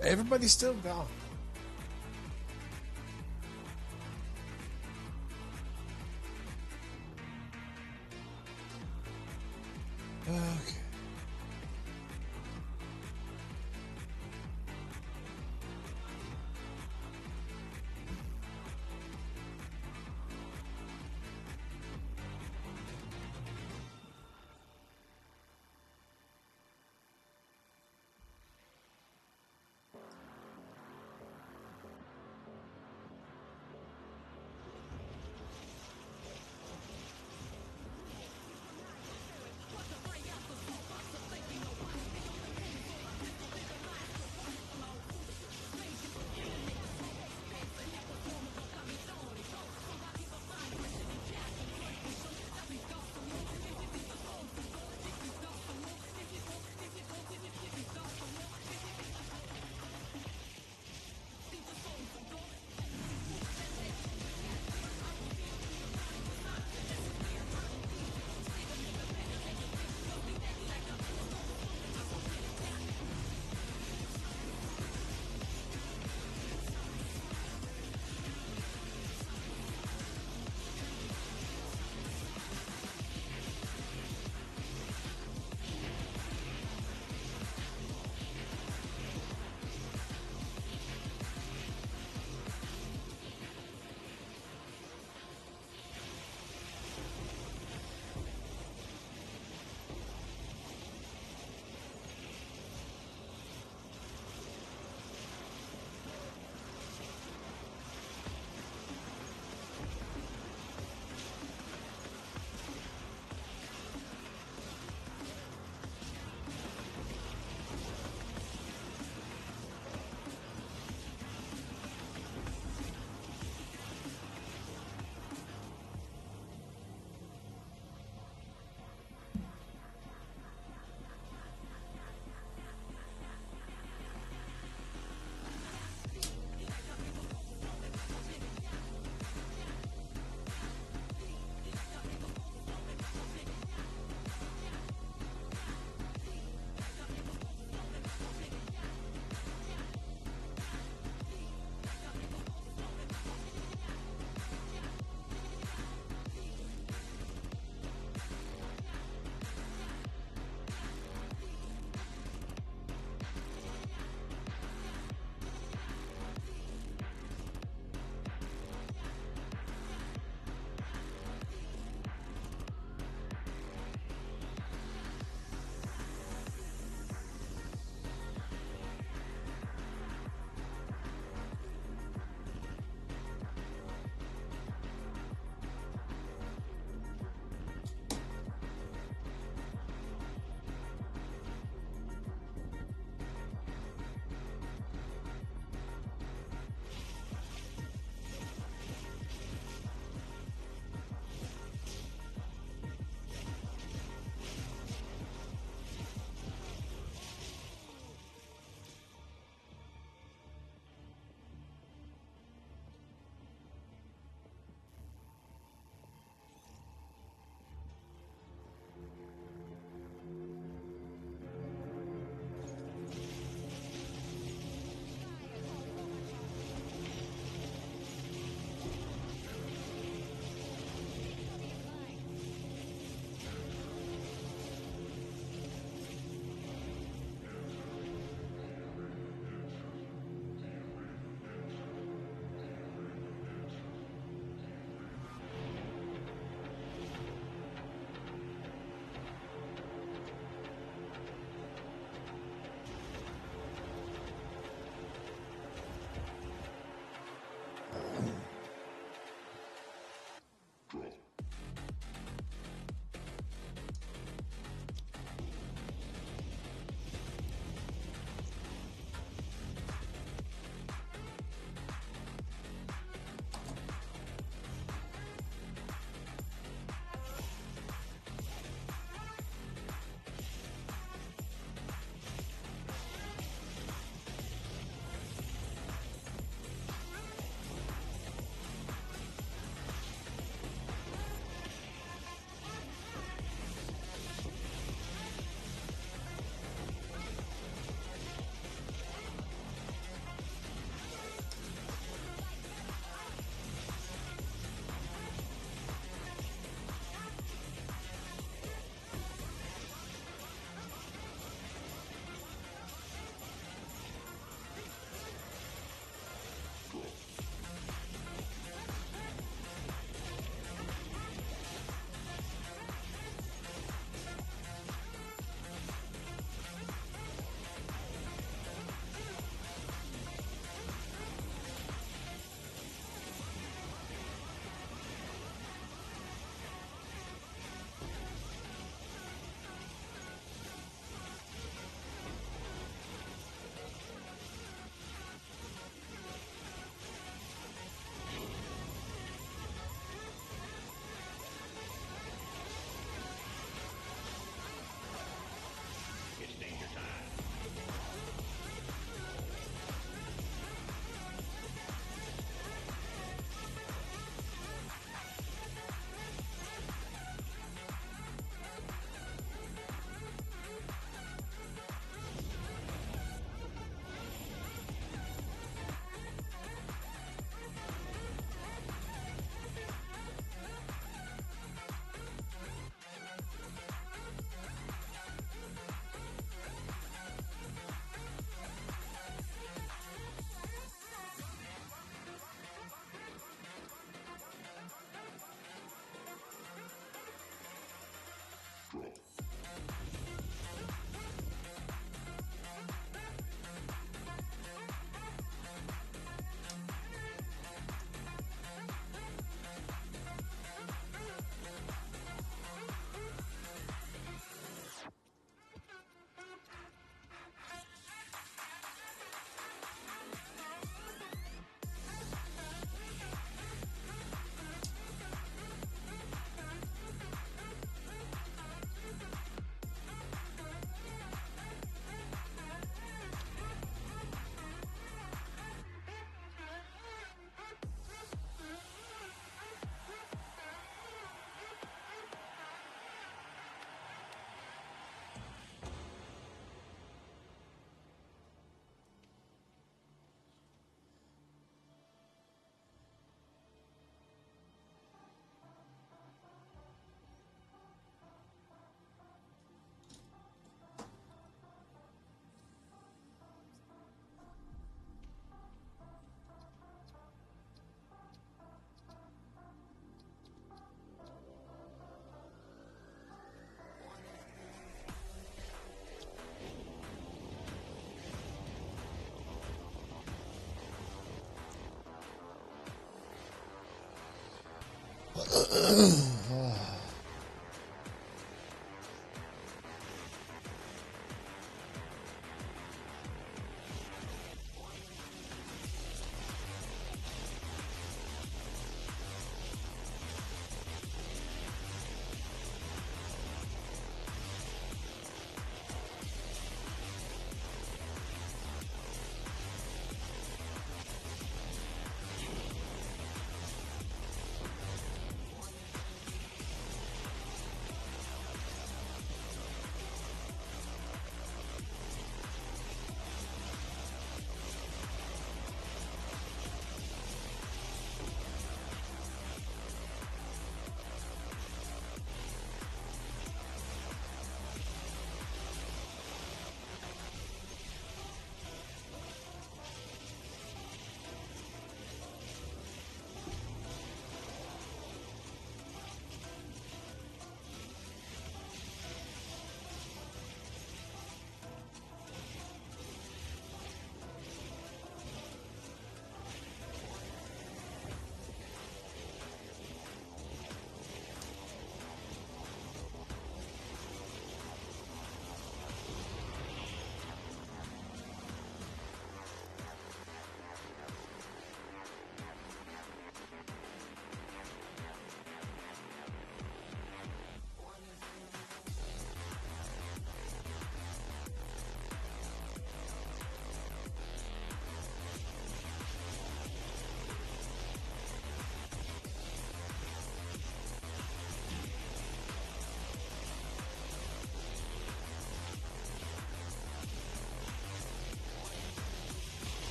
A: Everybody's still gone. Okay.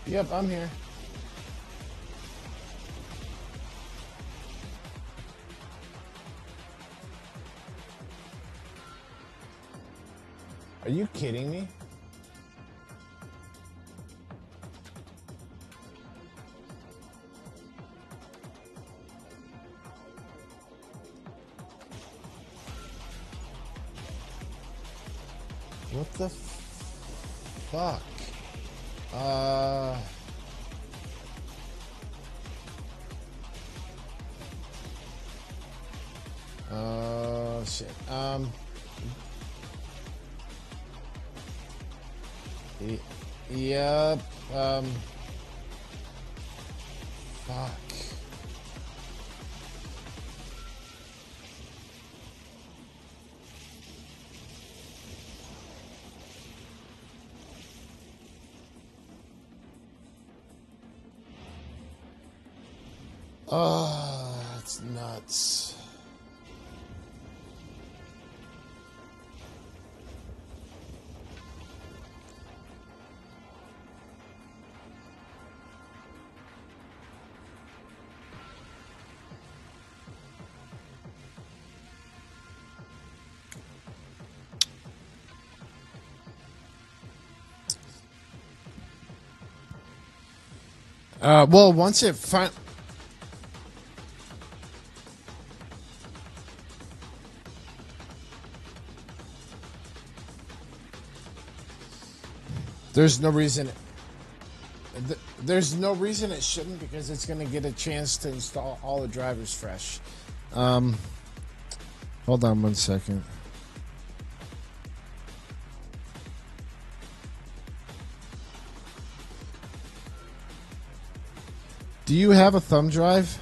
A: Yep, I'm here. Are you kidding me? What the fuck? Shit. Yep. Fuck. Oh, that's nuts. Well, once it there's no reason. There's no reason it shouldn't, because it's going to get a chance to install all the drivers fresh. Hold on 1 second. Do you have a thumb drive?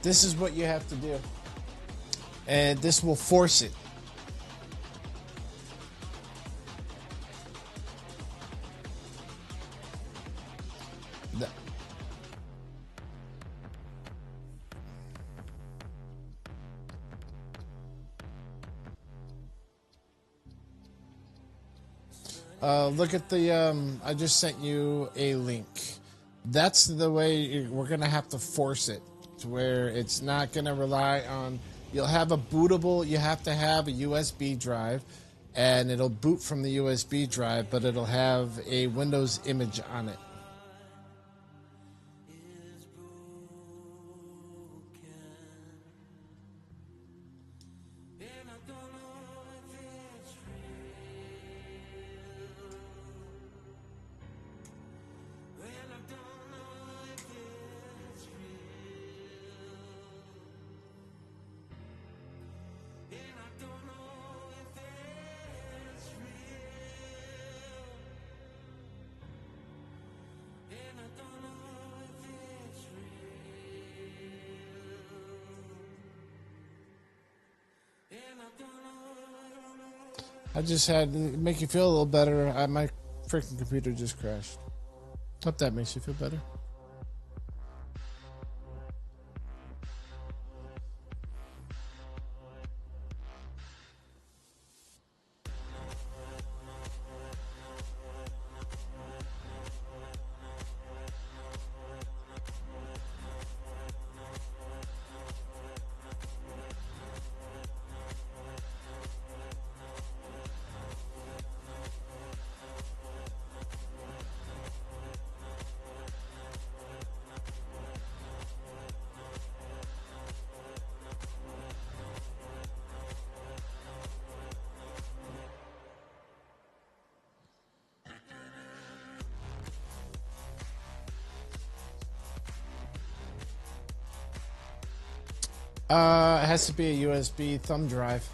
A: This is what you have to do. And this will force it. Look at the, I just sent you a link. That's the way we're going to have to force it to where it's not going to rely on, you'll have a bootable, you have to have a USB drive, and it'll boot from the USB drive, but it'll have a Windows image on it. I just had to make you feel a little better. My freaking computer just crashed. Hope that makes you feel better. It has to be a USB thumb drive.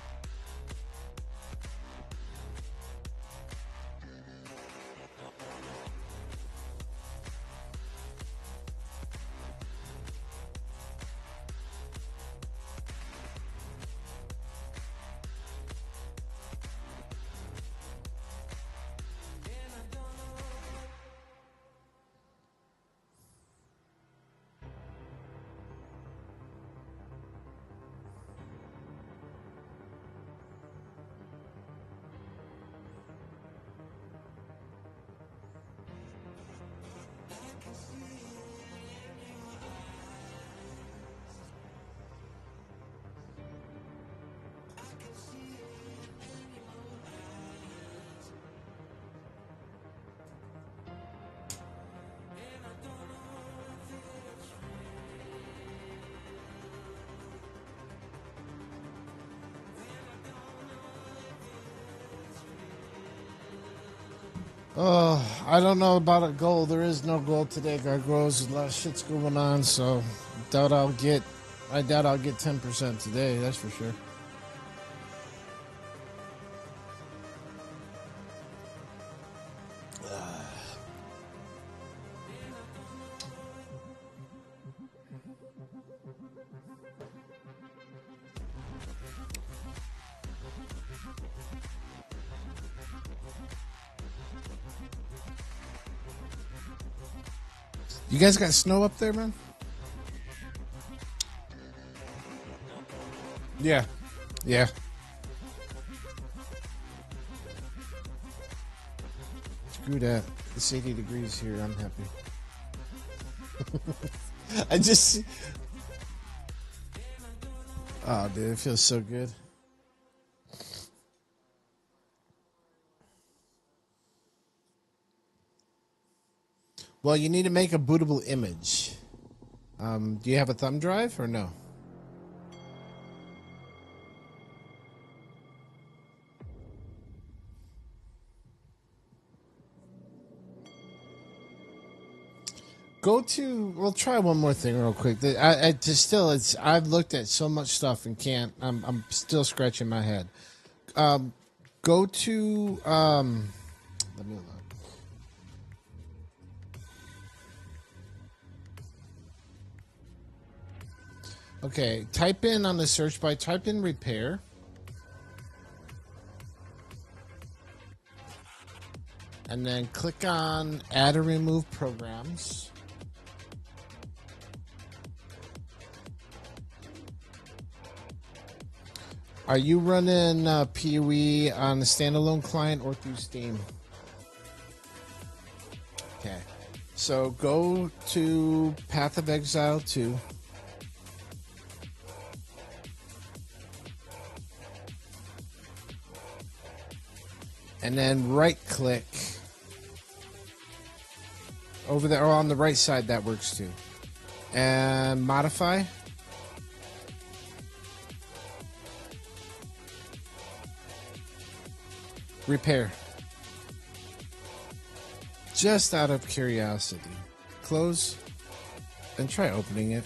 A: Oh, I don't know about a goal. There is no goal today, Gargoyles. A lot of shit's going on, so I doubt I'll get 10% today, that's for sure. You guys got snow up there, man? Yeah. Yeah. Screw that. It's 80 degrees here. I'm happy. I just. Oh, dude, it feels so good. Well, you need to make a bootable image. Do you have a thumb drive or no? We'll try one more thing real quick. I've looked at so much stuff and I'm still scratching my head. Go to, let me look. Okay, type in on the search bar, type in repair. And then click on add or remove programs. Are you running PoE on the standalone client or through Steam? Okay. So go to Path of Exile 2. And then right click over there, or on the right side, that works too. And modify. Repair. Just out of curiosity. Close and try opening it.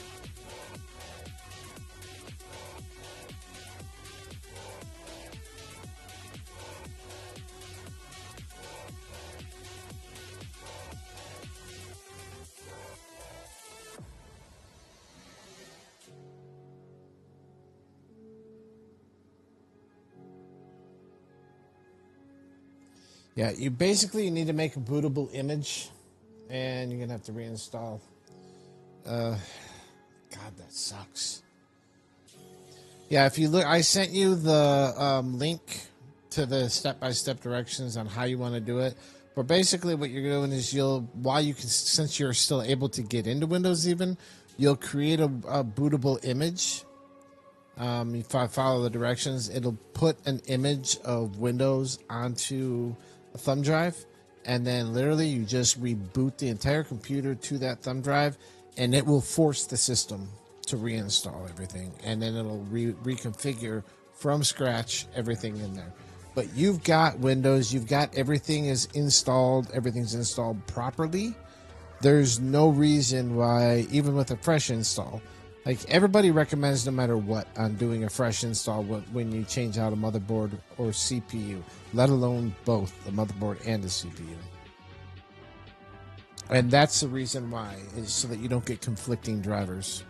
A: Yeah, you need to make a bootable image, and you're gonna have to reinstall. God, that sucks. Yeah, if you look, I sent you the link to the step-by-step directions on how you want to do it. But basically, what you're doing is since you're still able to get into Windows, you'll create a bootable image. If I follow the directions, it'll put an image of Windows onto a thumb drive, and then literally you just reboot the entire computer to that thumb drive, and it will force the system to reinstall everything, and then it'll reconfigure from scratch everything in there. But you've got Windows, everything's installed properly. There's no reason why, even with a fresh install, like everybody recommends no matter what on doing a fresh install when you change out a motherboard or CPU, let alone both the motherboard and the CPU. And that's the reason why, is so that you don't get conflicting drivers.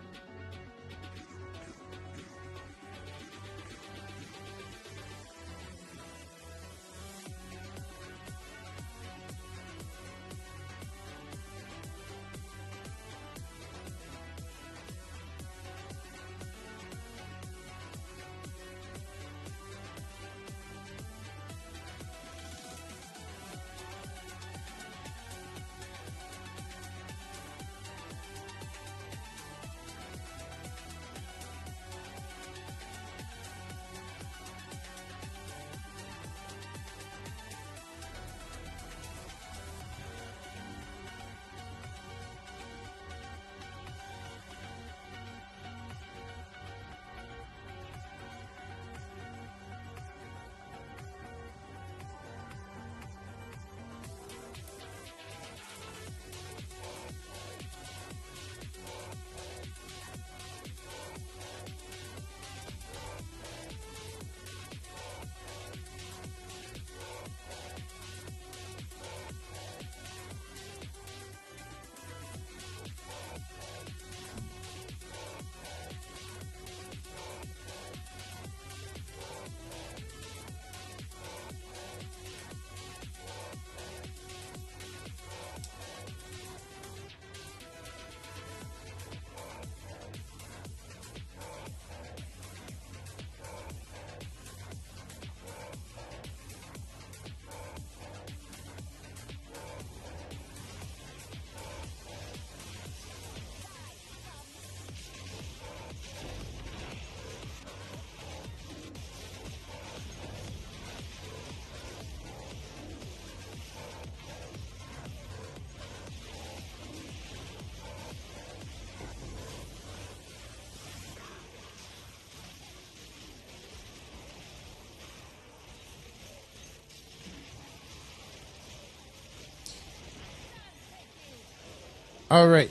A: All right.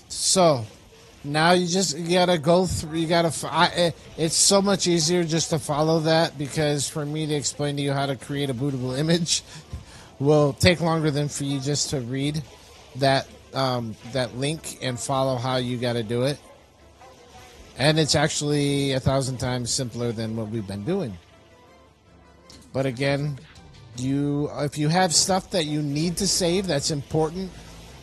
A: So now you gotta go through. It's so much easier just to follow that, because for me to explain to you how to create a bootable image will take longer than for you just to read that link and follow how you got to do it. And it's actually 1,000 times simpler than what we've been doing. But again, if you have stuff that you need to save that's important,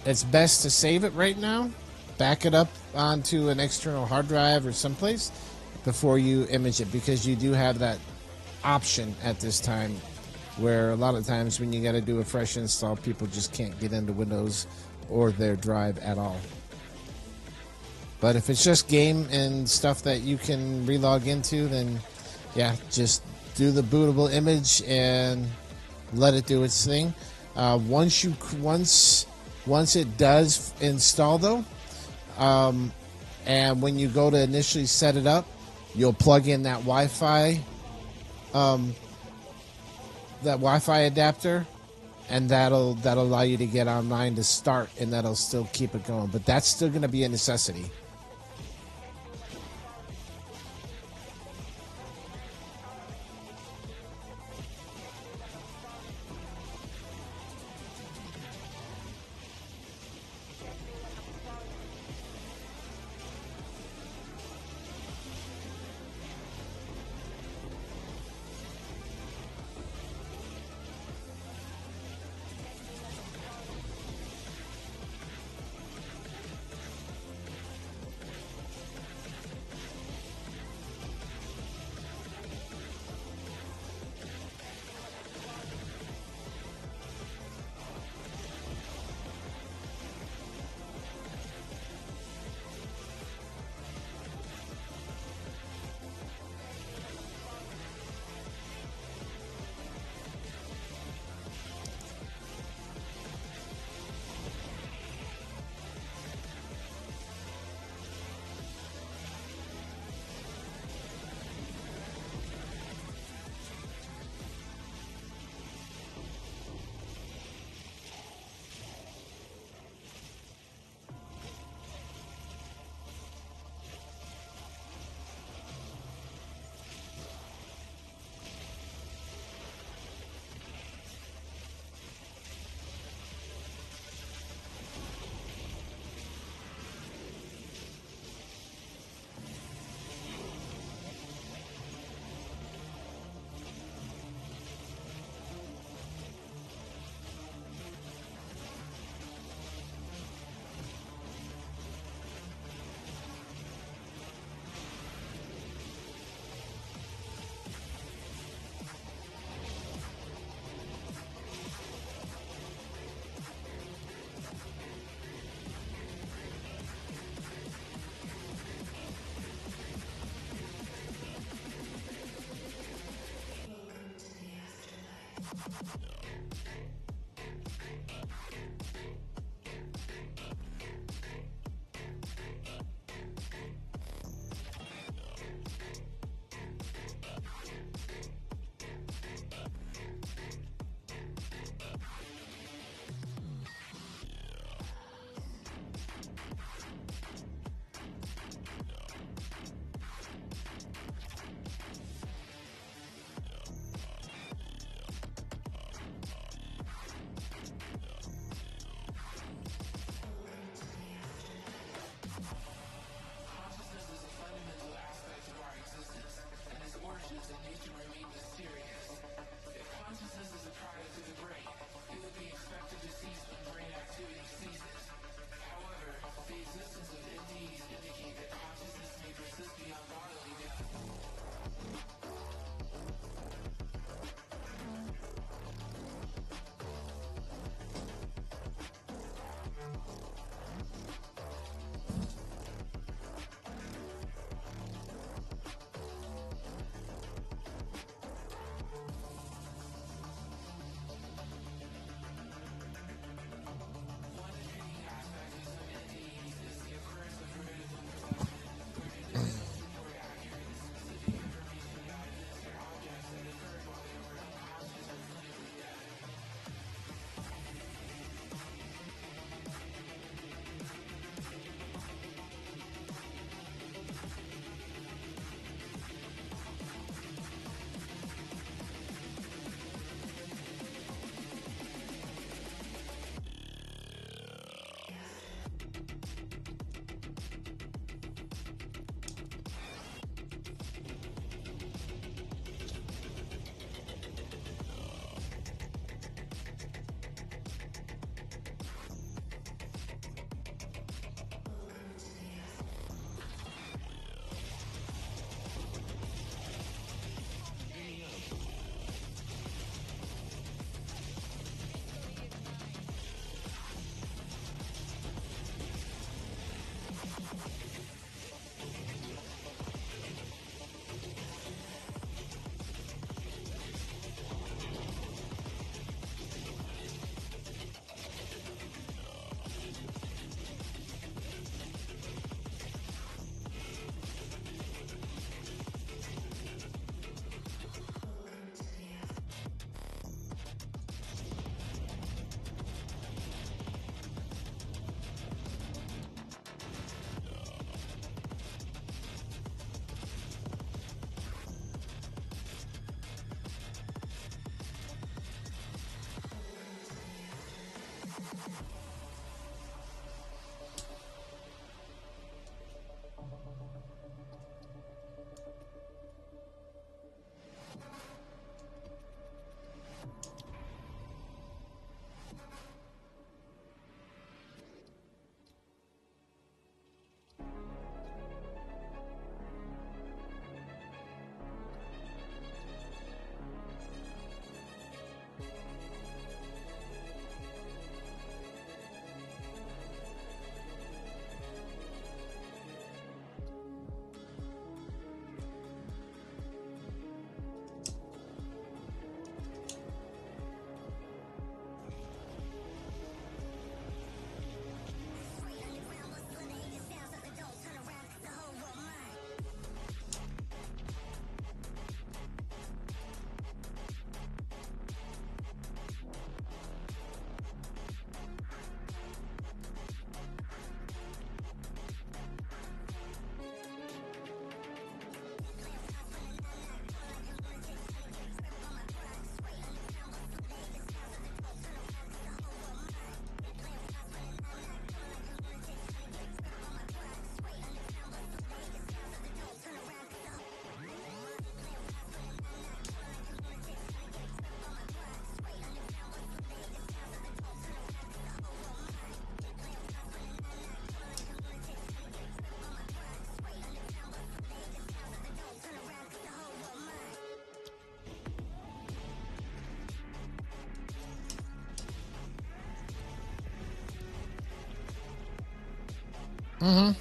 A: it's best to save it right now, back it up onto an external hard drive or someplace before you image it, because you do have that option at this time, where a lot of times when you got to do a fresh install, people just can't get into Windows or their drive at all. But if it's just game and stuff that you can relog into, then yeah, just do the bootable image and let it do its thing. Once it does install though, and when you go to initially set it up, you'll plug in that Wi-Fi adapter, and that'll allow you to get online to start, and that'll still keep it going. But that's still going to be a necessity. Mm-hmm.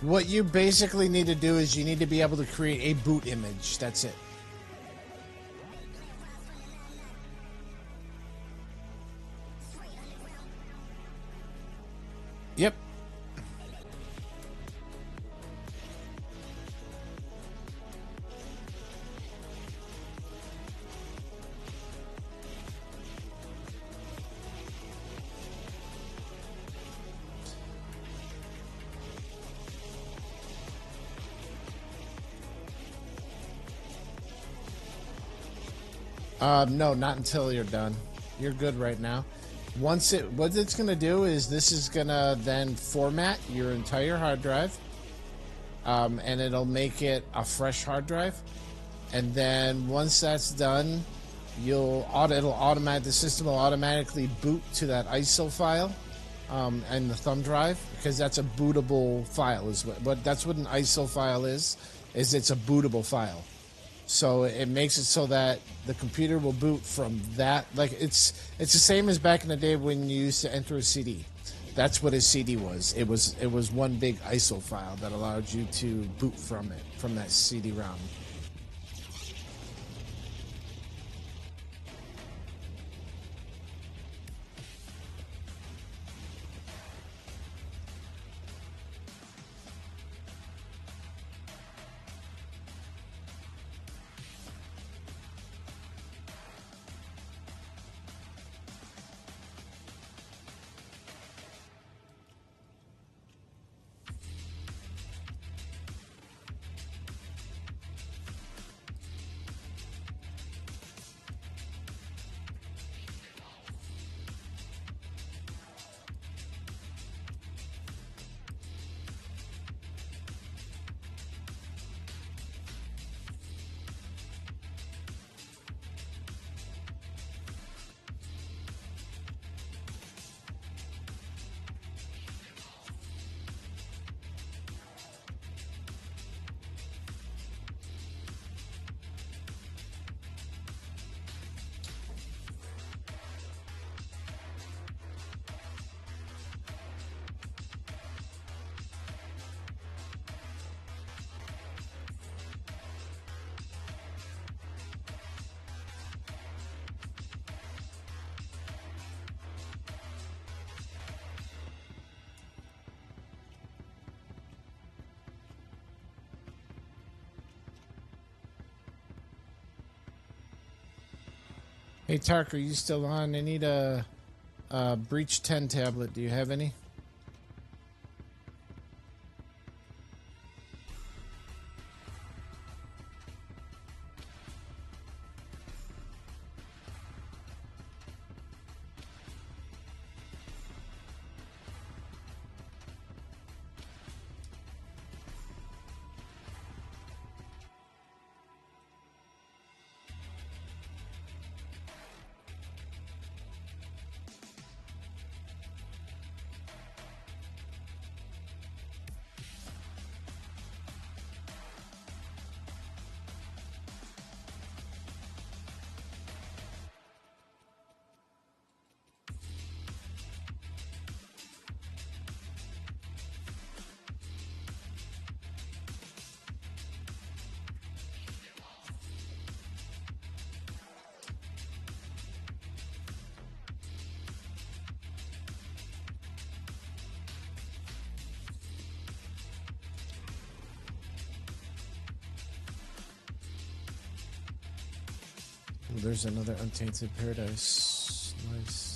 A: What you basically need to do is you need to be able to create a boot image. That's it. Yep. No, not until you're done. You're good right now. What it's gonna do is this is gonna then format your entire hard drive, and it'll make it a fresh hard drive. And then once that's done, the system will automatically boot to that ISO file, and the thumb drive, because that's a bootable file. That's what an ISO file is it's a bootable file. So it makes it so that the computer will boot from that. Like it's the same as back in the day when you used to enter a CD. That's what a CD was. It was one big ISO file that allowed you to boot from that CD-ROM. Hey Tark, are you still on? I need a Breach 10 tablet. Do you have any? Ooh, there's another Untainted Paradise. Nice.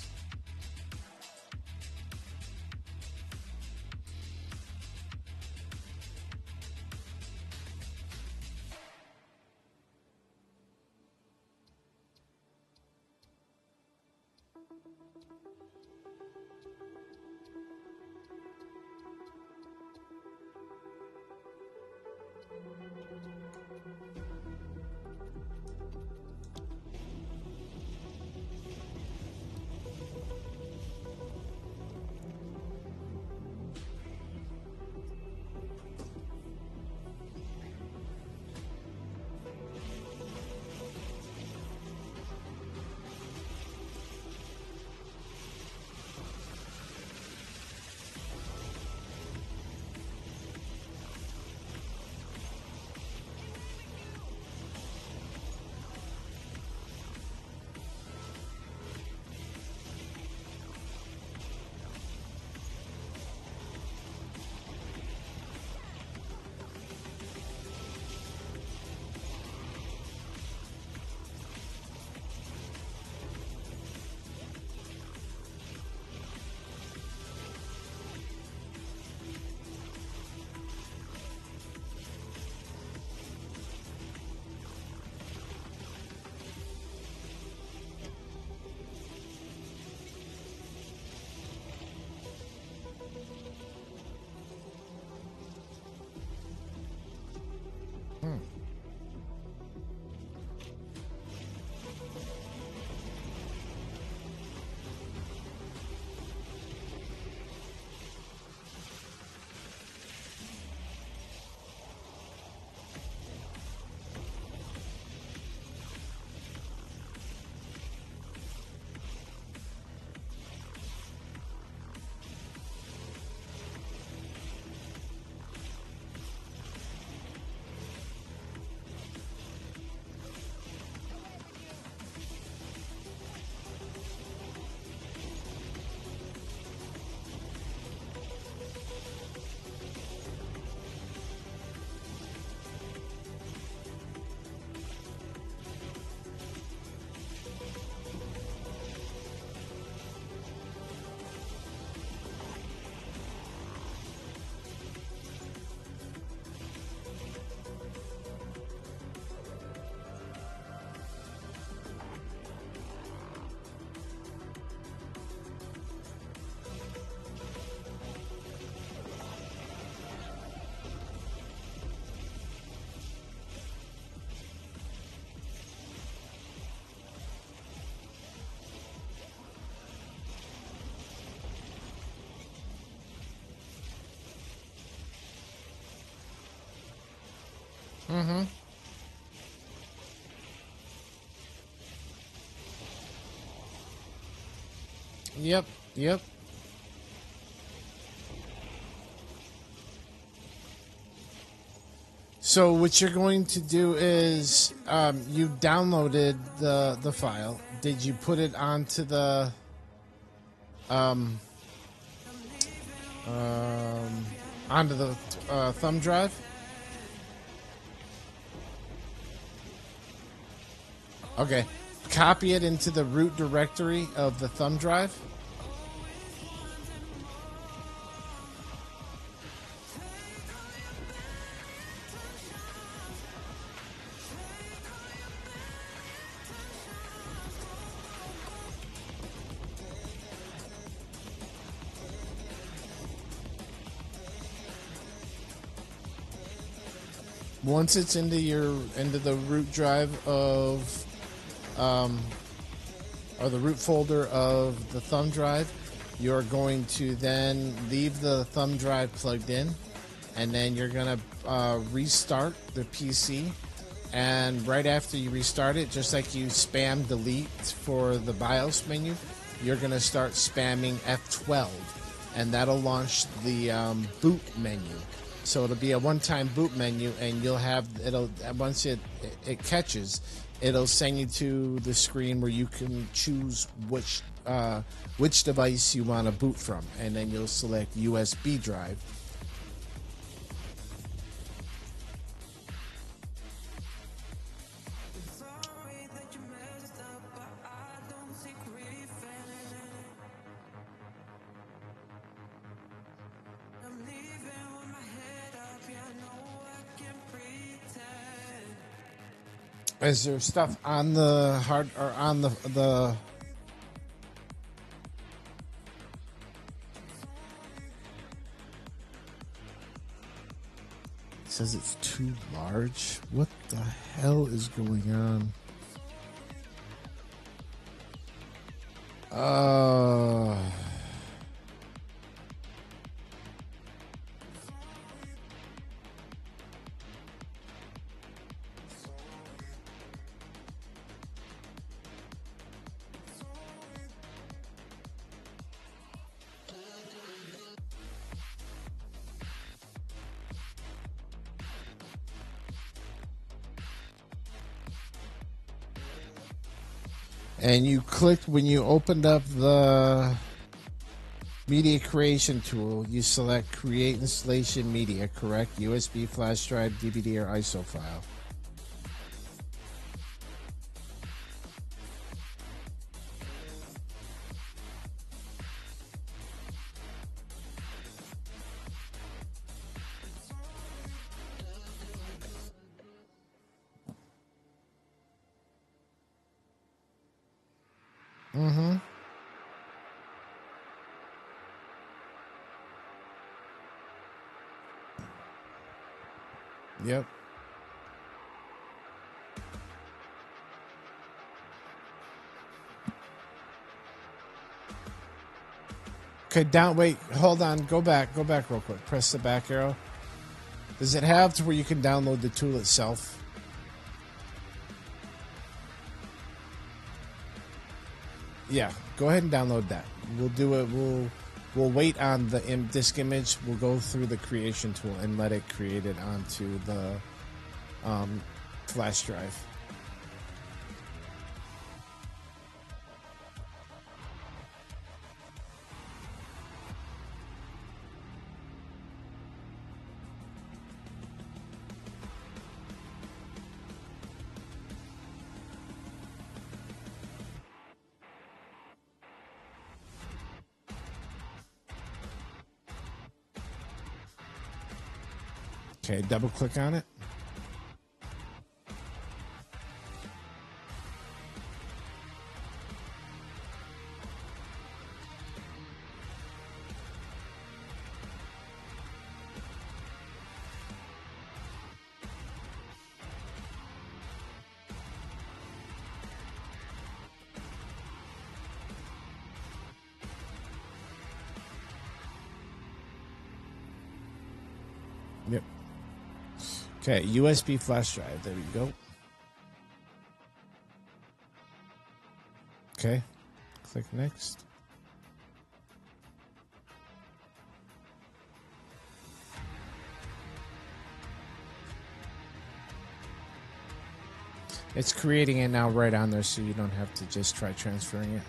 A: Mm-hmm. Yep. Yep. So what you're going to do is you downloaded the file. Did you put it onto the onto the thumb drive? Okay. Copy it into the root directory of the thumb drive. Once it's into the root drive of or the root folder of the thumb drive, you're going to then leave the thumb drive plugged in, and then you're going to restart the PC. And right after you restart it, just like you spam delete for the BIOS menu, you're going to start spamming F12, and that'll launch the boot menu. So it'll be a one-time boot menu, and you'll have once it catches, it'll send you to the screen where you can choose which device you want to boot from, and then you'll select USB drive. Is there stuff on the hard or on the It says it's too large? What the hell is going on? And you clicked when you opened up the media creation tool, you select create installation media, correct? USB, flash drive, DVD, or ISO file. Mm-hmm. Yep. Okay, wait, hold on, go back real quick. Press the back arrow. Does it have to where you can download the tool itself? Yeah, go ahead and download that. We'll do it. We'll wait on the disk image. We'll go through the creation tool and let it create it onto the flash drive. Okay, double click on it. Yep. Okay, USB flash drive. There we go. Okay, click next. It's creating it now right on there, so you don't have to just try transferring it.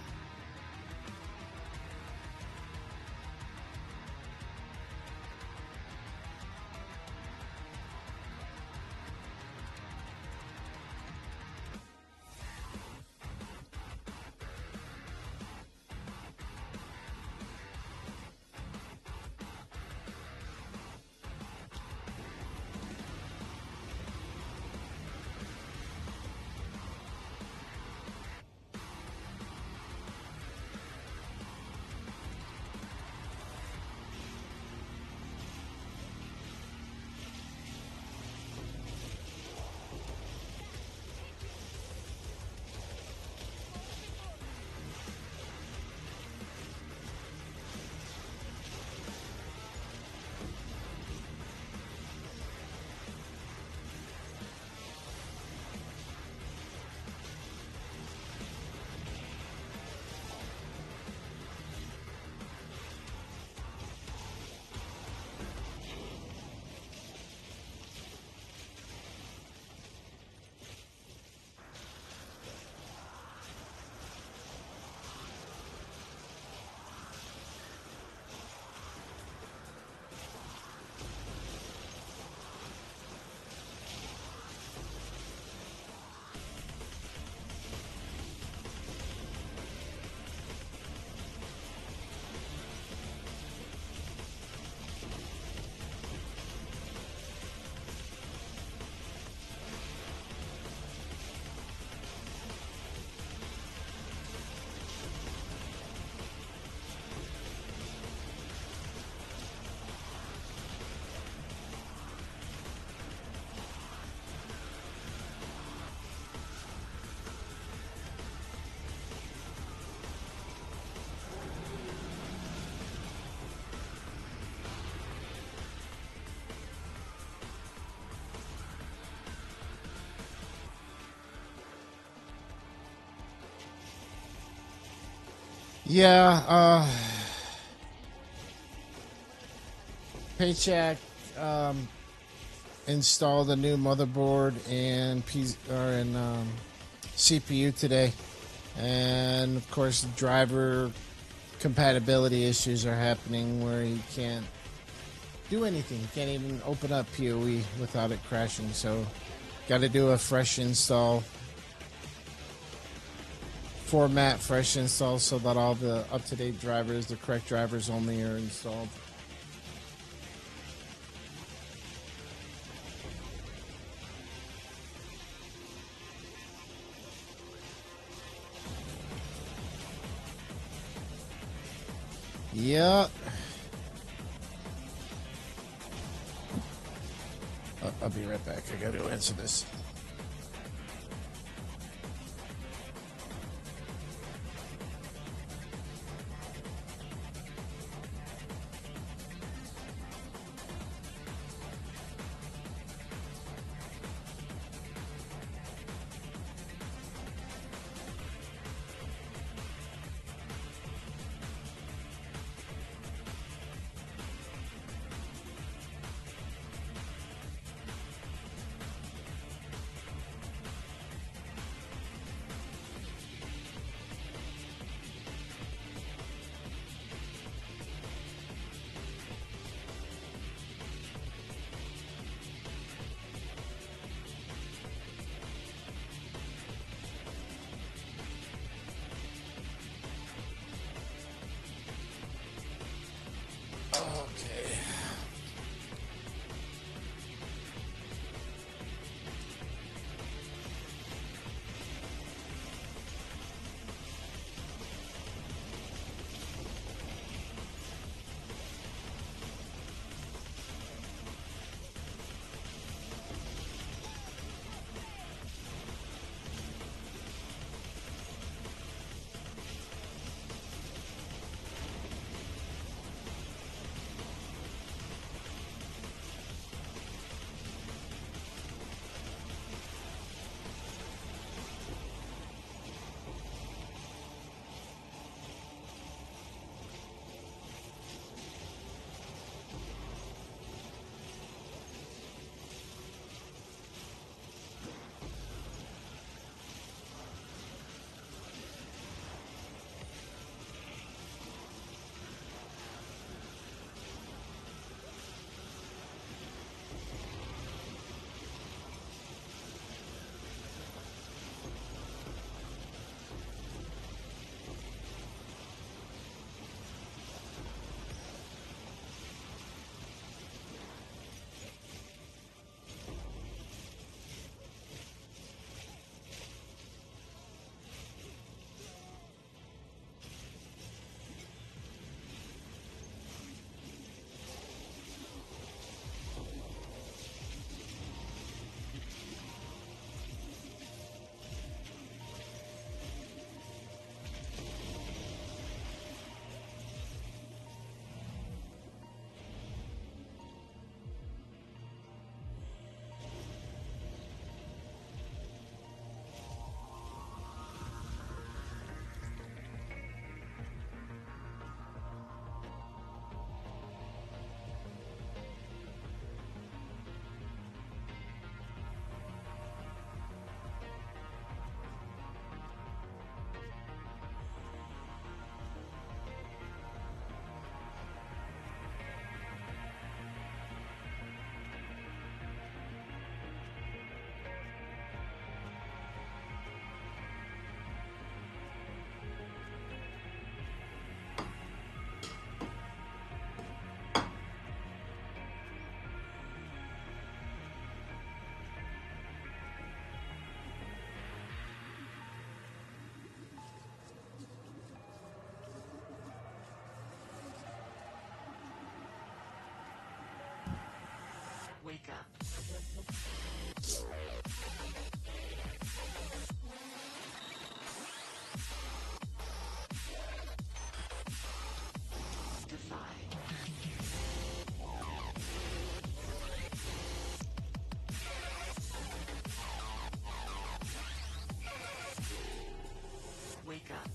A: Yeah, Paycheck installed a new motherboard and CPU today, and of course, driver compatibility issues are happening where you can't do anything. You can't even open up PoE without it crashing. So, got to do a fresh install. Format fresh install so that all the up-to-date drivers, the correct drivers only, are installed. Yeah. I'll be right back. I gotta go answer this.
E: Wake up. Defy. Wake up.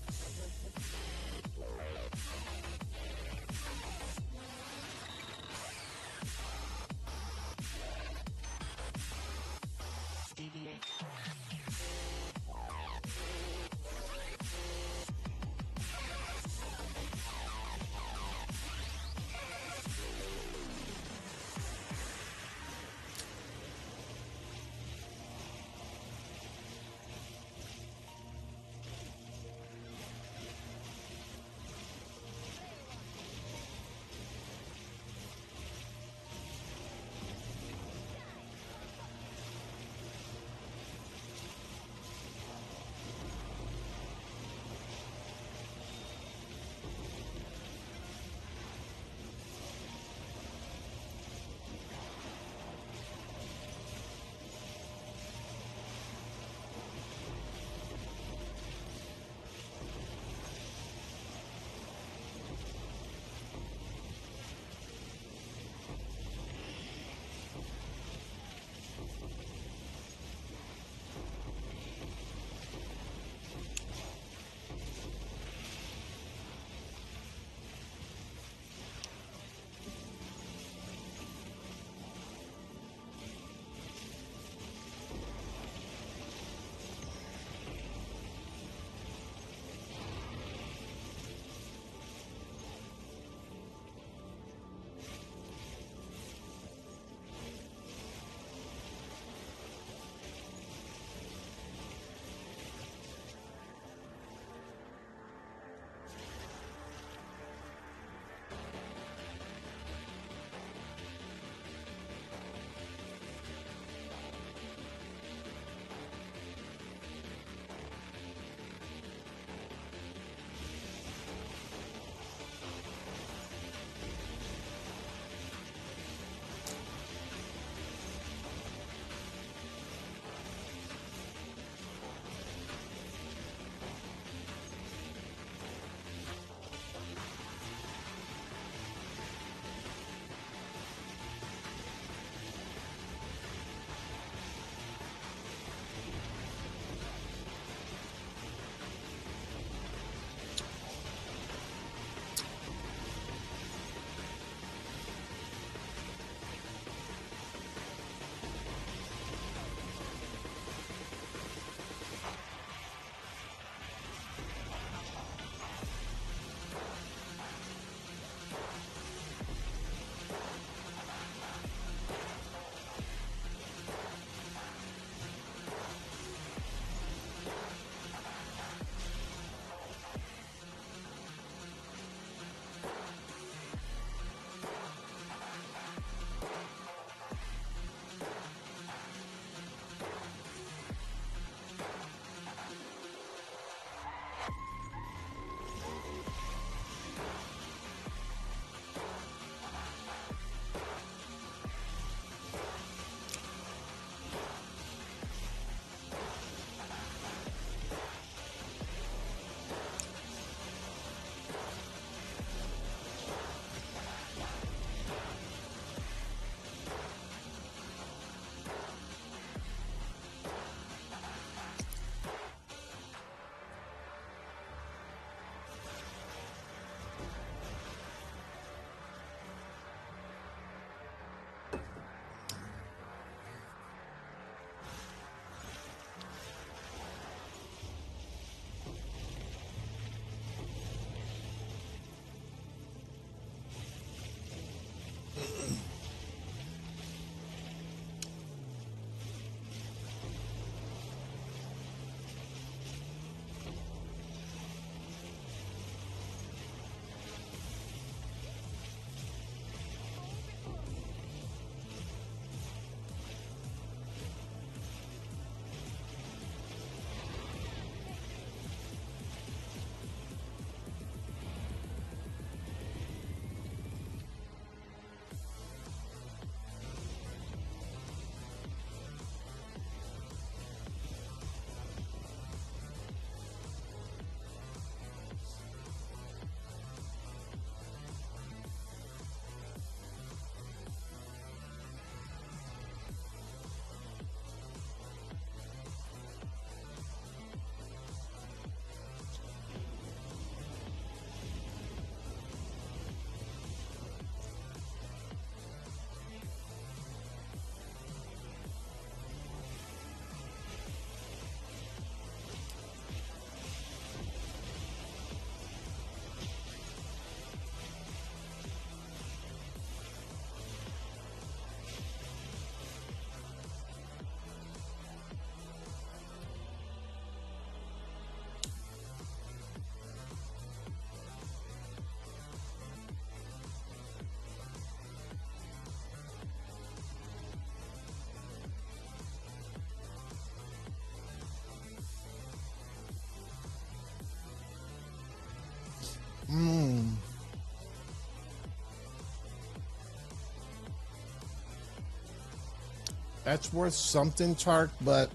A: That's worth something, Tark, but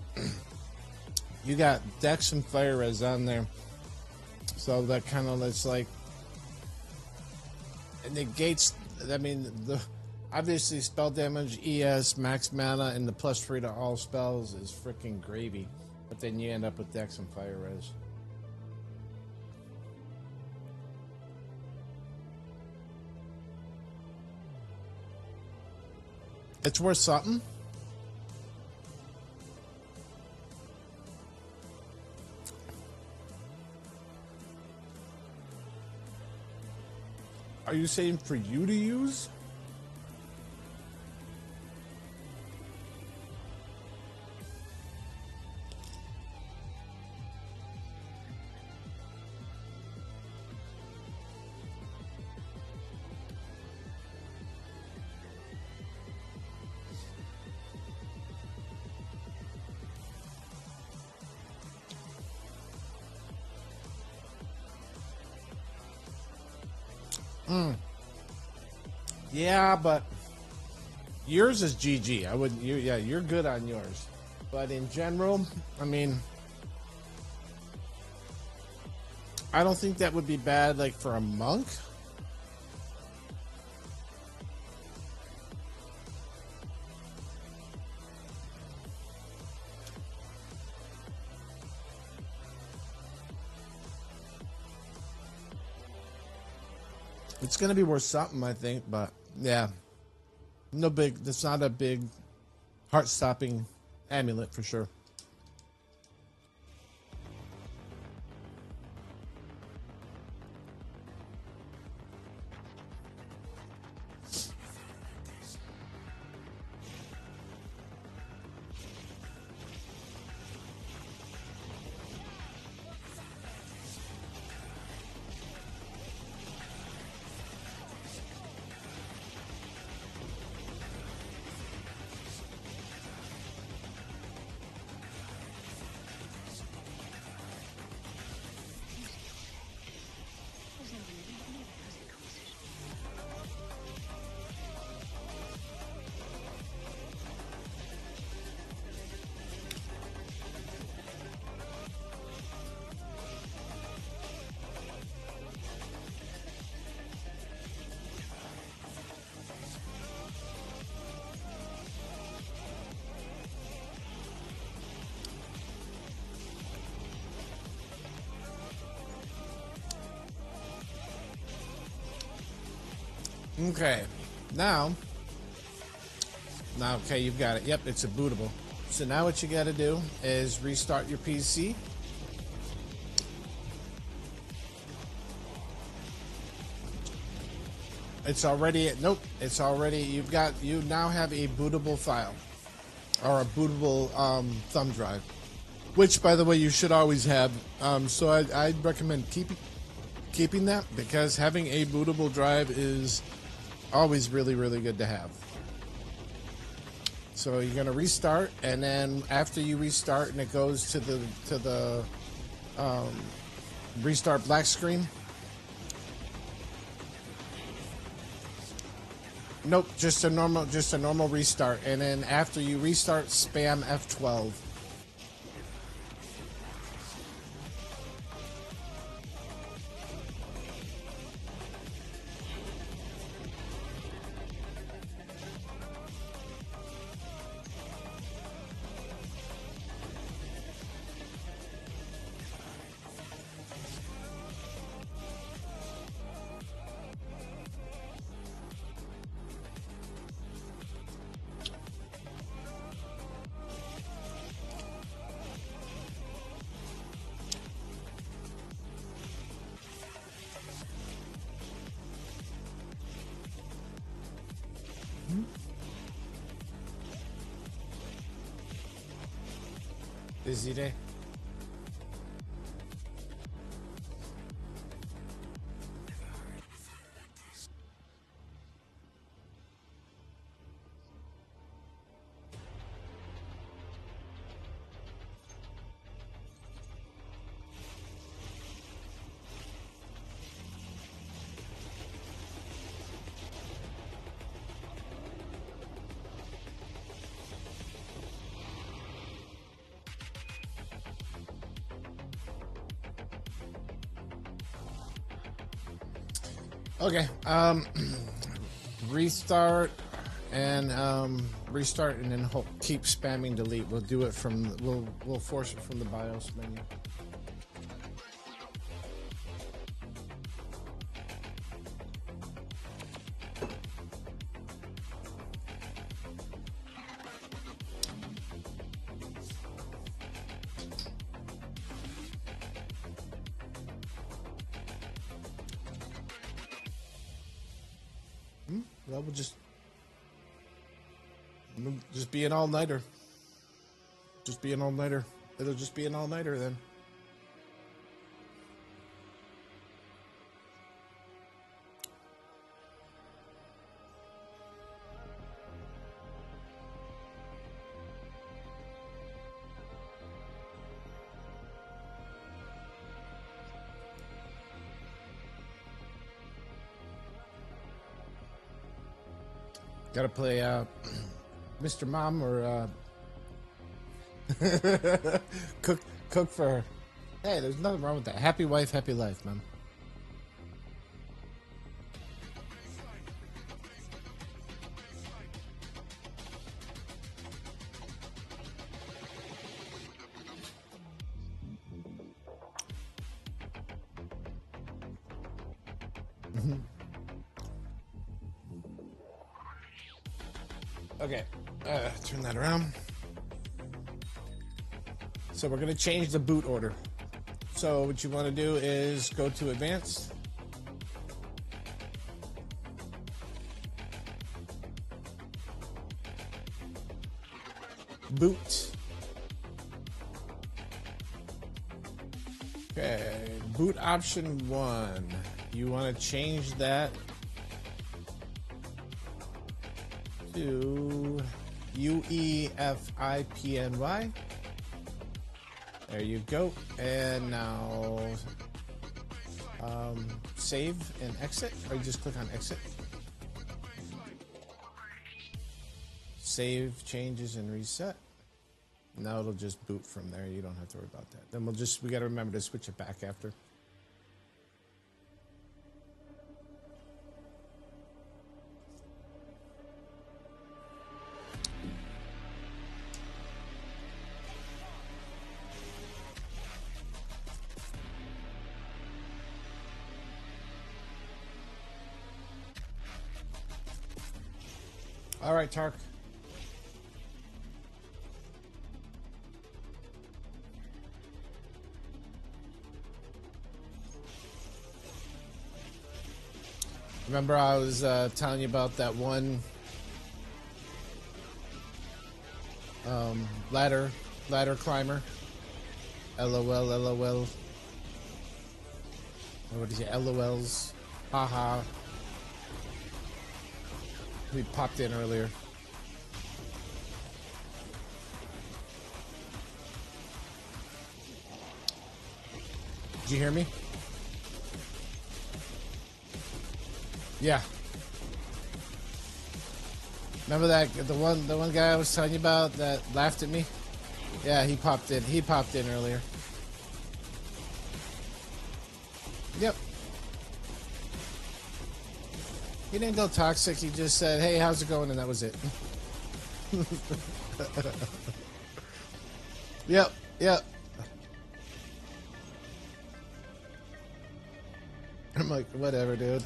A: you got Dex and Fire Res on there. So that kind of looks like it negates. I mean, obviously spell damage, ES, max mana, and the +3 to all spells is freaking gravy. But then you end up with Dex and Fire Res. It's worth something. Are you saying for you to use? Yeah, but yours is GG. I wouldn't. Yeah, you're good on yours. But in general, I mean, I don't think that would be bad. Like for a monk. It's gonna be worth something, I think, but yeah, no big. That's not a big, heart-stopping amulet for sure. Okay, now, okay, you've got it. Yep, it's a bootable. So now what you got to do is restart your PC. It's already, nope, it's already, you now have a bootable file, or a bootable thumb drive, which, by the way, you should always have. So I'd recommend keeping that, because having a bootable drive is always really, really good to have. So you're going to restart, and then after you restart and it goes to the restart black screen. Nope, just a normal restart, and then after you restart, spam F12. Busy day. Okay. Restart and restart, and then keep spamming delete. We'll do it from we'll force it from the BIOS menu. Well, we'll just be an all-nighter. Just be an all-nighter. It'll just be an all-nighter then. Gotta play Mr. Mom or cook for her. Hey, there's nothing wrong with that. Happy wife, happy life, man. Okay, turn that around. So we're gonna change the boot order. So what you want to do is go to advanced. Boot. Okay, boot option 1. You want to change that to UEFIPNY. There you go. And now save and exit, or you just click on exit. Save changes and reset. Now it'll just boot from there. You don't have to worry about that. Then we got to remember to switch it back after. All right, Tark. Remember I was telling you about that one ladder climber? LOL, LOL. What is it? LOLs. Haha. We popped in earlier. Did you hear me? Yeah. Remember that the one guy I was telling you about that laughed at me? Yeah, he popped in. He popped in earlier. Yep. He didn't go toxic. He just said, "Hey, how's it going?" and that was it. Yep. Yep. I'm like, whatever, dude.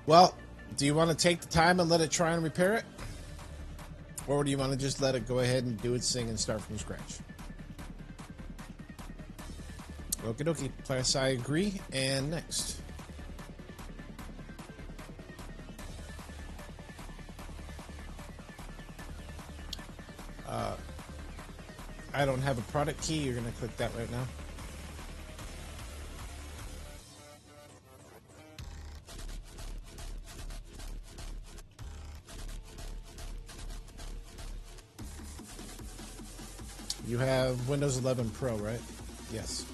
A: Well, do you want to take the time and let it try and repair it? Or do you want to just let it go ahead and do its thing and start from scratch? Okie dokie. Plus, I agree. And next. I don't have a product key. You're going to click that right now. You have Windows 11 Pro, right? Yes.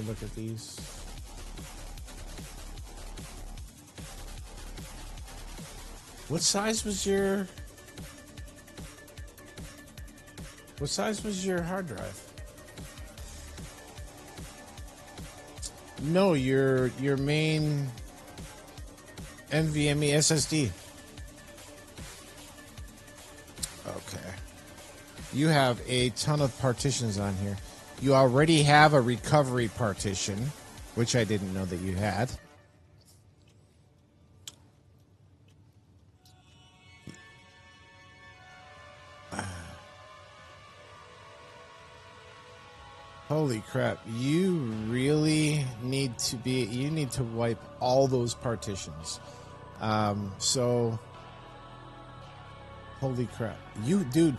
A: look at these. What size was your hard drive? No, your main NVMe SSD. Okay. You have a ton of partitions on here. You already have a recovery partition, which I didn't know that you had. Holy crap, you really need to wipe all those partitions. So, holy crap. Dude,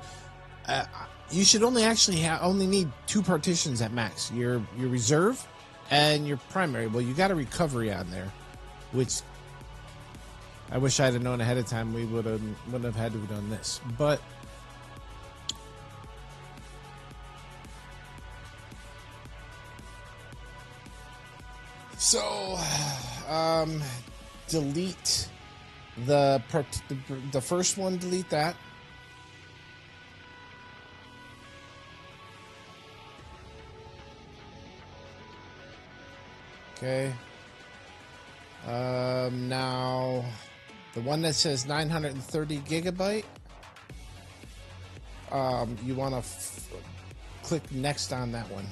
A: you should only need 2 partitions at max. Your reserve and your primary. Well, you got a recovery on there, which I wish I'd have known ahead of time. We wouldn't have had to have done this. But so, delete the first one. Delete that. Okay. Now, the one that says 930 gigabyte. You want to click next on that one.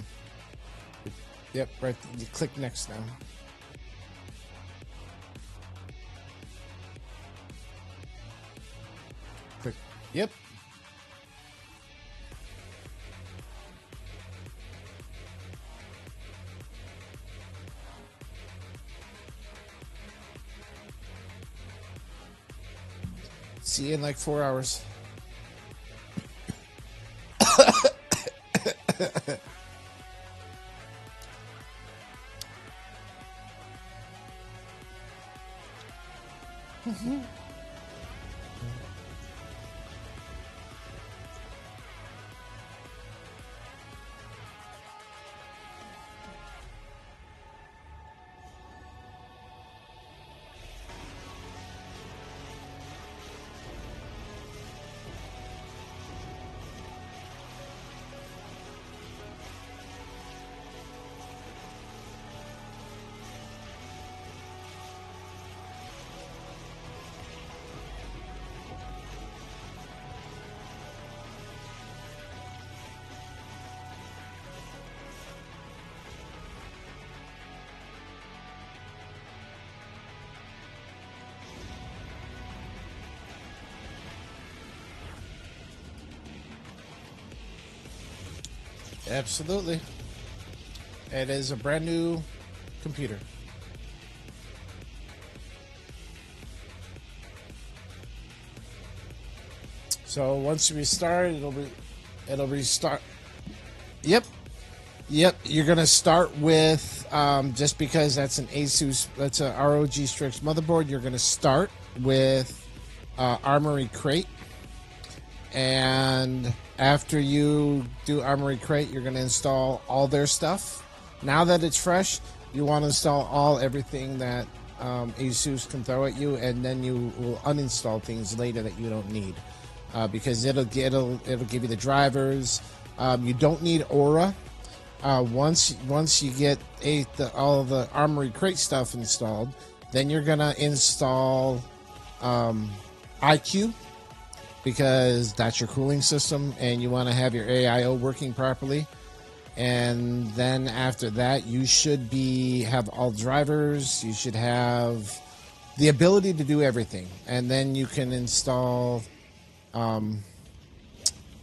A: Yep, right. You click next now. Click. Yep. See you in like 4 hours. Absolutely. It is a brand new computer. So once you restart, it'll restart. Yep. You're gonna start with just because that's an Asus, that's a ROG Strix motherboard. You're gonna start with Armory Crate, and after you do Armory Crate, you're gonna install all their stuff. Now that it's fresh, you want to install everything that Asus can throw at you, and then you will uninstall things later that you don't need. Because it'll give you the drivers. You don't need Aura. Once you get all of the Armory Crate stuff installed, then you're gonna install IQ, because that's your cooling system, and you want to have your AIO working properly. And then after that, you should have all drivers. You should have the ability to do everything, and then you can install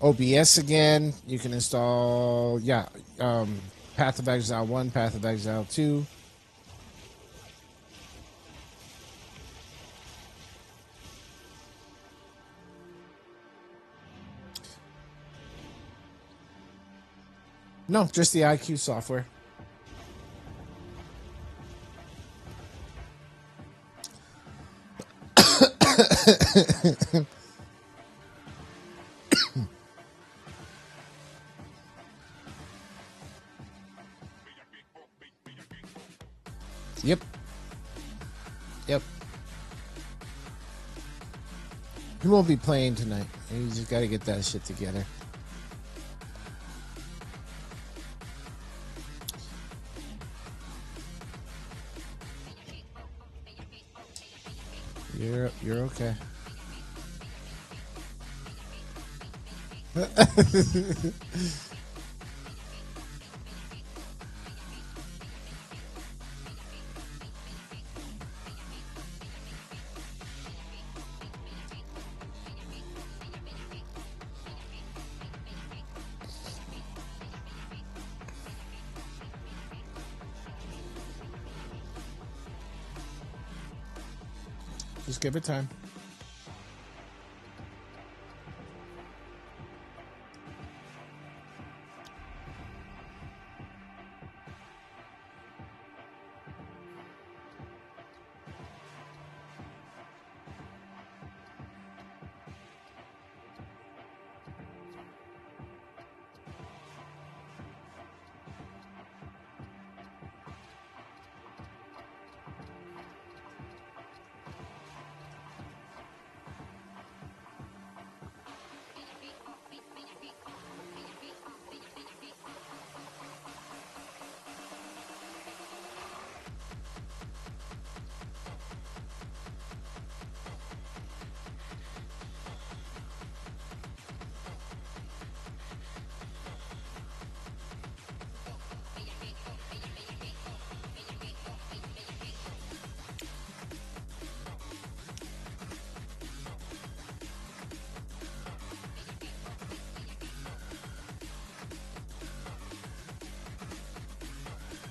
A: OBS again. You can install Path of Exile 1, Path of Exile 2. No, just the IQ software. He won't be playing tonight. You just got to get that shit together. You're okay. Just give it time.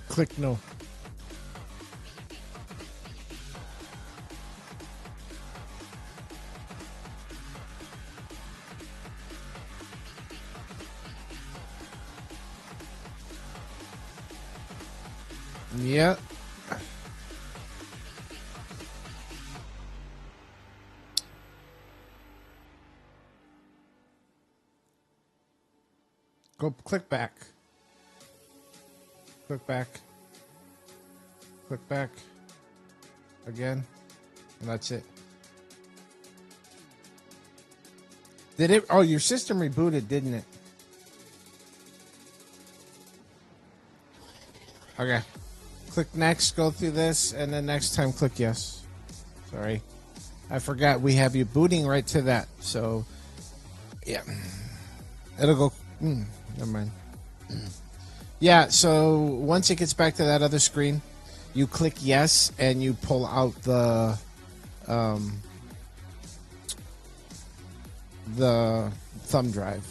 A: Click no. Yeah. Go click back. Click back. Click back. Again. And that's it. Did it? Oh, your system rebooted, didn't it? Okay. Click next, go through this, and then next time click yes. Sorry. I forgot we have you booting right to that. So, yeah. It'll go. Never mind. Yeah, so once it gets back to that other screen, you click yes, and you pull out the thumb drive.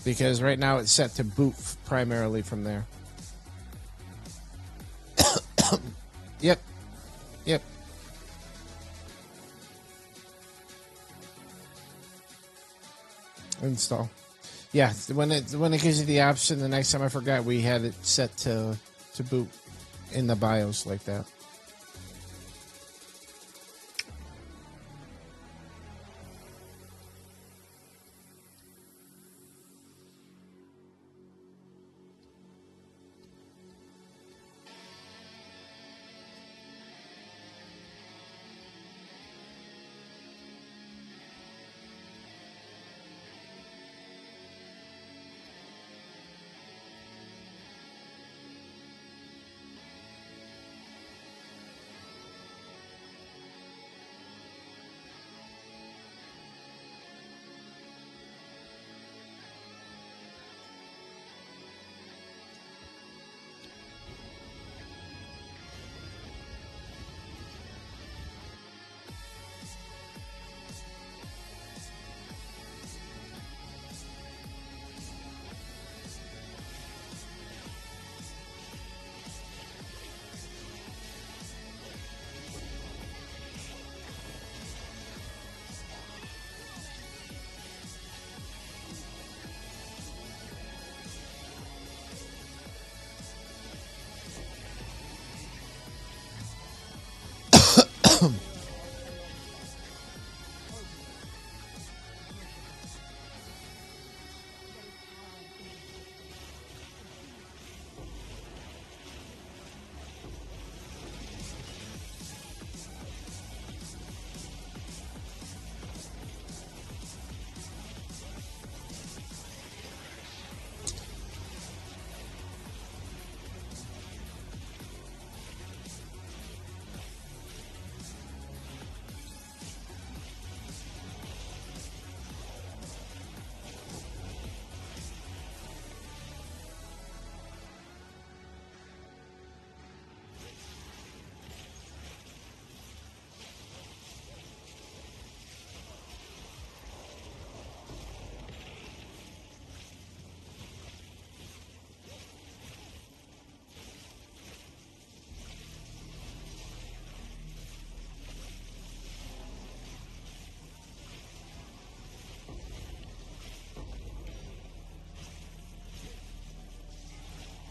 A: Because right now it's set to boot primarily from there. Yep. Yep. Install. Yeah, when it gives you the option, the next time I forgot we had it set to boot in the BIOS like that.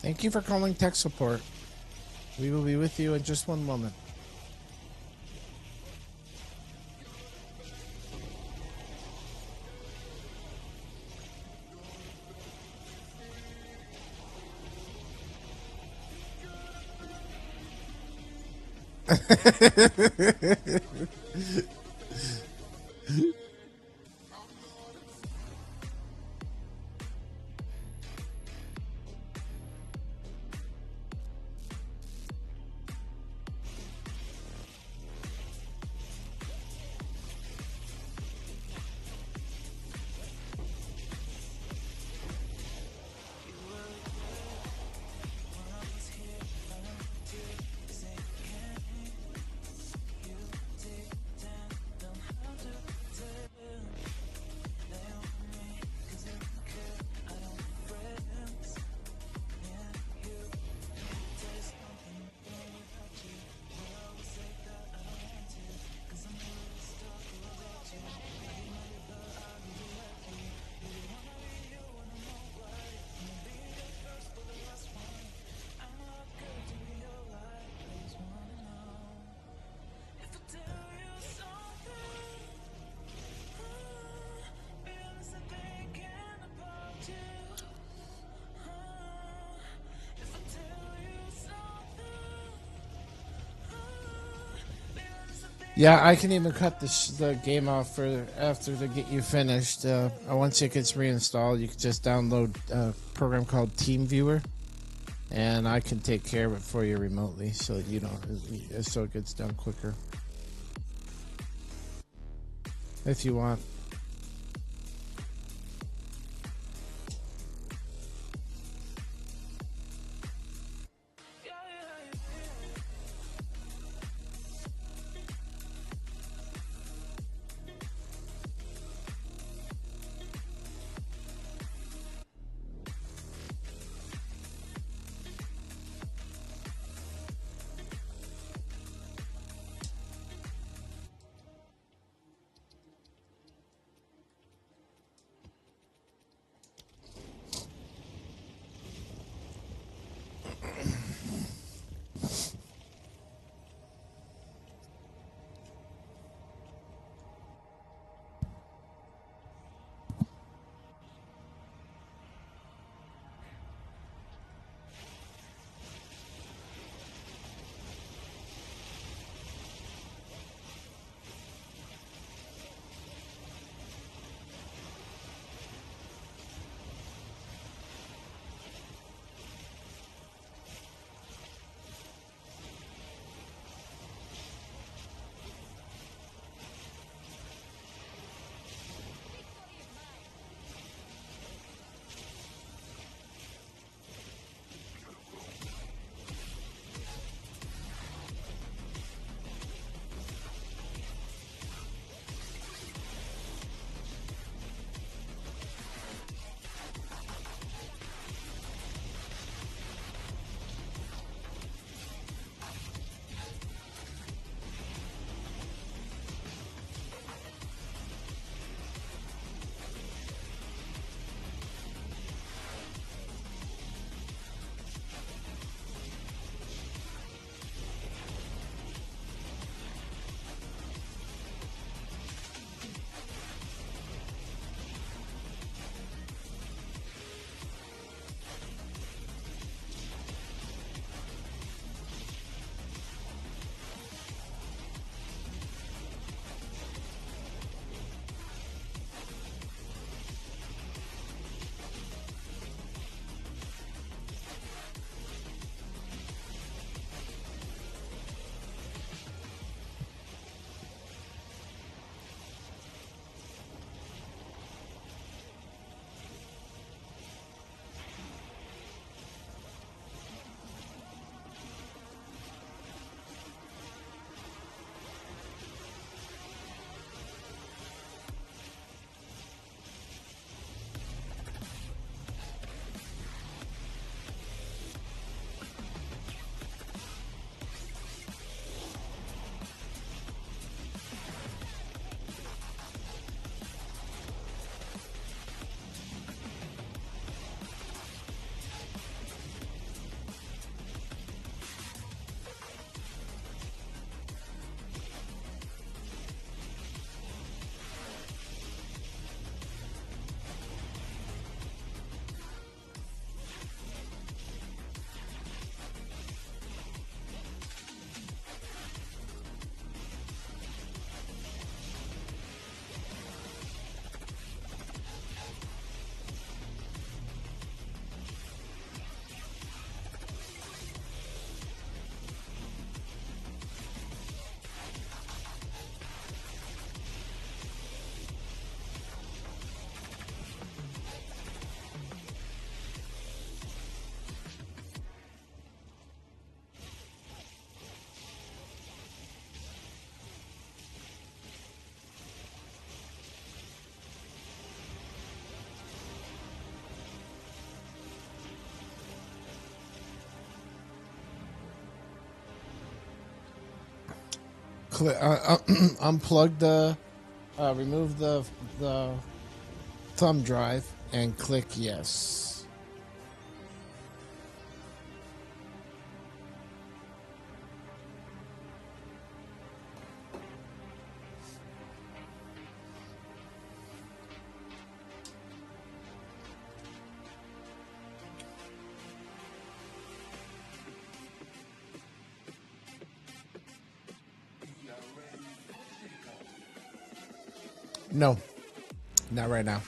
A: Thank you for calling tech support. We will be with you in just one moment. Yeah, I can even cut the game off for after to get you finished. Once it gets reinstalled, you can just download a program called TeamViewer, and I can take care of it for you remotely, so you know, so it gets done quicker. If you want. unplug the, remove the thumb drive and click yes. No, not right now.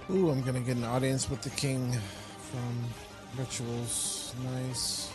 A: Ooh, I'm gonna get an audience with the king from Rituals. Nice.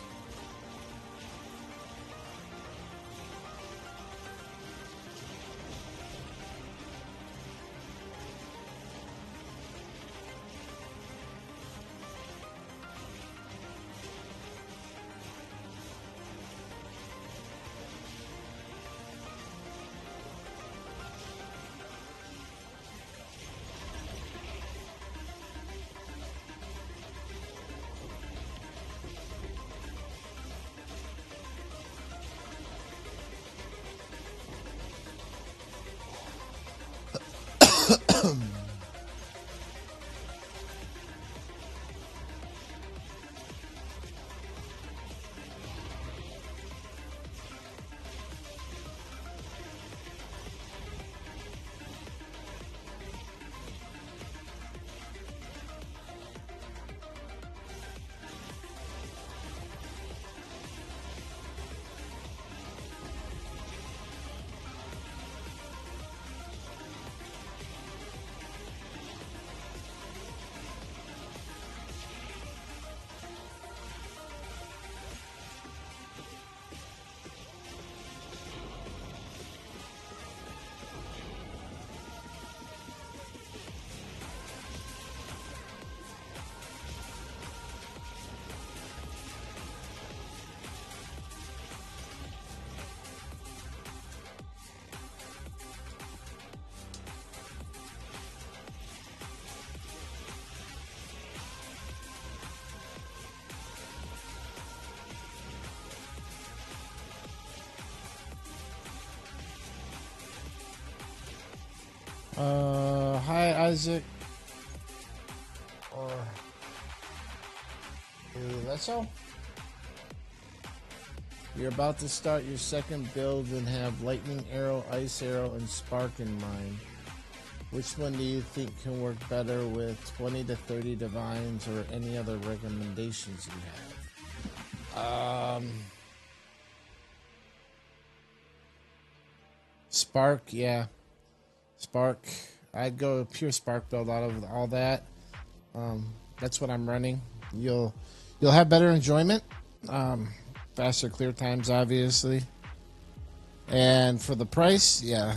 A: Hi Isaac. Or that's all. You're about to start your second build and have Lightning Arrow, Ice Arrow, and Spark in mind. Which one do you think can work better with 20 to 30 divines, or any other recommendations you have? Spark, yeah. Spark. I'd go pure Spark build out of all that. That's what I'm running. You'll have better enjoyment. Faster clear times, obviously. And for the price, yeah.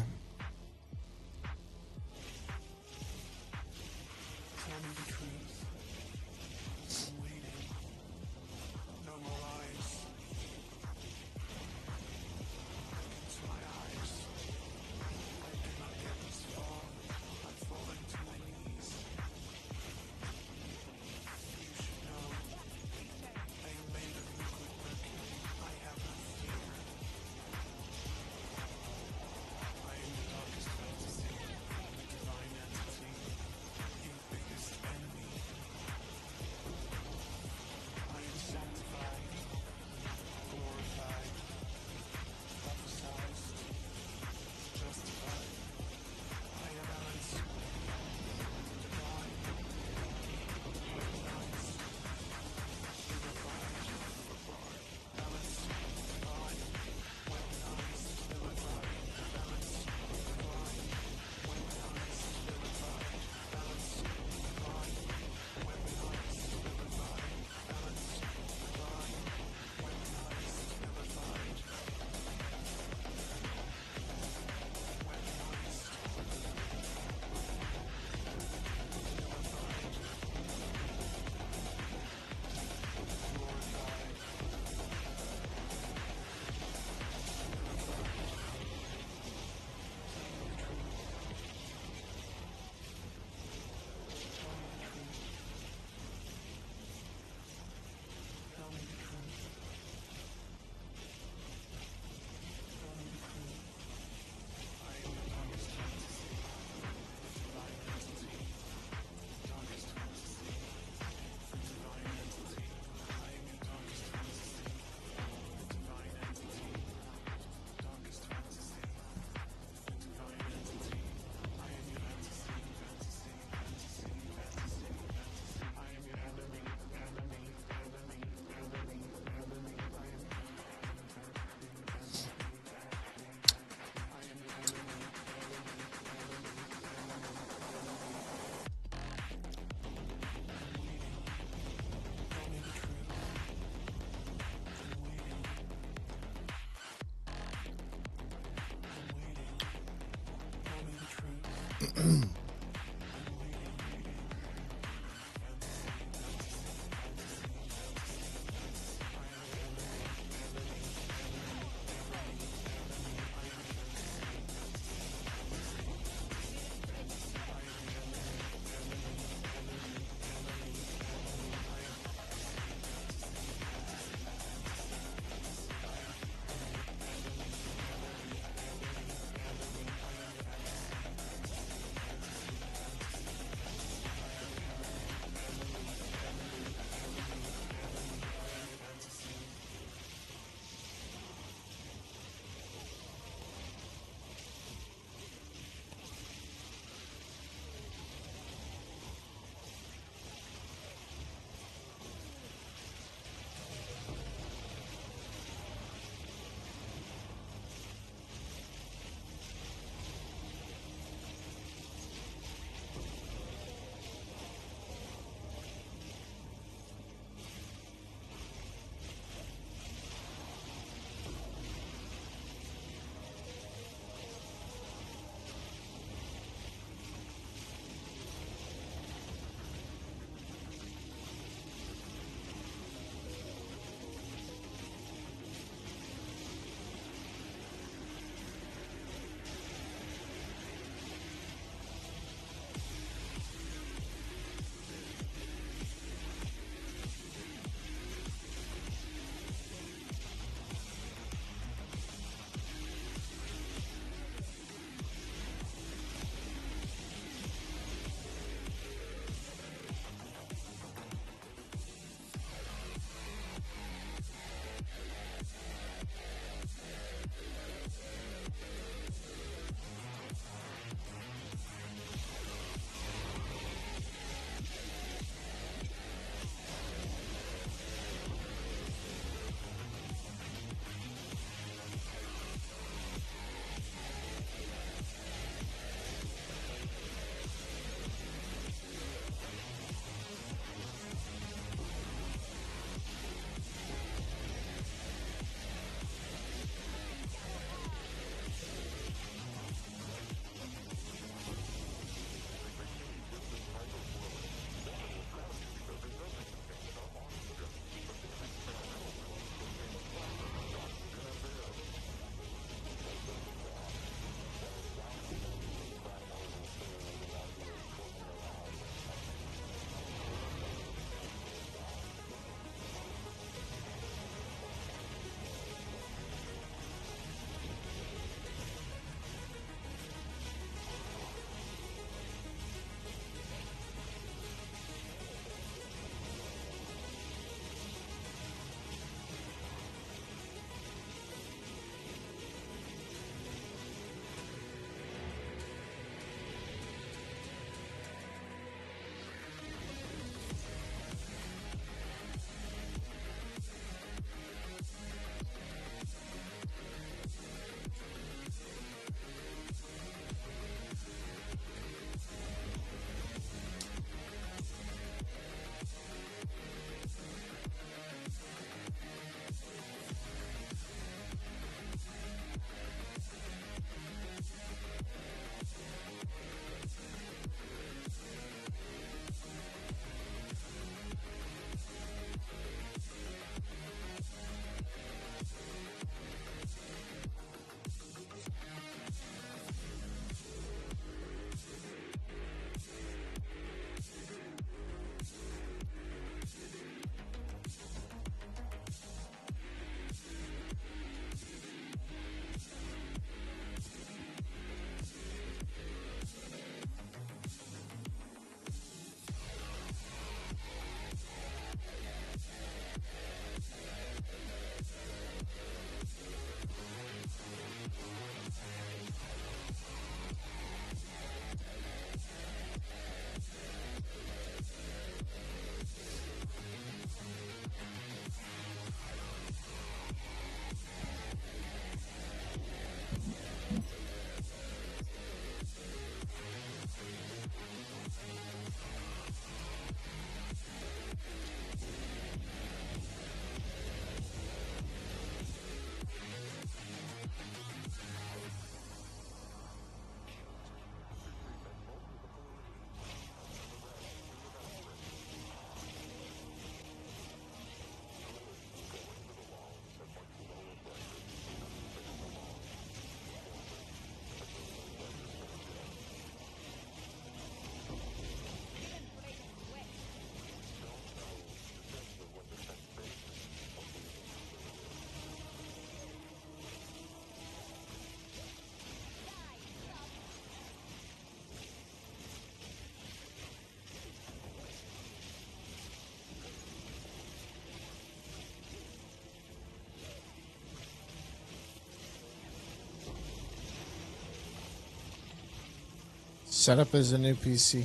A: Setup as a new PC.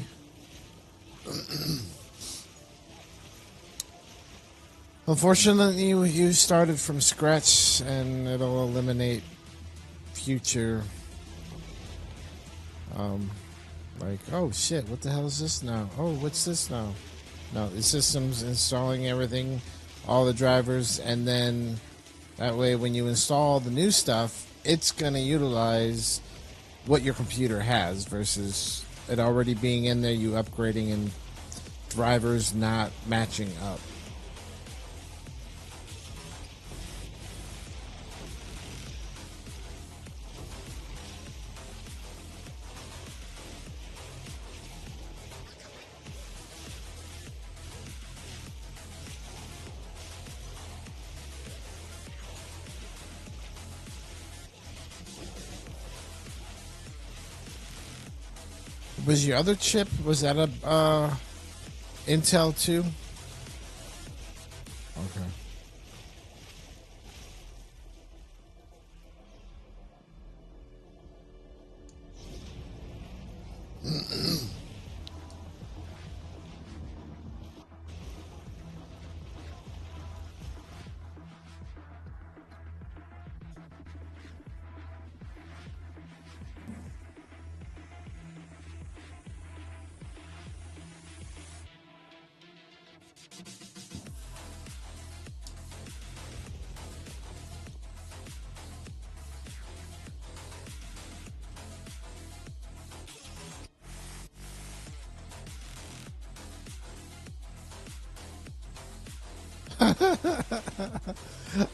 A: Unfortunately, you started from scratch, and it'll eliminate future. Like, oh shit, what the hell is this now? Oh, what's this now? No, the system's installing everything, all the drivers, and then that way when you install the new stuff, it's going to utilize what your computer has versus it already being in there, you upgrading and drivers not matching up. Was your other chip, was that a Intel 2? Okay.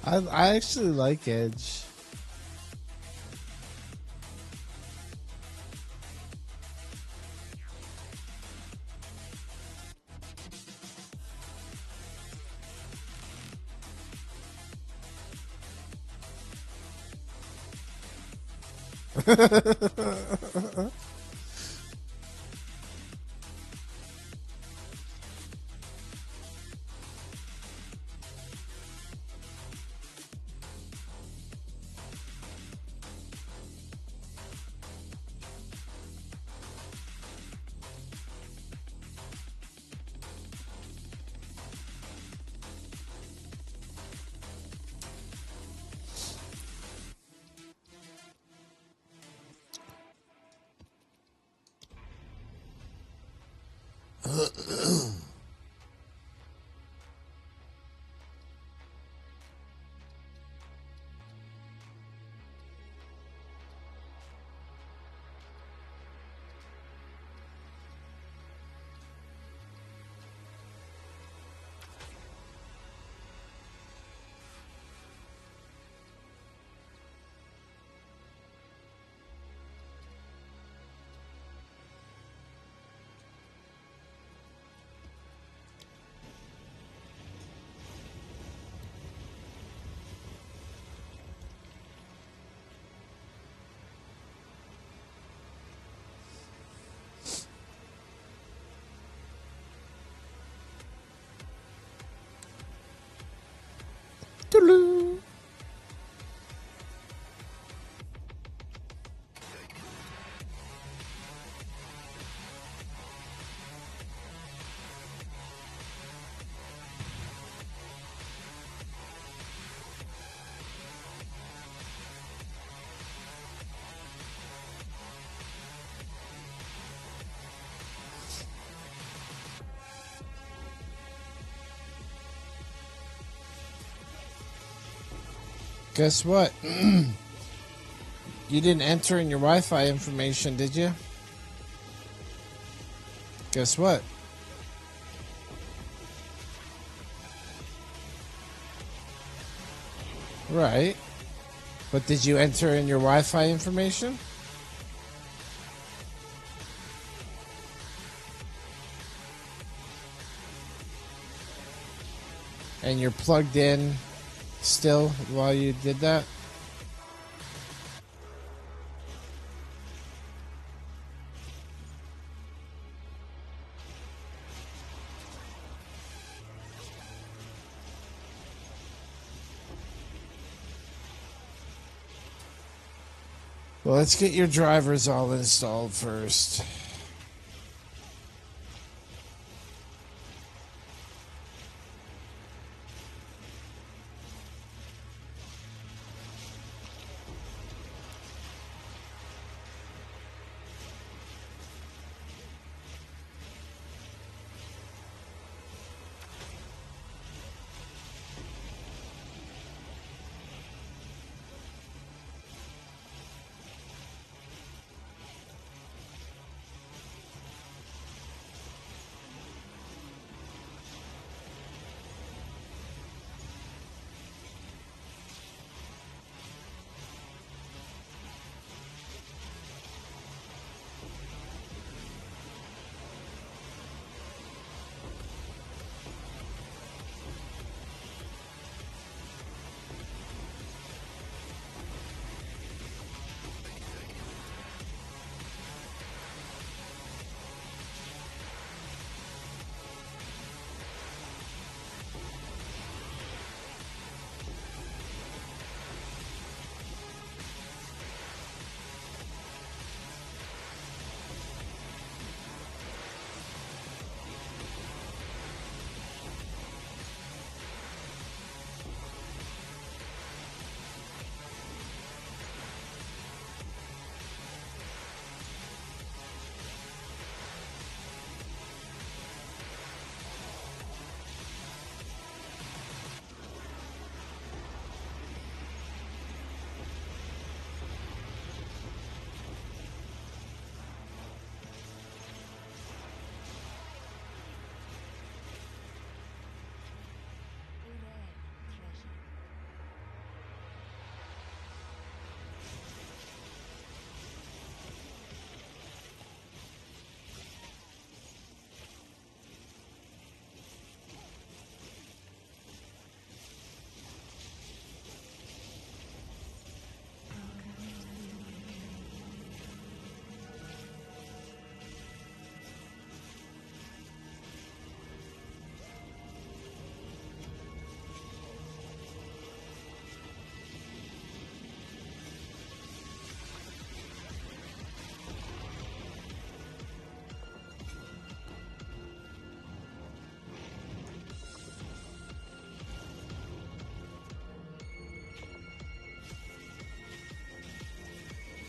A: I actually like Edge. Toodaloo. Guess what? You didn't enter in your Wi-Fi information, did you? Guess what? Right. But did you enter in your Wi-Fi information? And you're plugged in still while you did that? Well, let's get your drivers all installed first.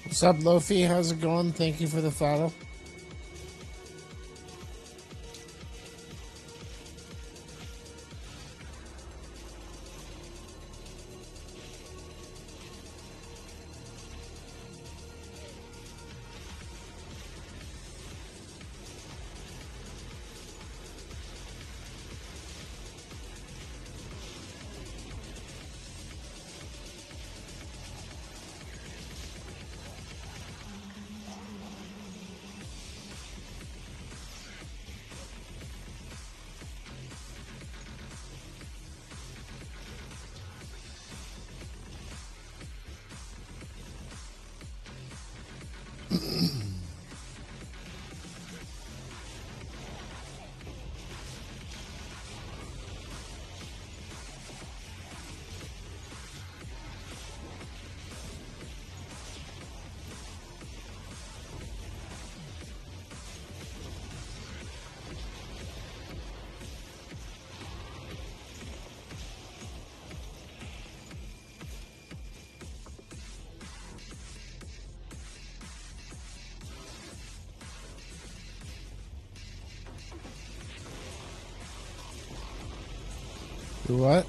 A: What's up, Lofi? How's it going? Thank you for the follow. Do what?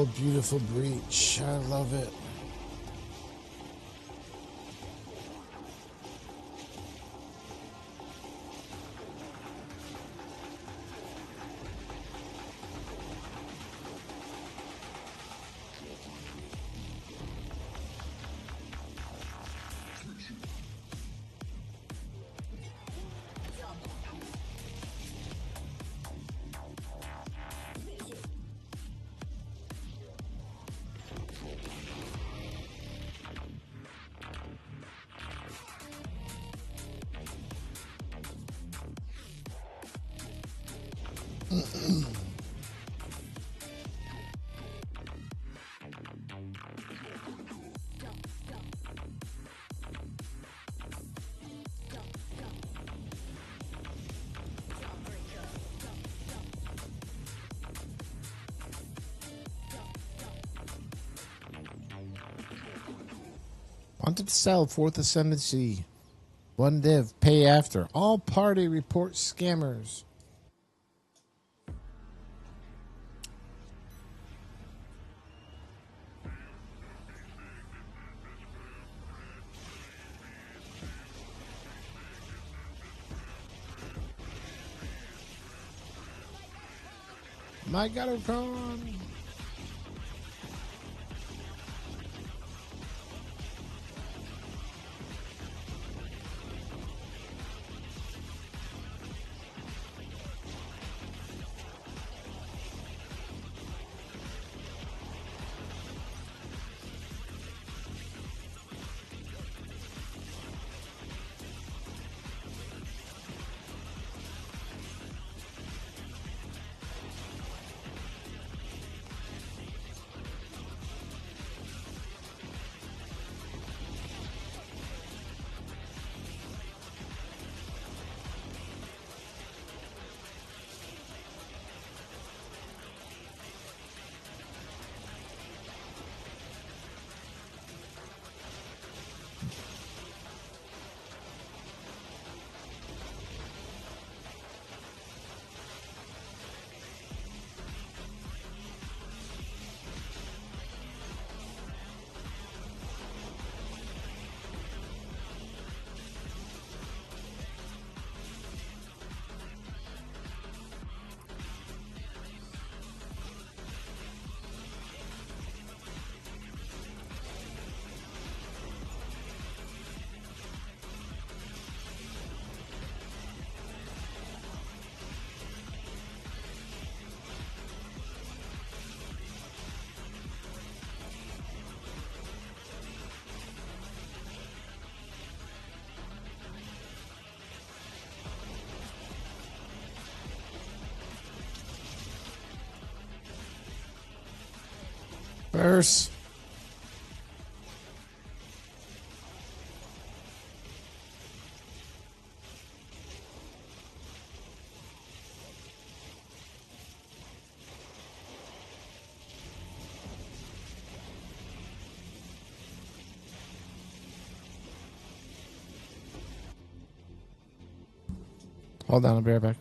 A: Oh, beautiful breach. I love it. Wanted to sell Fourth Ascendancy. One div, pay after. All party report scammers. My Gattocon. Burst. Hold on, I'll be right back.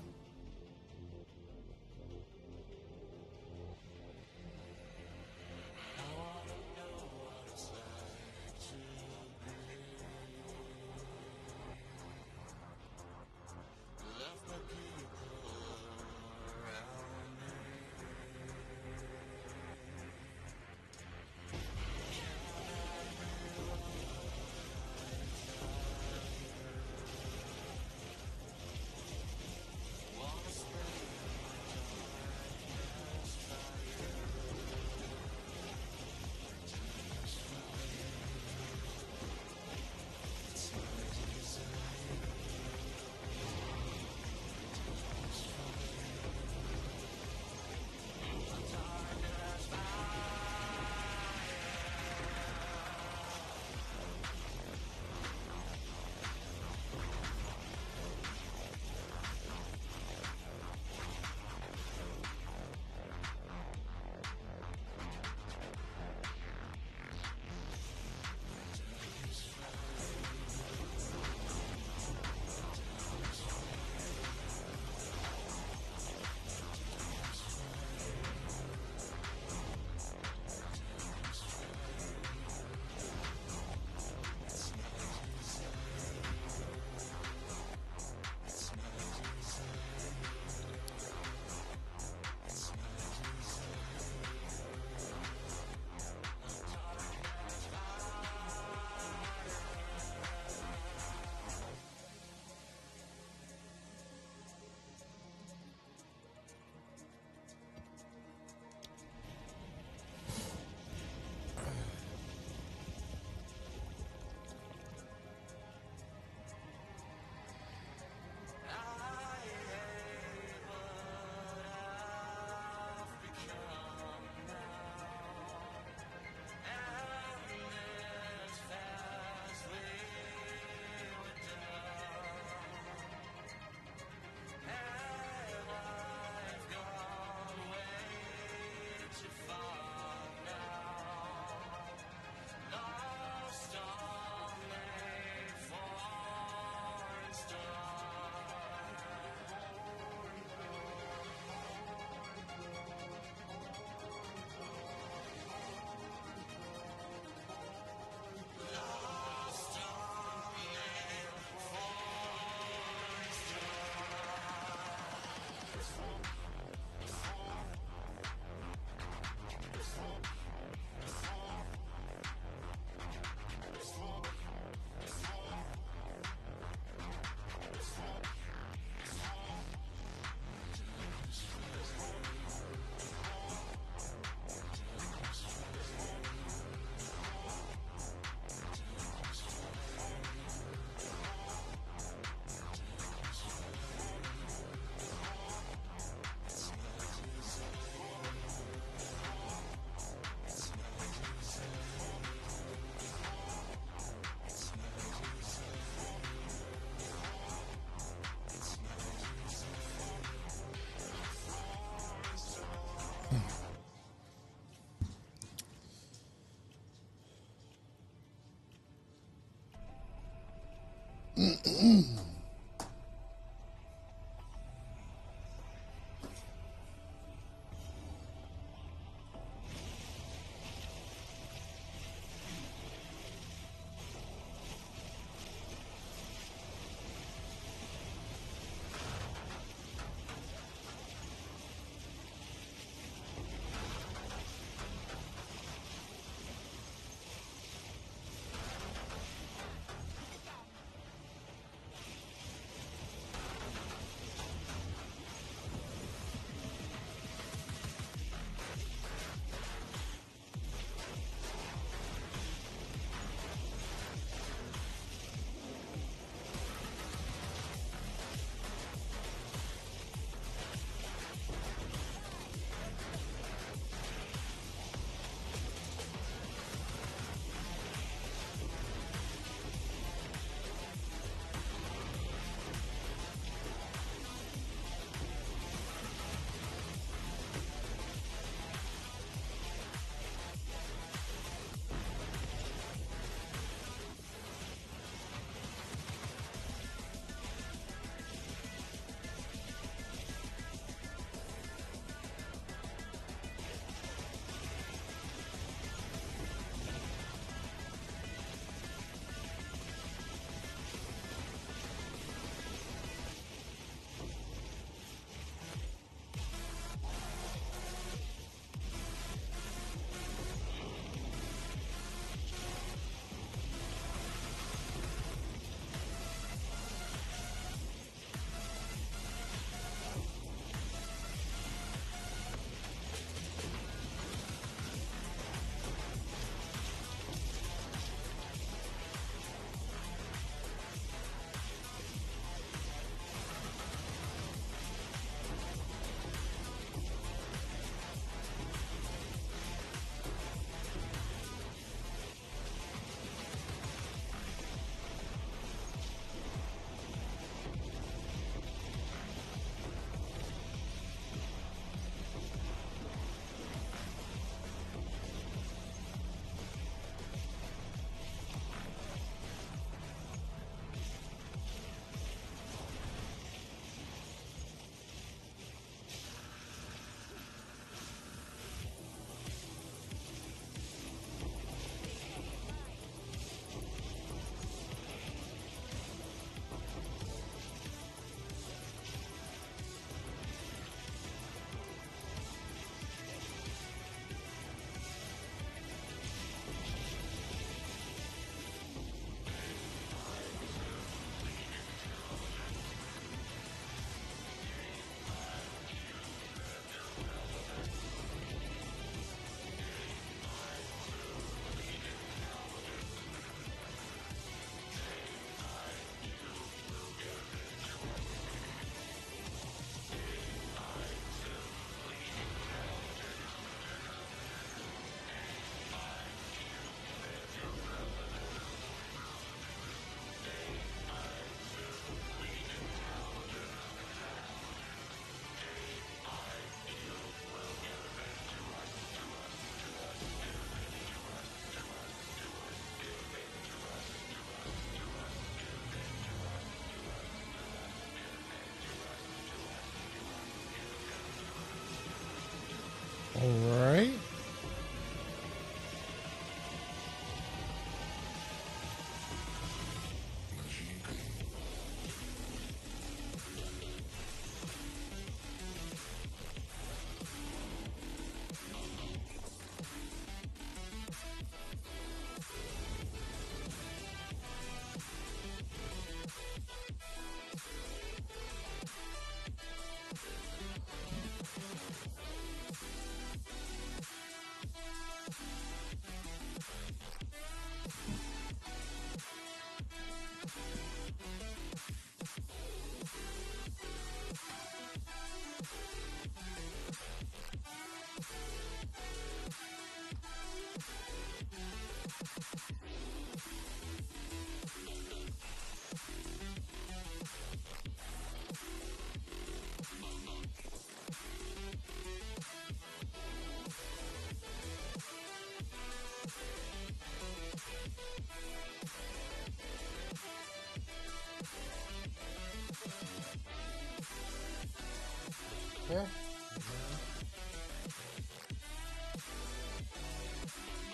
A: Yeah.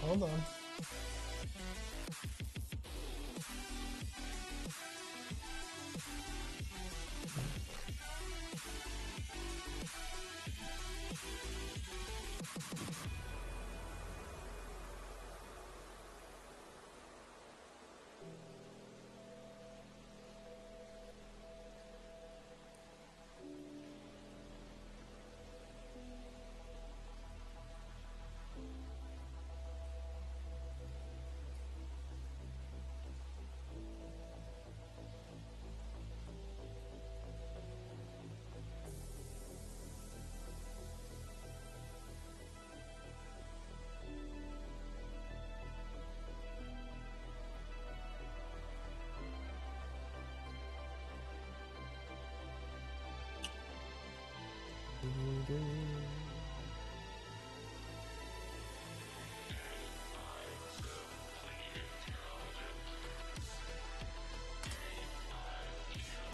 A: Hold on.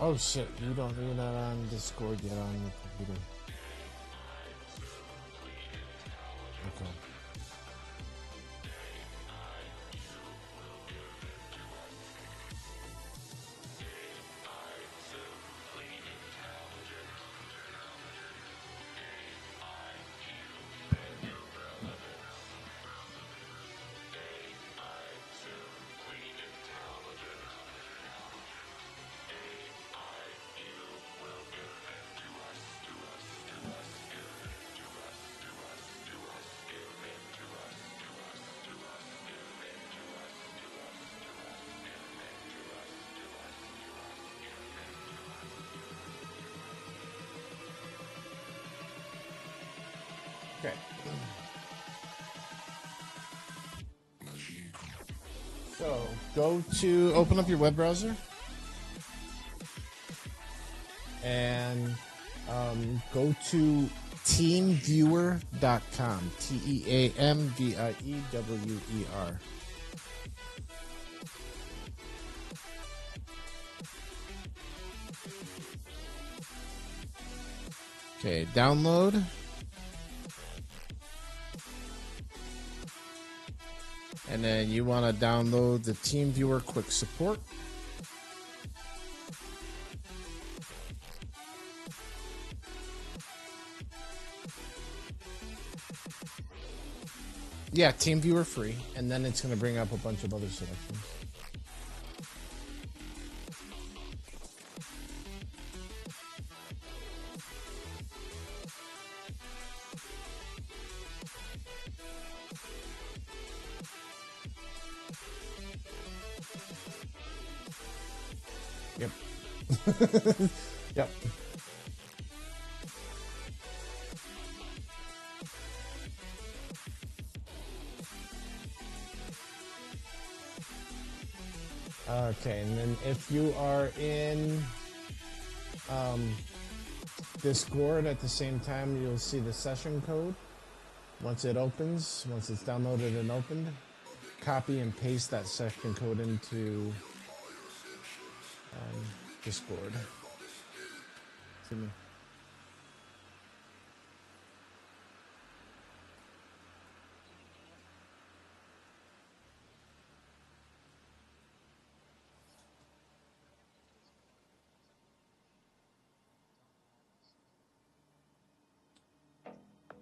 A: Oh shit, you don't do that on Discord yet on your computer. Okay. Okay. So go to open up your web browser and go to teamviewer.com. TEAMVIEWER. Okay, download. And then you want to download the TeamViewer Quick Support. Yeah, TeamViewer free, and then it's going to bring up a bunch of other selections. Yep. Yep. Okay, and then if you are in Discord at the same time, you'll see the session code. Once it opens, once it's downloaded and opened, copy and paste that session code into Discord. See me.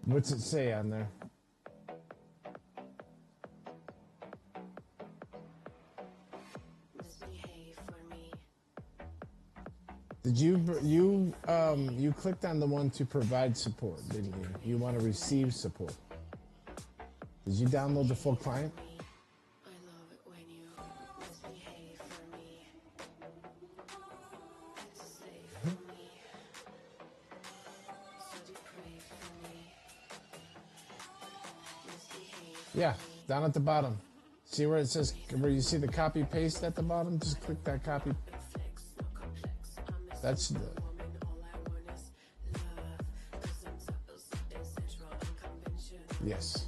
A: What's it say on there? Did you clicked on the one to provide support, didn't you? You want to receive support. Did you download the full client?
C: I love it when you misbehave for me. Slave for me. So depraved for me. Misbehave for
A: Yeah,
C: me.
A: down at the bottom. See where it says, where you see the copy paste at the bottom? Just click that copy. That's the... Yes.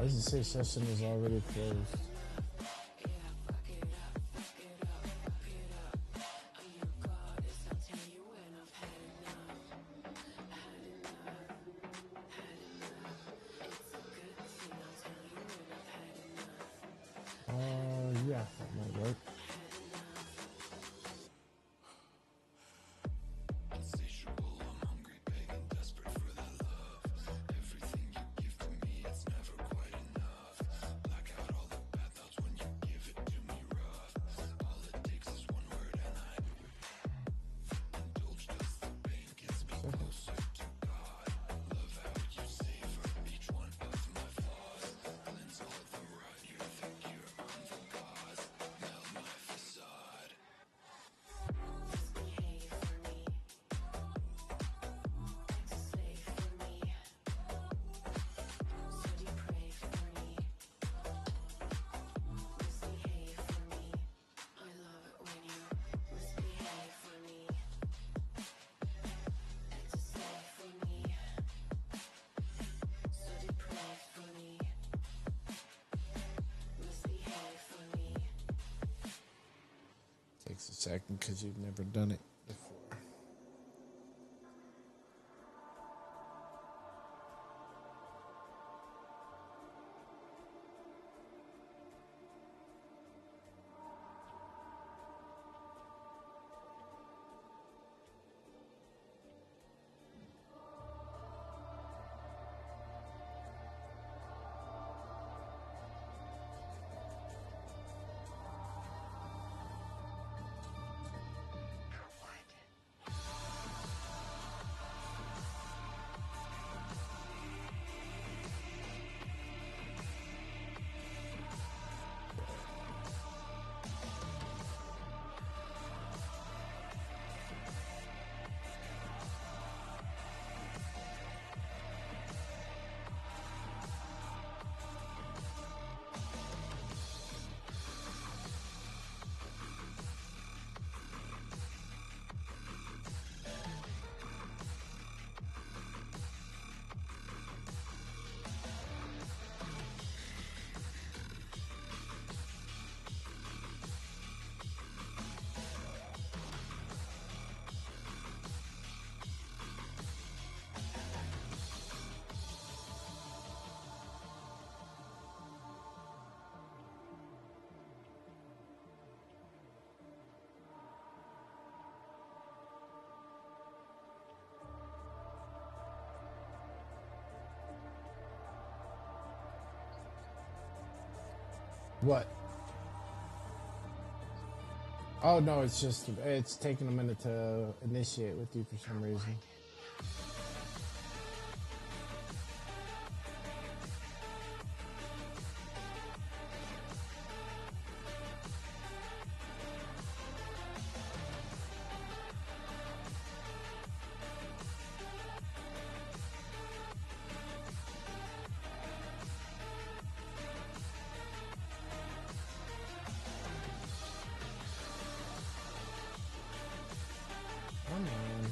A: Why does it say session is already closed? Yeah, that might work. Takes a second because you've never done it before. What? Oh no, it's taking a minute to initiate with you for some reason. Come on.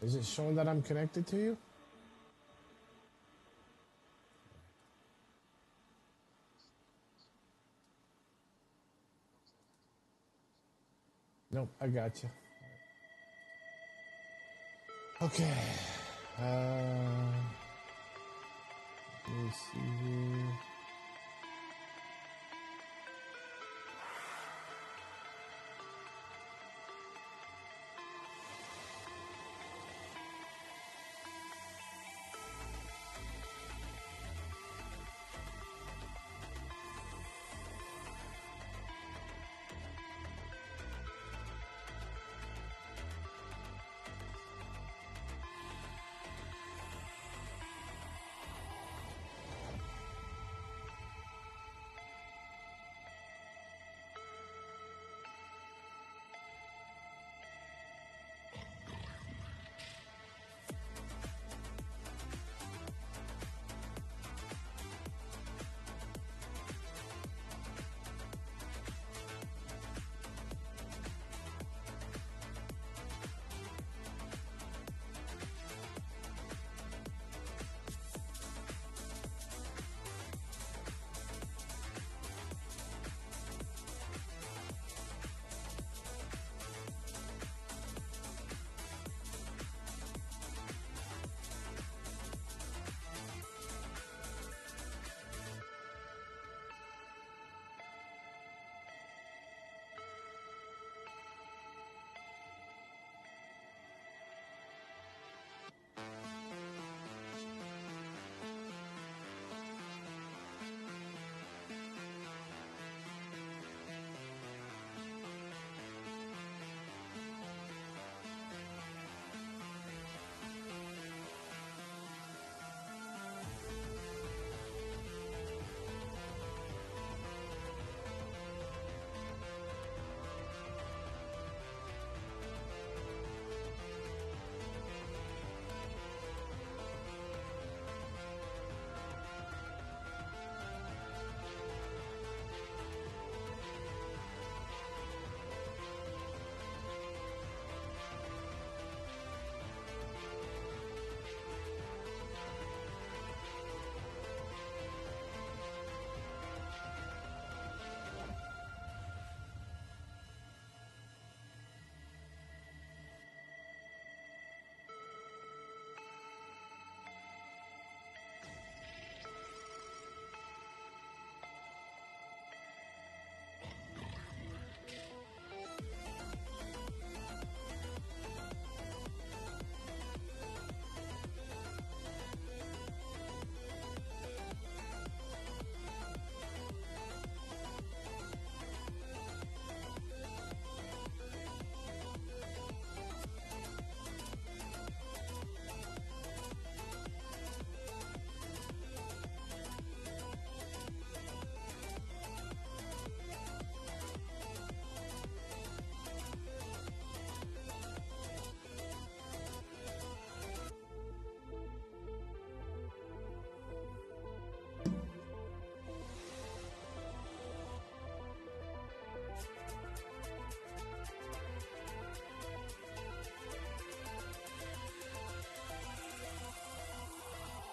A: Is it showing that I'm connected to you? Nope, I got you. Okay. Let me see here.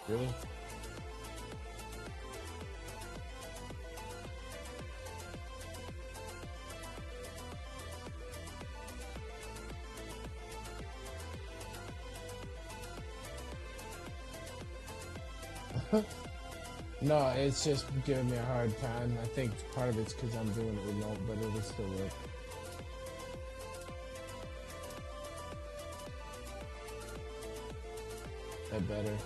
A: Really? No, it's just giving me a hard time. I think part of it's because I'm doing it remote, but it'll still work. That better.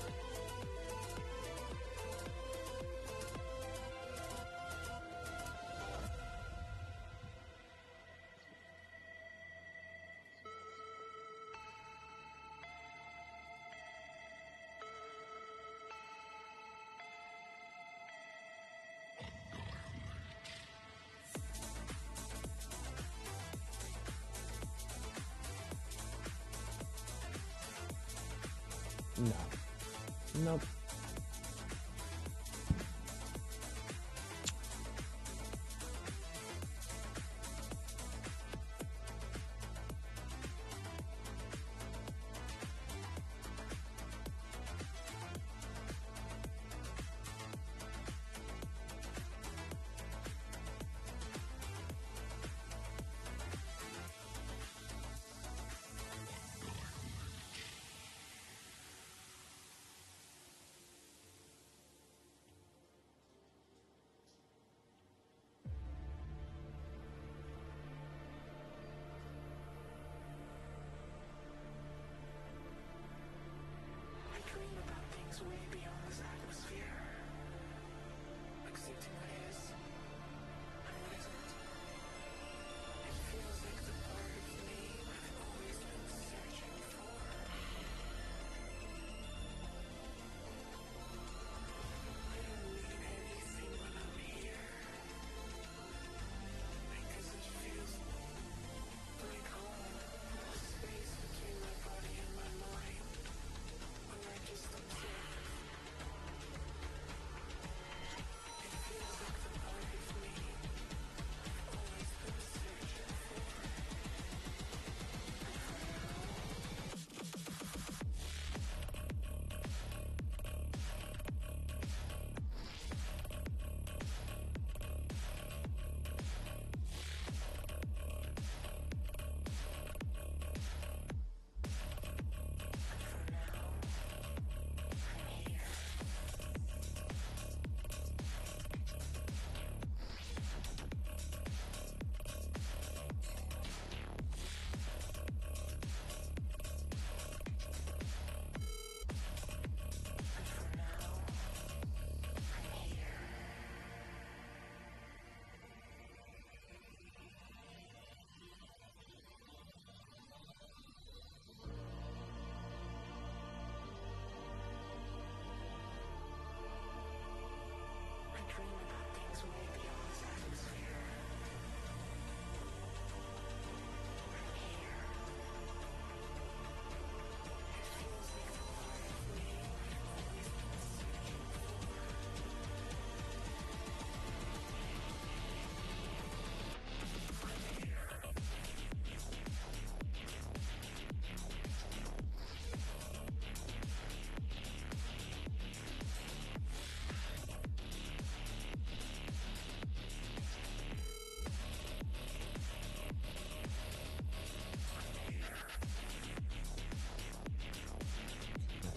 A: No. Nope.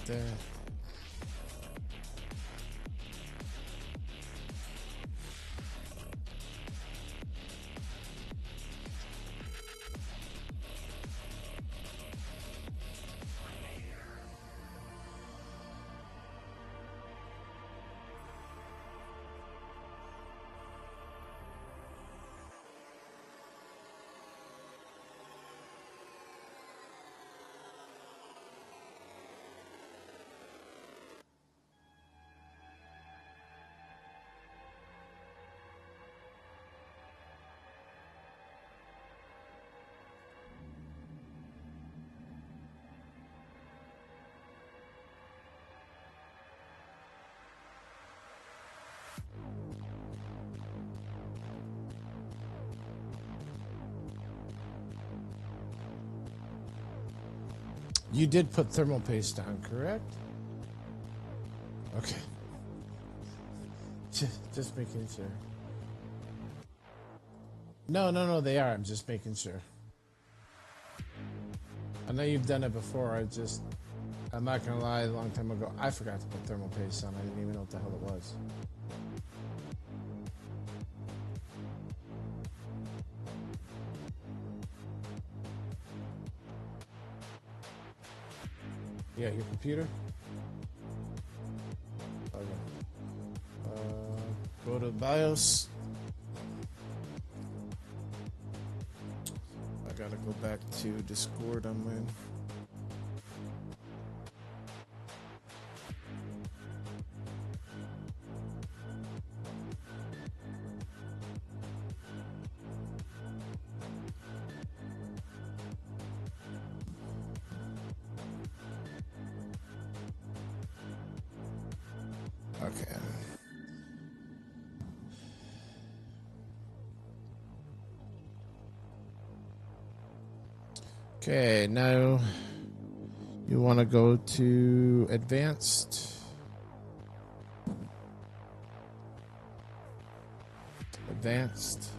A: There. You did put thermal paste on, correct? Okay. Just making sure. No, they are. I'm just making sure. I know you've done it before. I'm not gonna lie, a long time ago, I forgot to put thermal paste on. I didn't even know what the hell it was. Yeah, your computer? Okay. Go to BIOS. I gotta go back to Discord on mine. Okay. Okay, now you want to go to advanced. Advanced.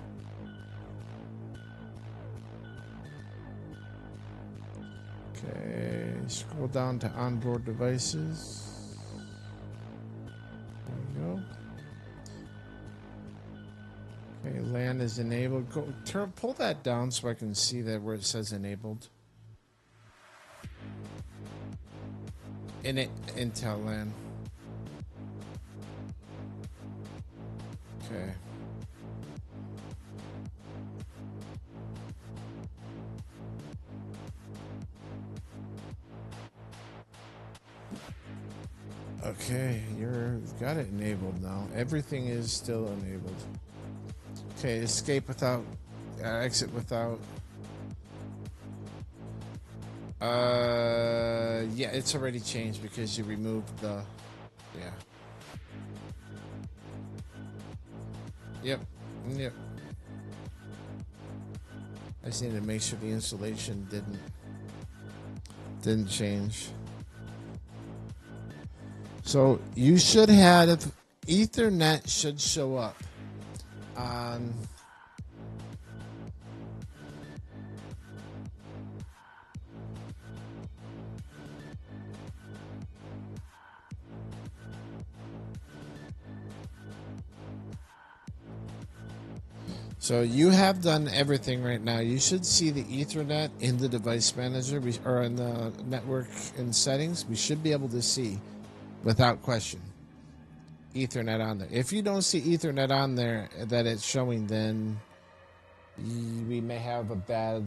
A: Okay, scroll down to onboard devices. There you go. Okay, LAN is enabled. Pull that down so I can see that where it says enabled. Intel LAN. Okay. Okay, you've got it enabled now. Everything is still enabled. Okay, escape without, exit without. Yeah, it's already changed because you removed the, yeah. Yep. I just need to make sure the installation didn't change. So you should have Ethernet should show up on. So you have done everything right now. You should see the Ethernet in the device manager or in the network in settings. We should be able to see without question Ethernet on there. If you don't see Ethernet on there that it's showing, then we may have a bad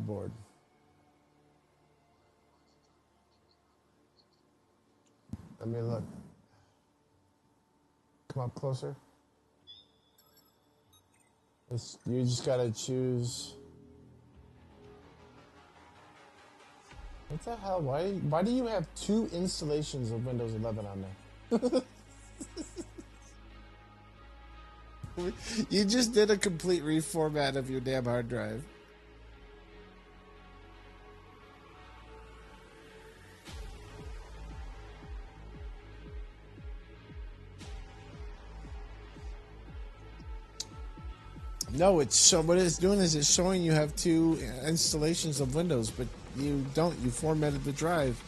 A: board. Let me look. Come up closer. You just gotta choose. What the hell? Why do you have 2 installations of Windows 11 on there? You just did a complete reformat of your damn hard drive. No, what it's doing is it's showing you have 2 installations of Windows, but you don't. You formatted the drive.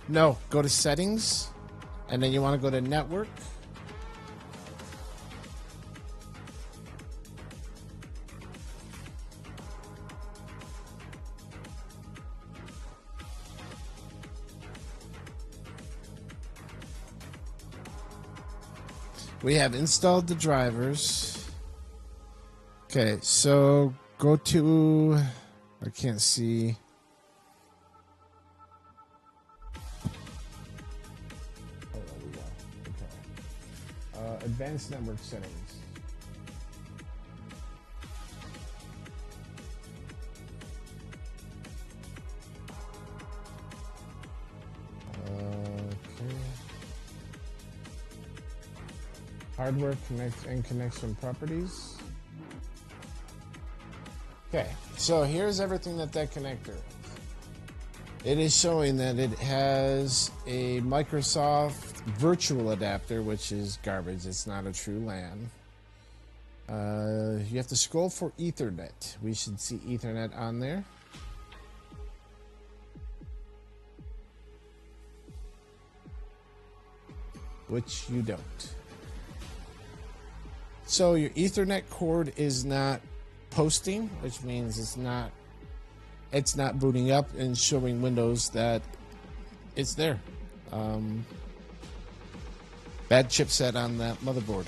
A: No, go to settings, and then you want to go to network. We have installed the drivers. Okay, so go to, I can't see. Oh, there we go. Okay. Advanced network settings. Okay. Hardware connect and connection properties. Okay, so here's everything that connector is. It is showing that it has a Microsoft virtual adapter, which is garbage. It's not a true LAN. You have to scroll for Ethernet. We should see Ethernet on there. Which you don't. So your Ethernet cord is not posting, which means it's not booting up and showing Windows that it's there. Bad chipset on that motherboard.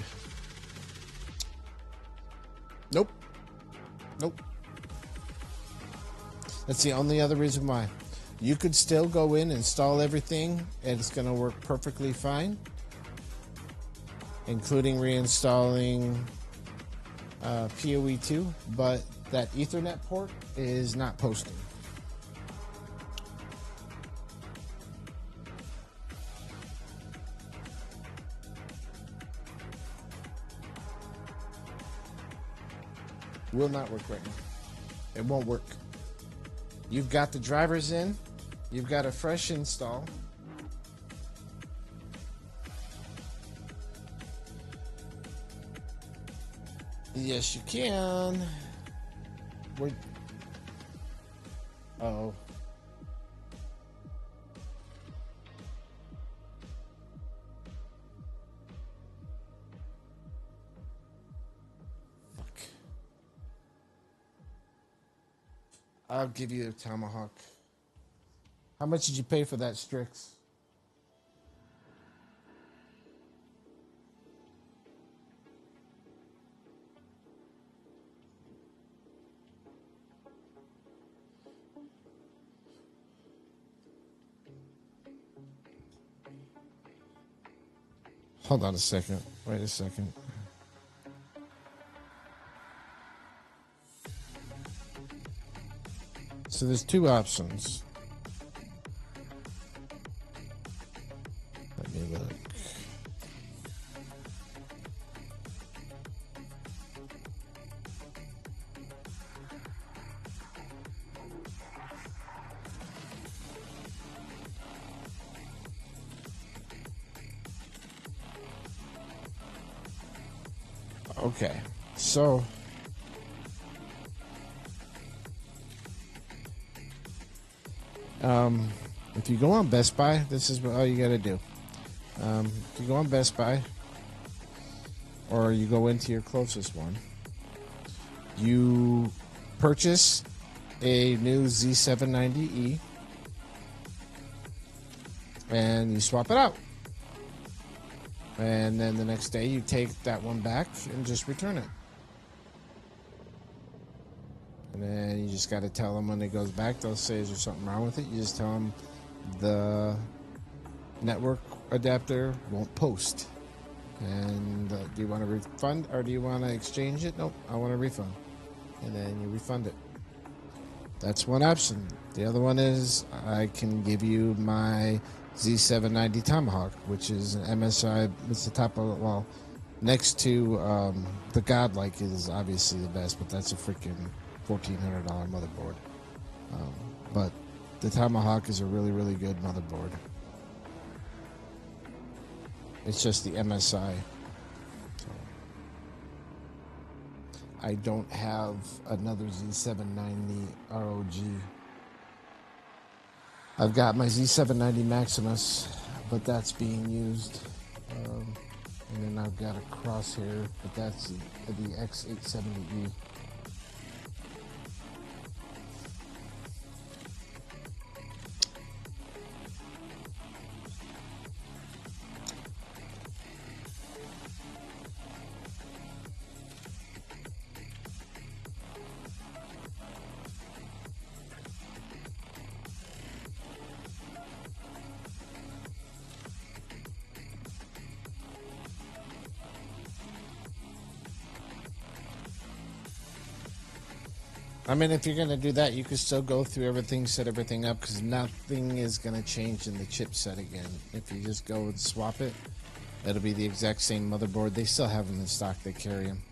A: Nope. That's the only other reason why. You could still go in, install everything, and it's going to work perfectly fine, including reinstalling PoE2, but that Ethernet port is not posting. Will not work right now. It won't work. You've got the drivers in. You've got a fresh install. Yes, you can. Oh. Fuck. I'll give you a tomahawk. How much did you pay for that Strix? Hold on a second. Wait a second. So there's two options. Let me look. Okay, so if you go on Best Buy, this is all you got to do. If you go on Best Buy, or you go into your closest one, you purchase a new Z790E, and you swap it out. And then the next day you take that one back and just return it. And then you just got to tell them when it goes back. They'll say, is there something wrong with it? You just tell them the network adapter won't post. And do you want to refund or do you want to exchange it? Nope, I want a refund. And then you refund it. That's one option. The other one is I can give you my Z790 Tomahawk, which is an MSI. It's the top of, well, next to the Godlike is obviously the best, but that's a freaking $1,400 motherboard. But the Tomahawk is a really, really good motherboard. It's just the MSI. So I don't have another Z790 ROG. I've got my Z790 Maximus, but that's being used. And then I've got a Crosshair, but that's the X870E. I mean, if you're going to do that, you could still go through everything, set everything up, because nothing is going to change in the chipset again. If you just go and swap it, It'll be the exact same motherboard. They still have them in stock. They carry them.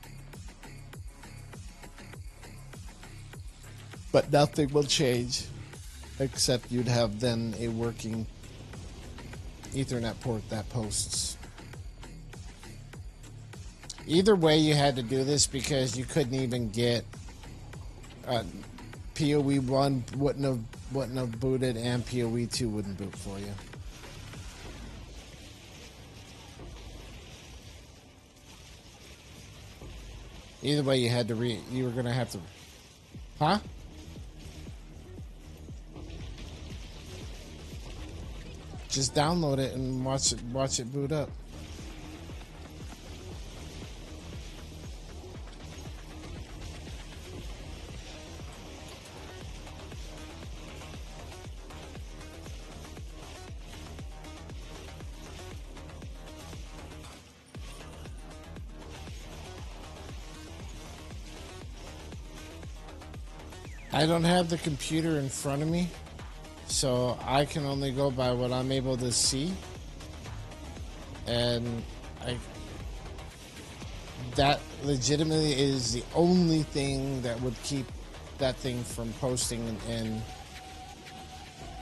A: But nothing will change, except you'd have then a working Ethernet port that posts. Either way, you had to do this because you couldn't even get PoE 1 wouldn't have booted, and PoE 2 wouldn't boot for you. Either way, you had to you were gonna have to, huh? Just download it and watch it boot up. I don't have the computer in front of me, so I can only go by what I'm able to see. And that legitimately is the only thing that would keep that thing from posting and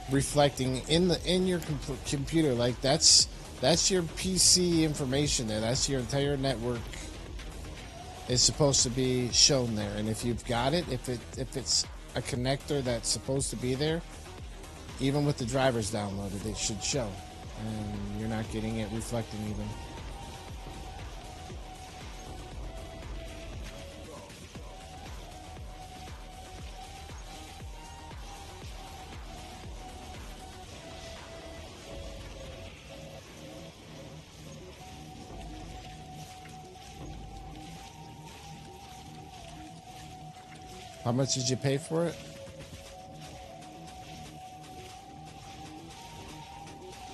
A: reflecting in your computer. Like that's your PC information there. That's your entire network is supposed to be shown there. And if you've got it, if it's a connector that's supposed to be there, even with the drivers downloaded, it should show. And you're not getting it reflecting even. How much did you pay for it?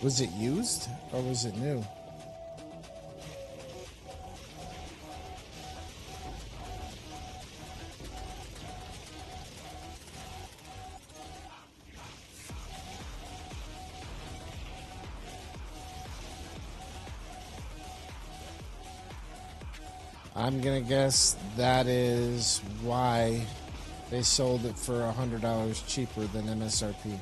A: Was it used or was it new? I'm gonna guess that is why they sold it for $100 cheaper than MSRP.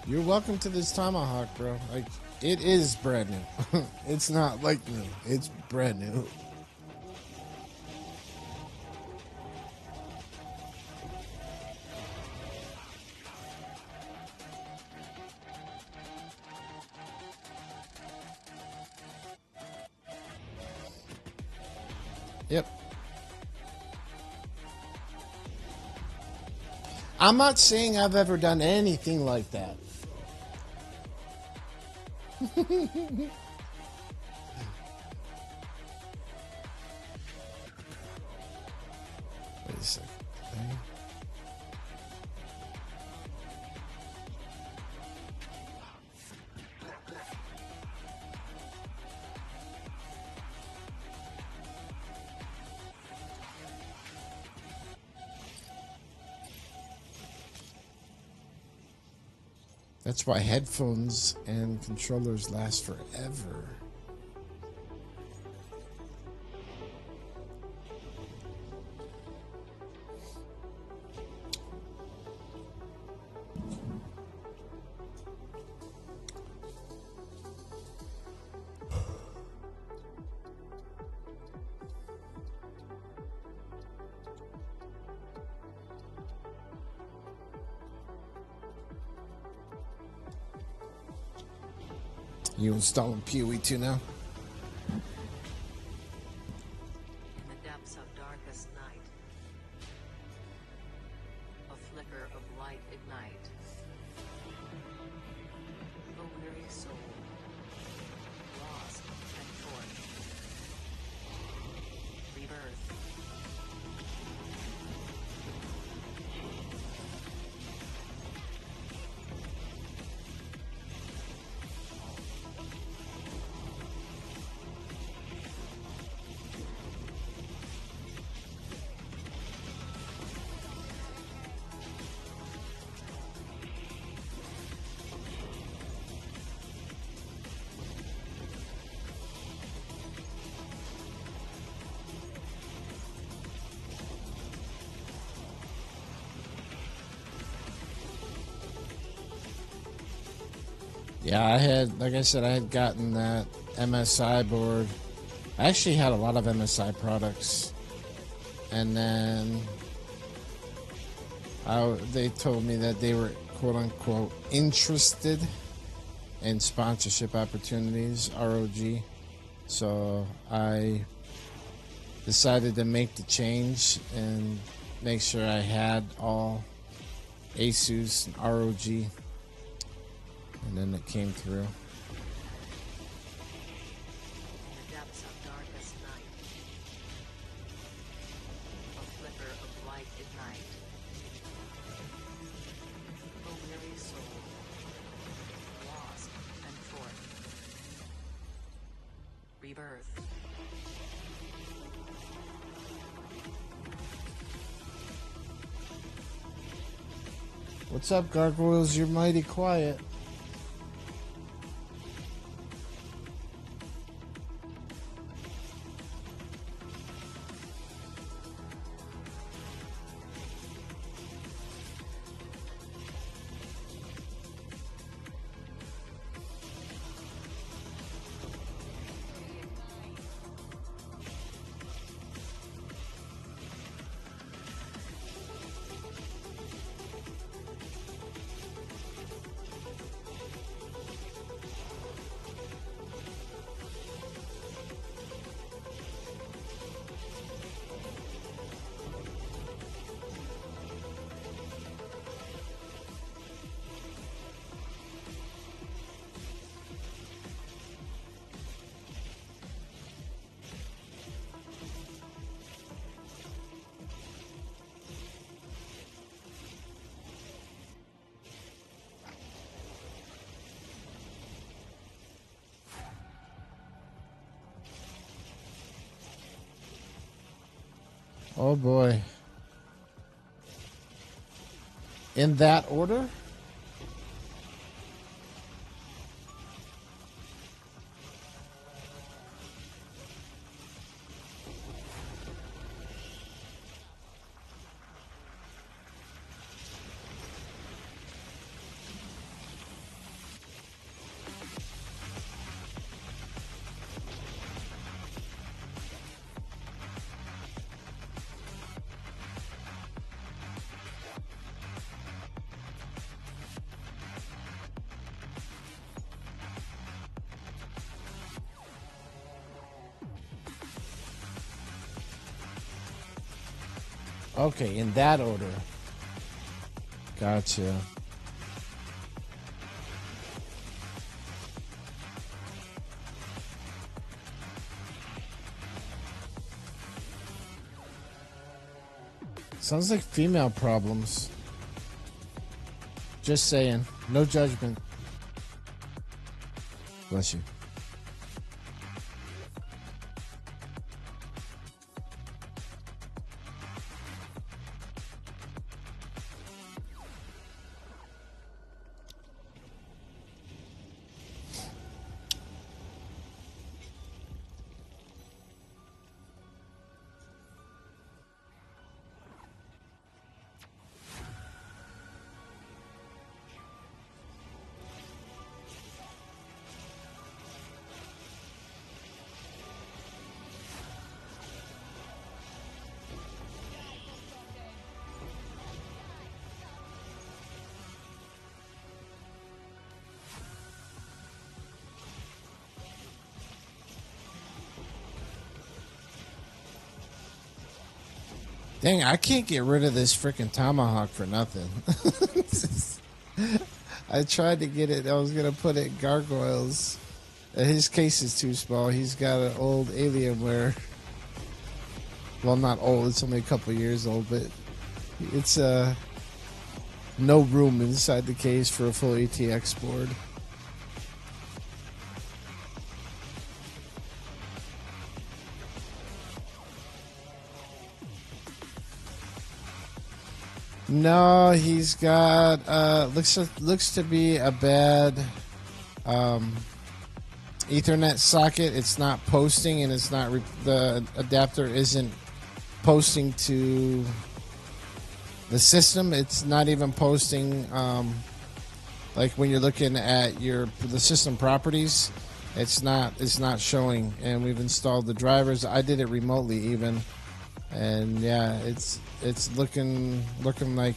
A: You're welcome to this Tomahawk, bro. Like, it is brand new. It's not like new. It's brand new. Yep. I'm not saying I've ever done anything like that. Wait a second. That's why headphones and controllers last forever. You installing PoE 2 now?
E: In the depths of darkest night, a flicker of light ignite. A weary soul, lost and torn. Rebirth.
A: Yeah, I had, like I said, I had gotten that MSI board. I actually had a lot of MSI products. And then they told me that they were, quote unquote, interested in sponsorship opportunities, ROG. So I decided to make the change and make sure I had all Asus and ROG. And then it came through.
E: In the depths of darkest night, a flicker of light ignite. A weary soul, lost and forth. Rebirth.
A: What's up, Gargoyles? You're mighty quiet. Oh boy. In that order? Okay, in that order. Gotcha. Sounds like female problems. Just saying. No judgment. Bless you. Dang, I can't get rid of this freaking tomahawk for nothing. I tried to get it. I was going to put it in gargoyles. His case is too small. He's got an old Alienware. Well, not old. It's only a couple years old, but it's no room inside the case for a full ATX board. No, he's got looks to be a bad Ethernet socket. It's not posting, and it's not the adapter isn't posting to the system. It's not even posting Like when you're looking at the system properties, it's not showing. And we've installed the drivers. I did it remotely even, and yeah, it's looking like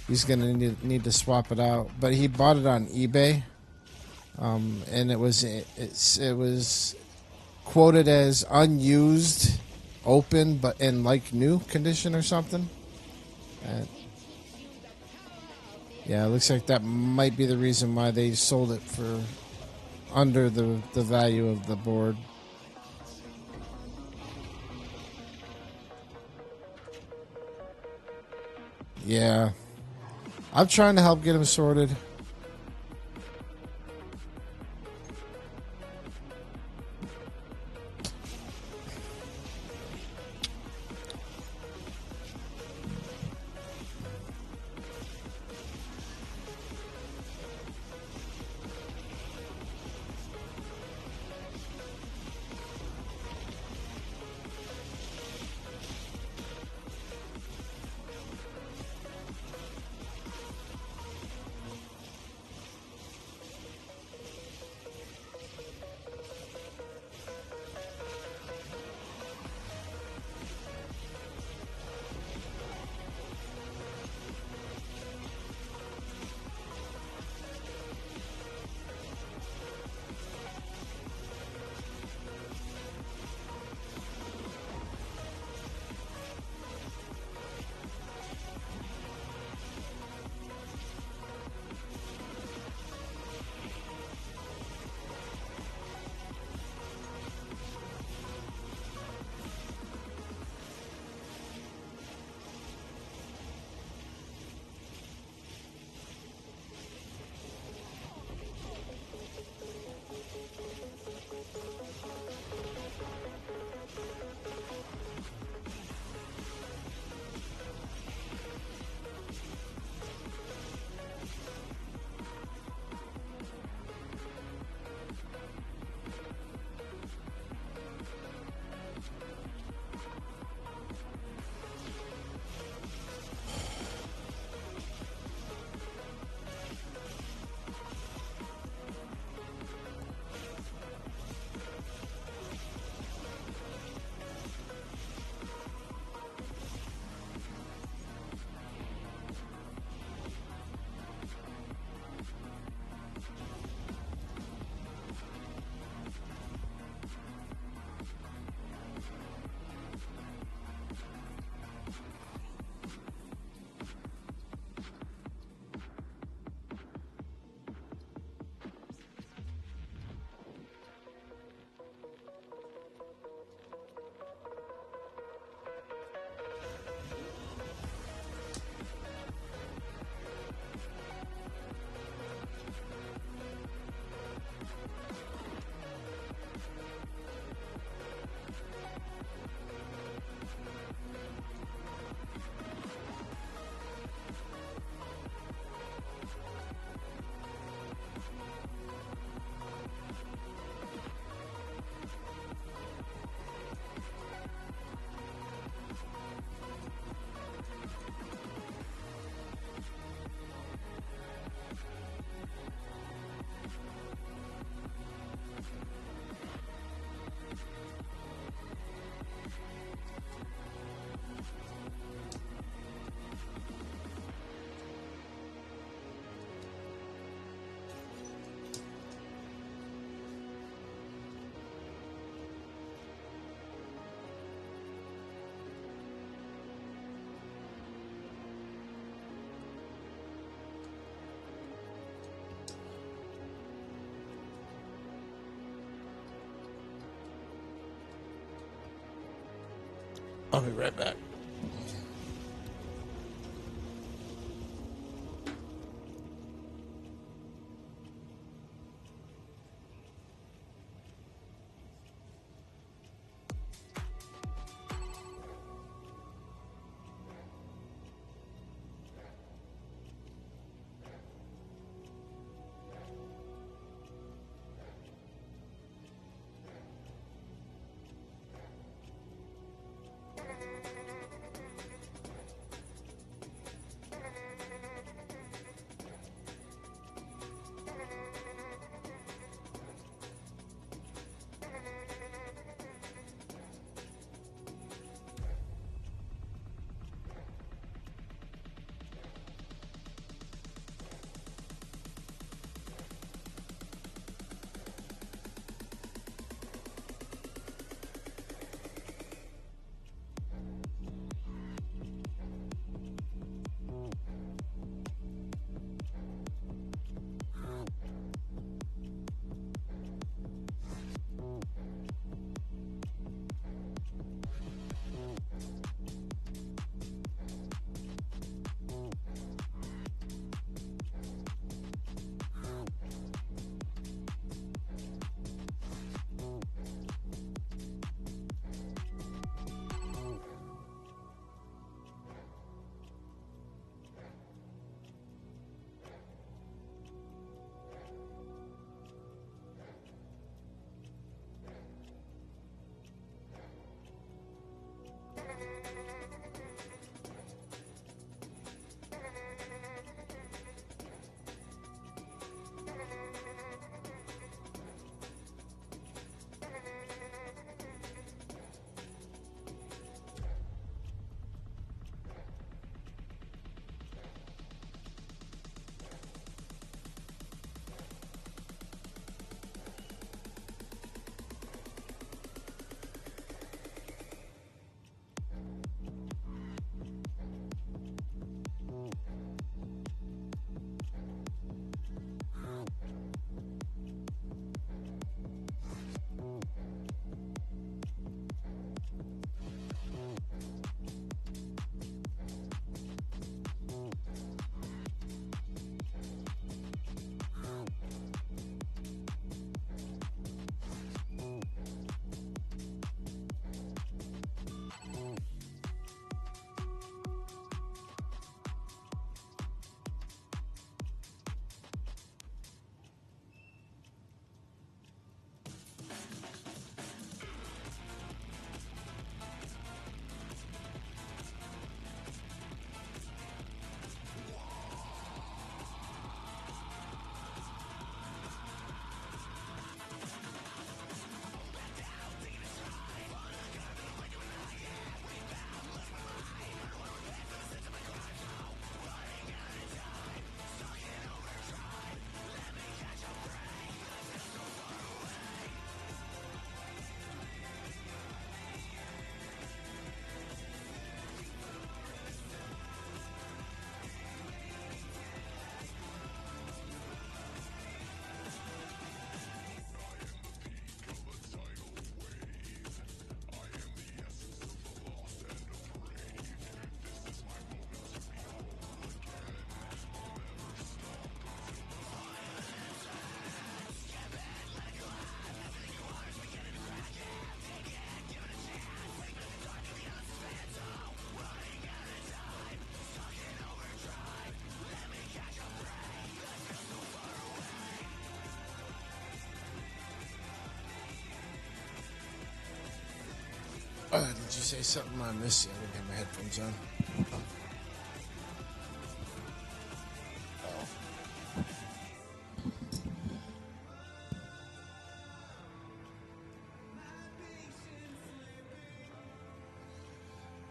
A: he's gonna need to swap it out. But he bought it on eBay, and it was quoted as unused, open, but in like new condition or something. And yeah, it looks like that might be the reason why they sold it for under the value of the board. Yeah. I'm trying to help get him sorted. I'll be right back. you say something I missed? I didn't have my headphones on.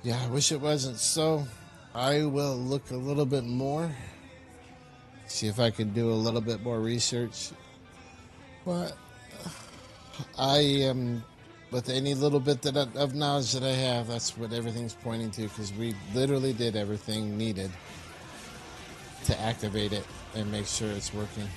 A: Yeah, I wish it wasn't so. I will look a little bit more. See if I can do a little bit more research. But I am, with any little bit of knowledge that I have, that's what everything's pointing to, because we literally did everything needed to activate it and make sure it's working.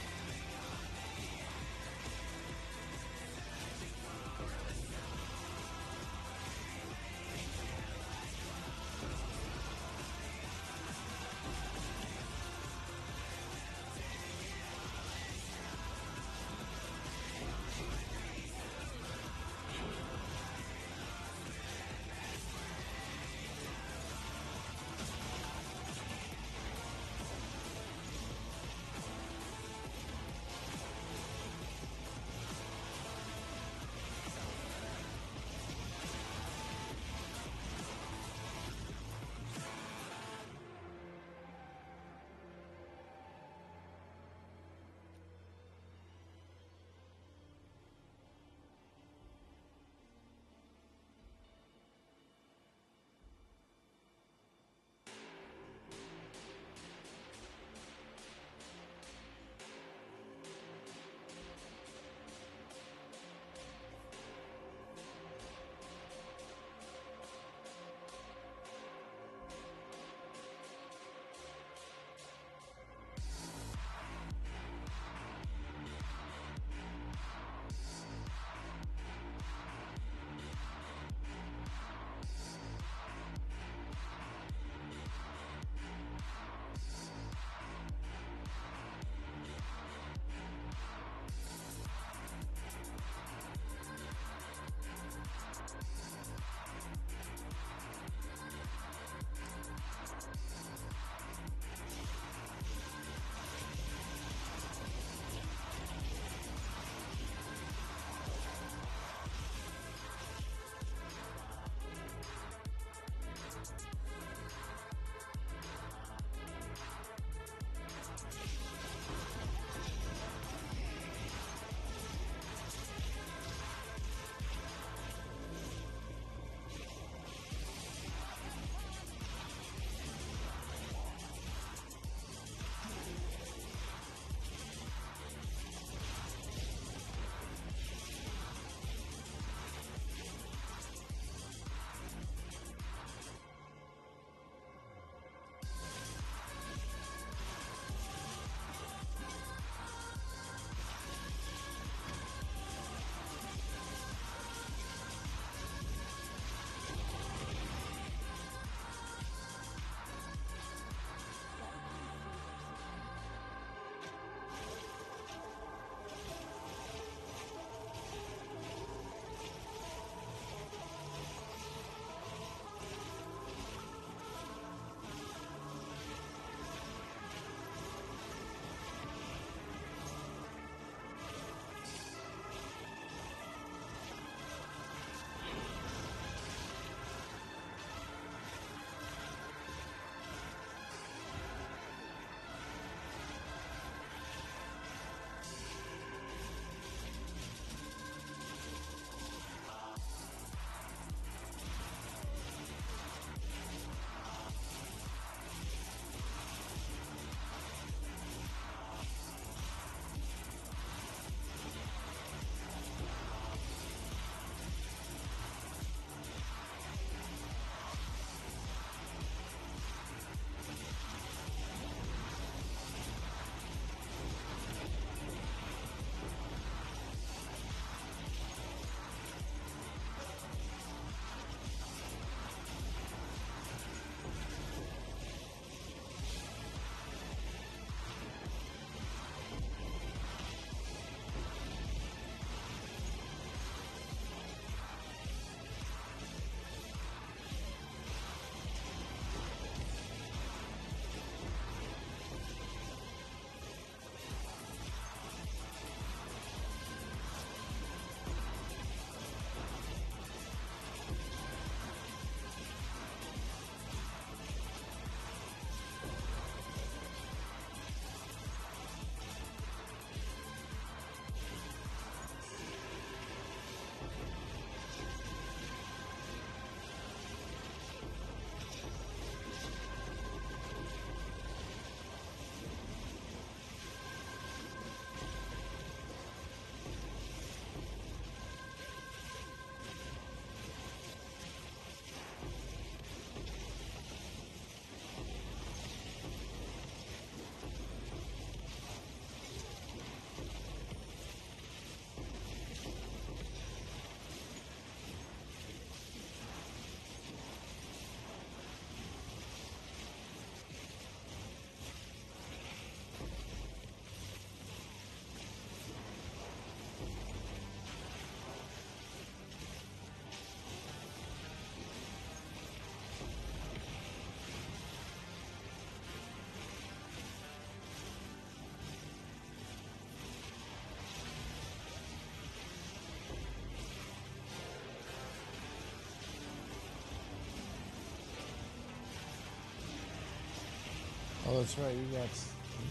A: that's right. You got.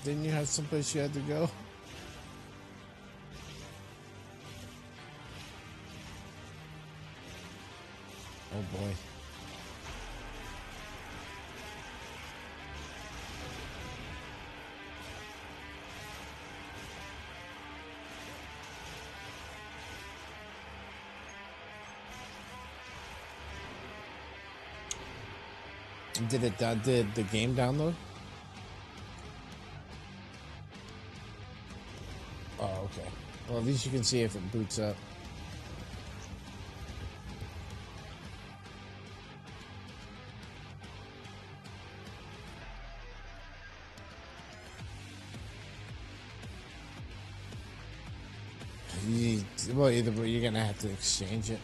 A: Didn't you have someplace you had to go? Oh boy. Did the game download? Oh, okay. Well, at least you can see if it boots up. Well, either way, you're gonna have to exchange it.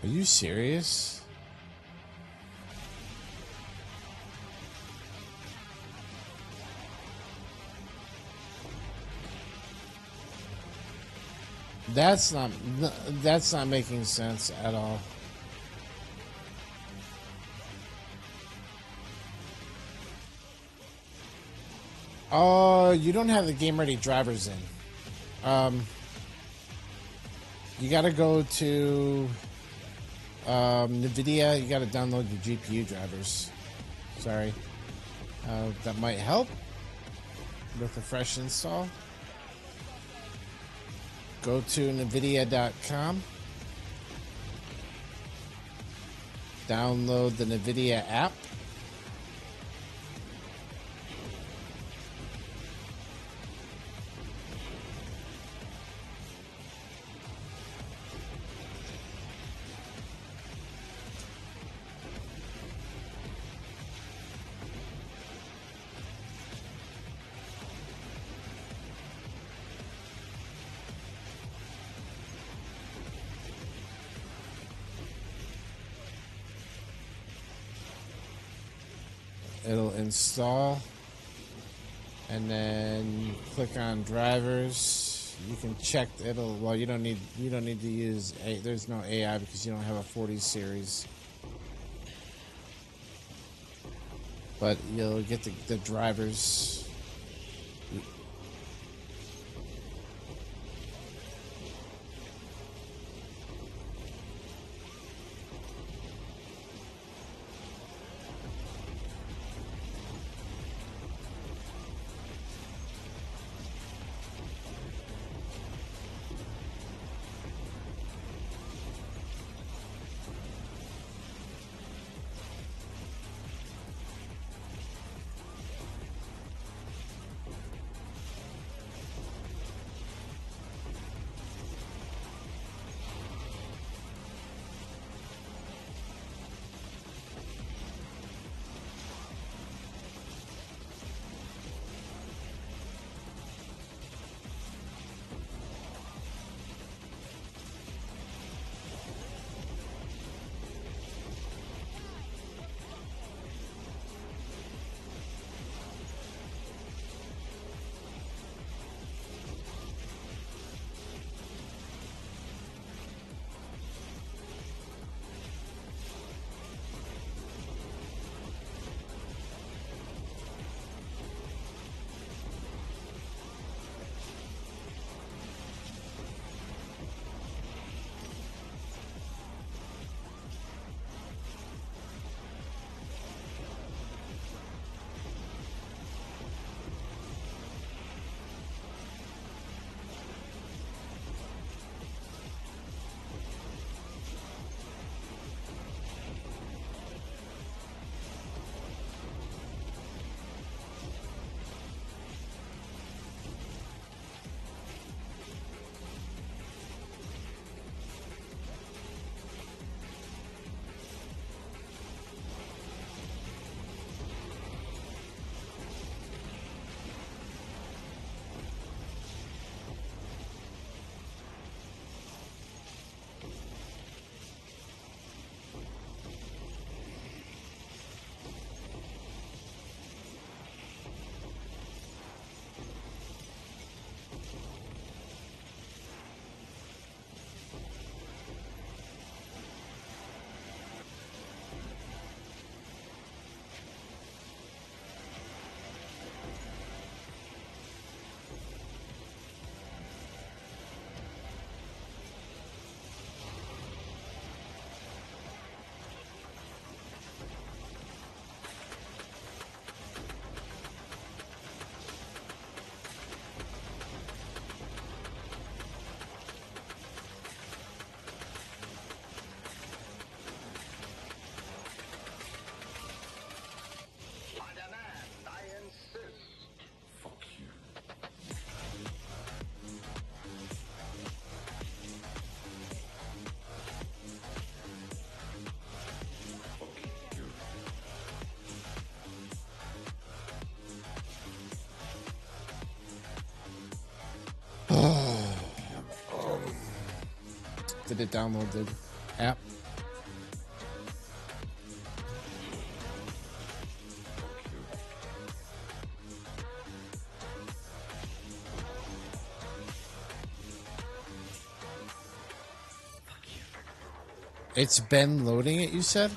A: Are you serious? That's not making sense at all. Oh, you don't have the game ready drivers in. You got to go to NVIDIA. You got to download your GPU drivers. Sorry. That might help with a fresh install. Go to NVIDIA.com. Download the NVIDIA app. It'll install, and then click on drivers. You can check it'll. Well, you don't need to use there's no AI because you don't have a 40 series. But you'll get the drivers. Did it download the app? It's been loading it, you said?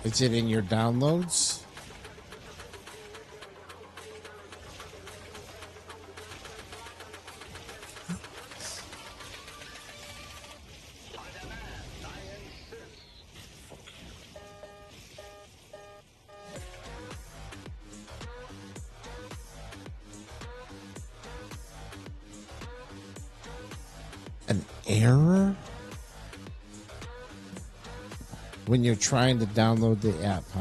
A: Is it in your downloads? An error? When you're trying to download the app, huh?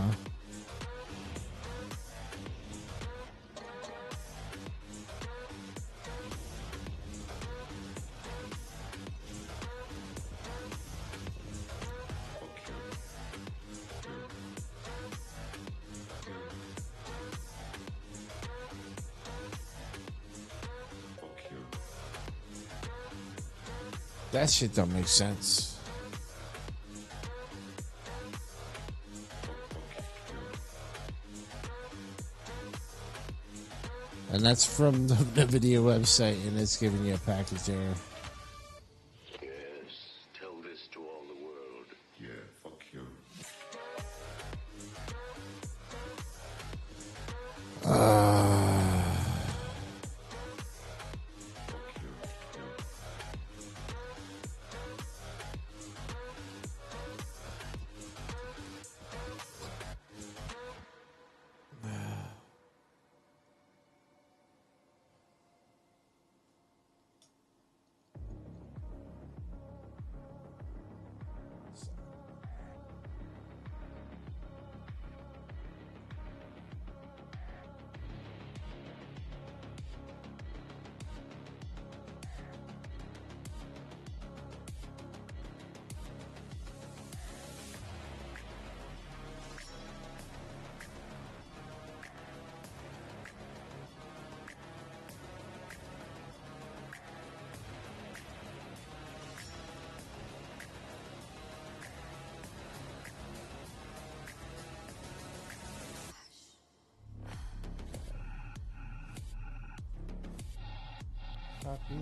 A: That shit don't make sense. And that's from the video website, and it's giving you a package error.
F: Yes, tell this to all the world. Yeah, fuck you.
A: Copy.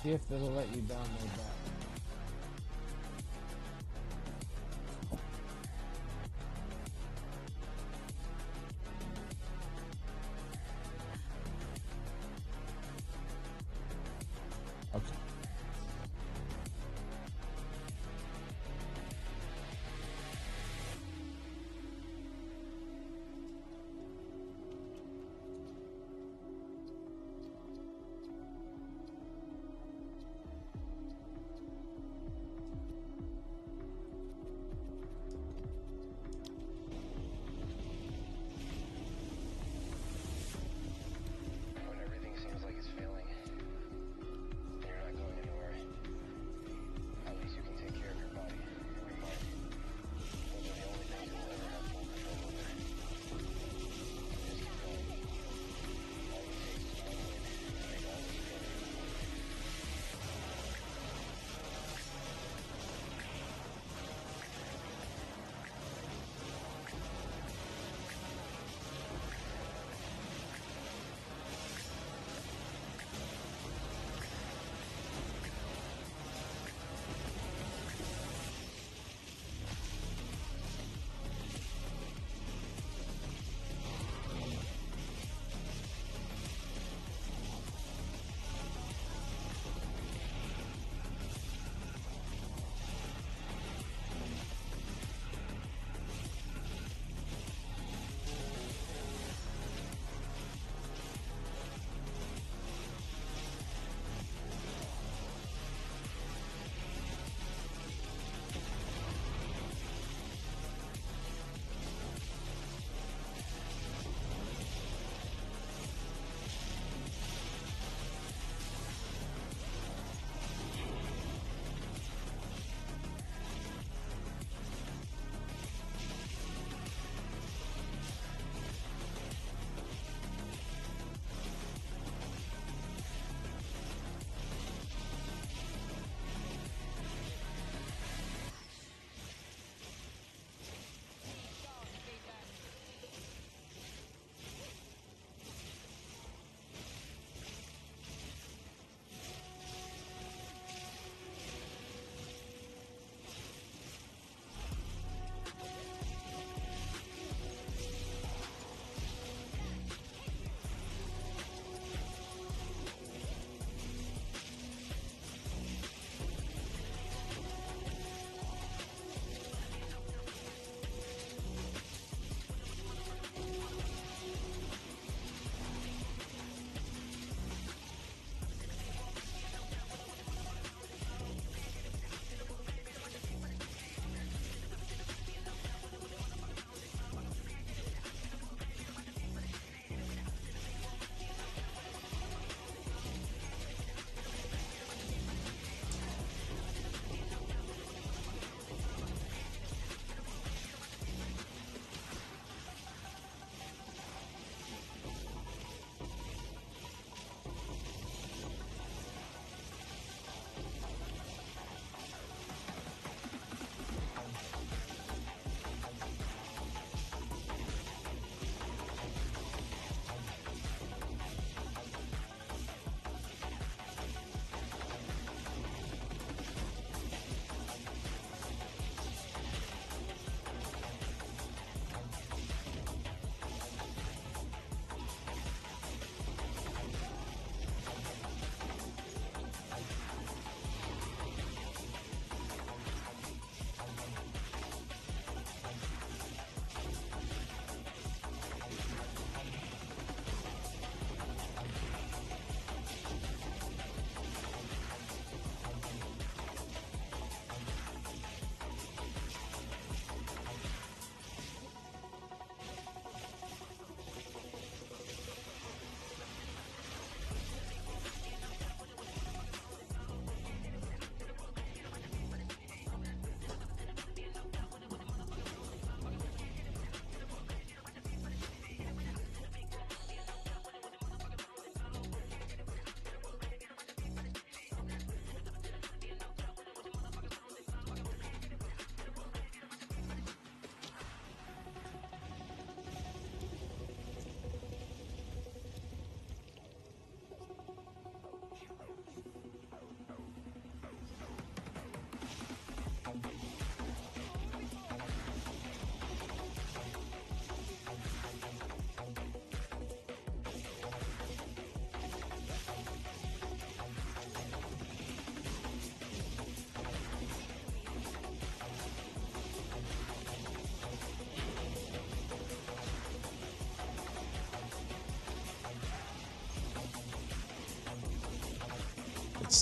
A: See if it'll let you download that. Okay.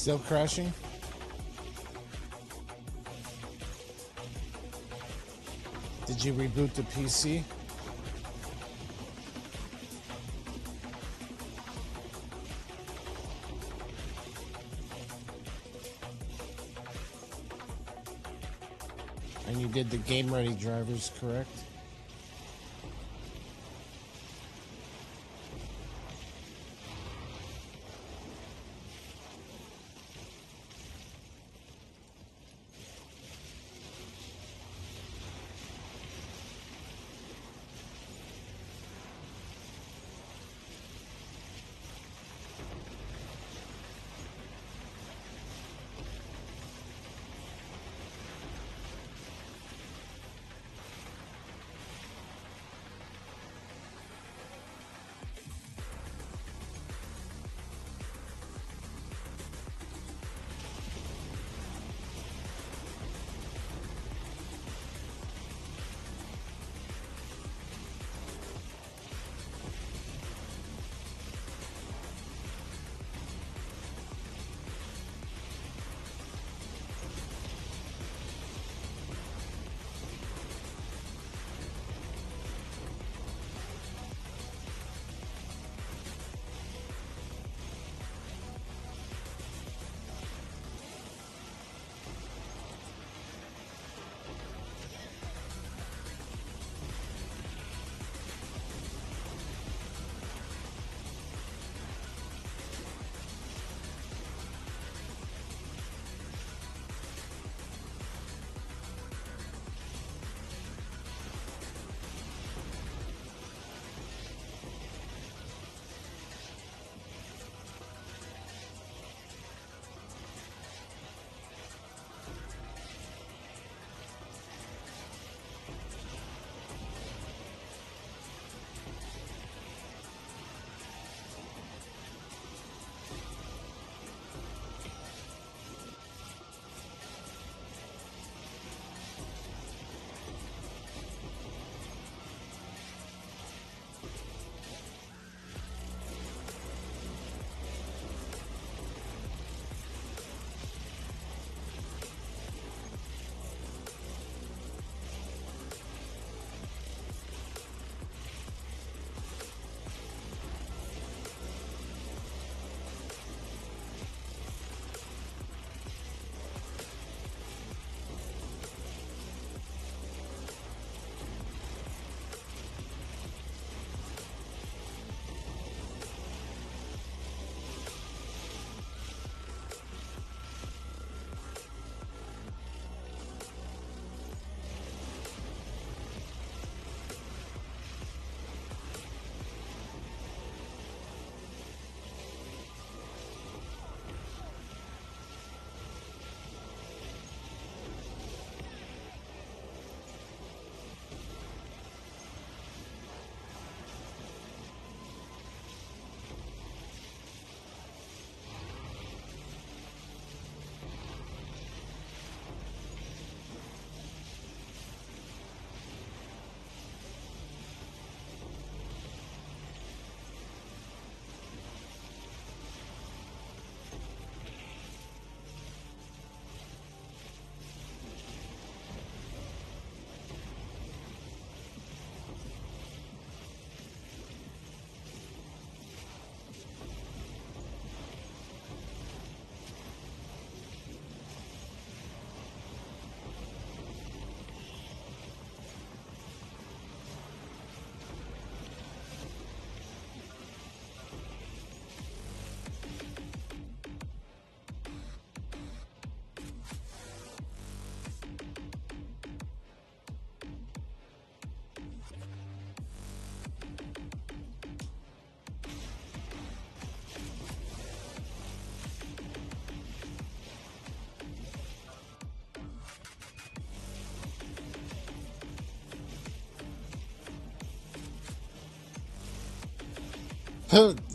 A: Still crashing? Did you reboot the PC? And you did the game ready drivers, correct?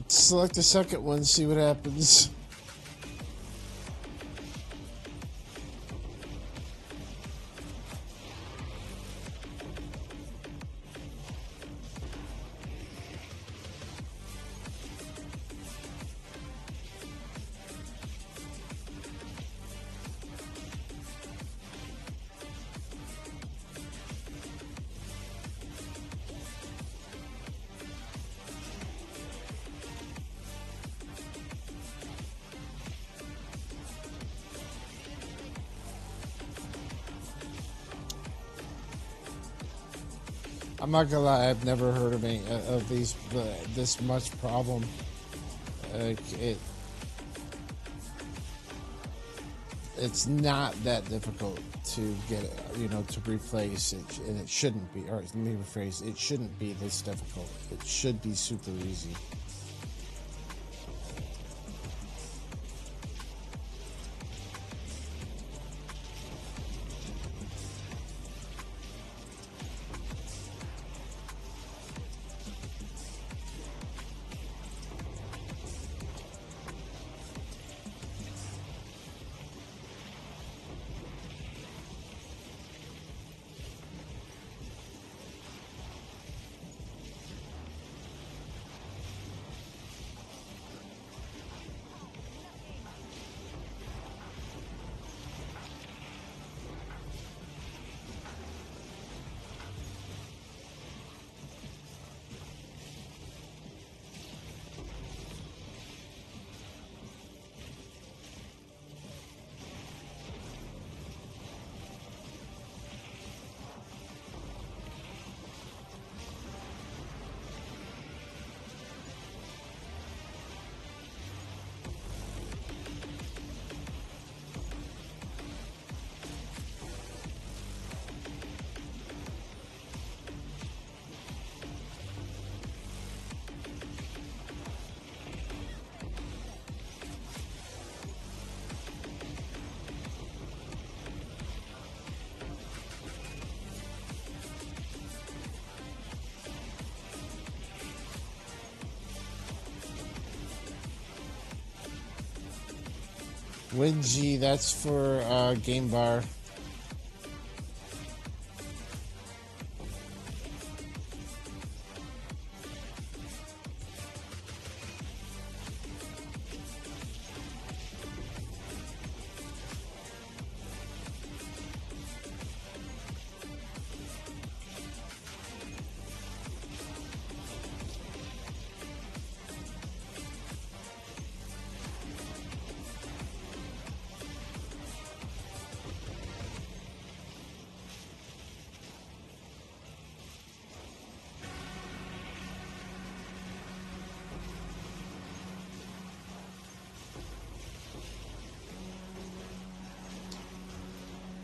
A: Select the second one, see what happens. I'm not gonna lie, I've never heard of any of these this much problem. It's not that difficult to get, to replace it, and it shouldn't be. Or let me rephrase: it shouldn't be this difficult. It should be super easy. WinG, that's for Game Bar.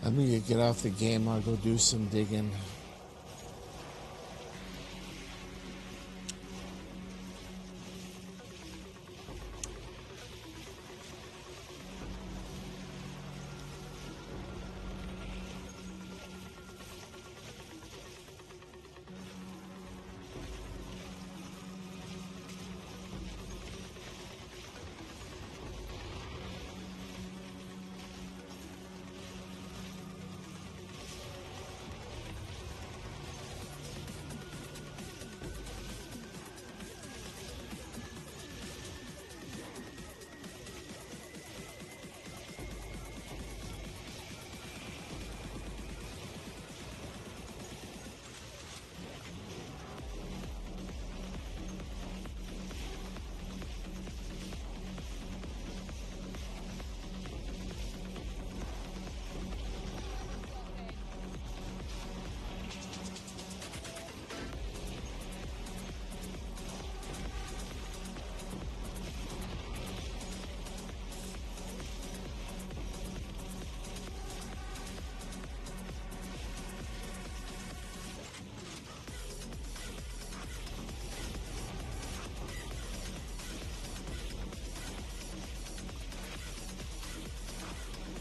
A: I'm gonna get off the game. I'll go do some digging.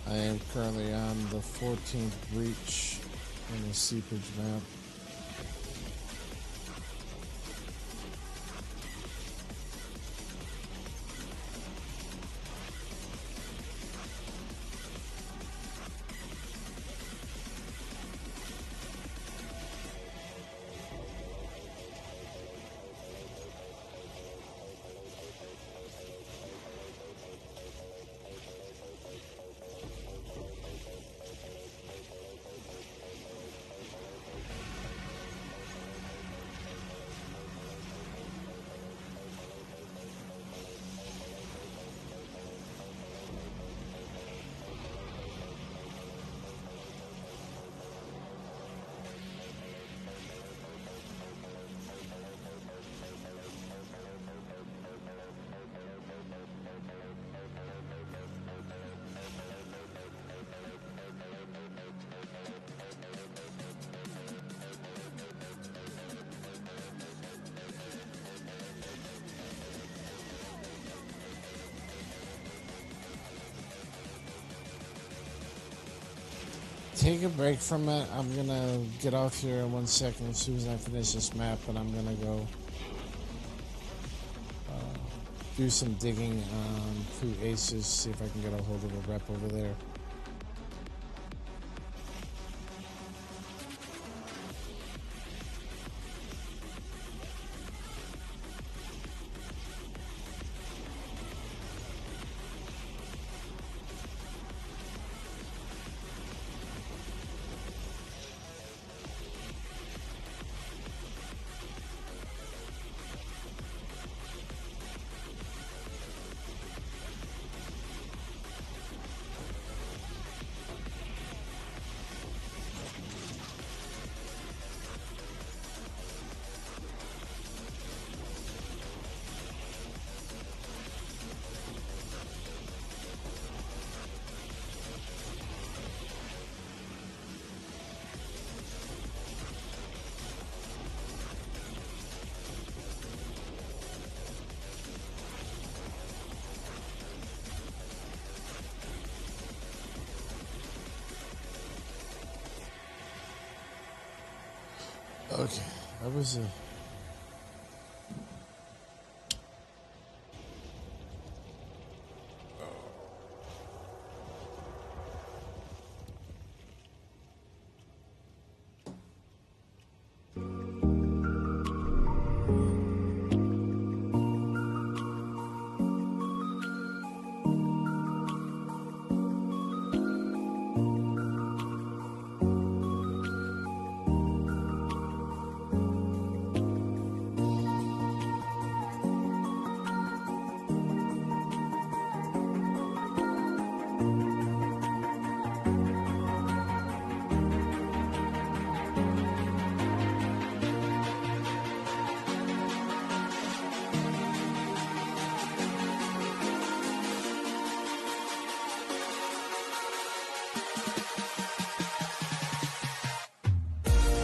A: I am currently on the 14th breach on the seepage map. take a break from it. I'm gonna get off here in 1 second as soon as I finish this map, and I'm gonna go do some digging through Aces, see if I can get a hold of a rep over there. Okay, that was a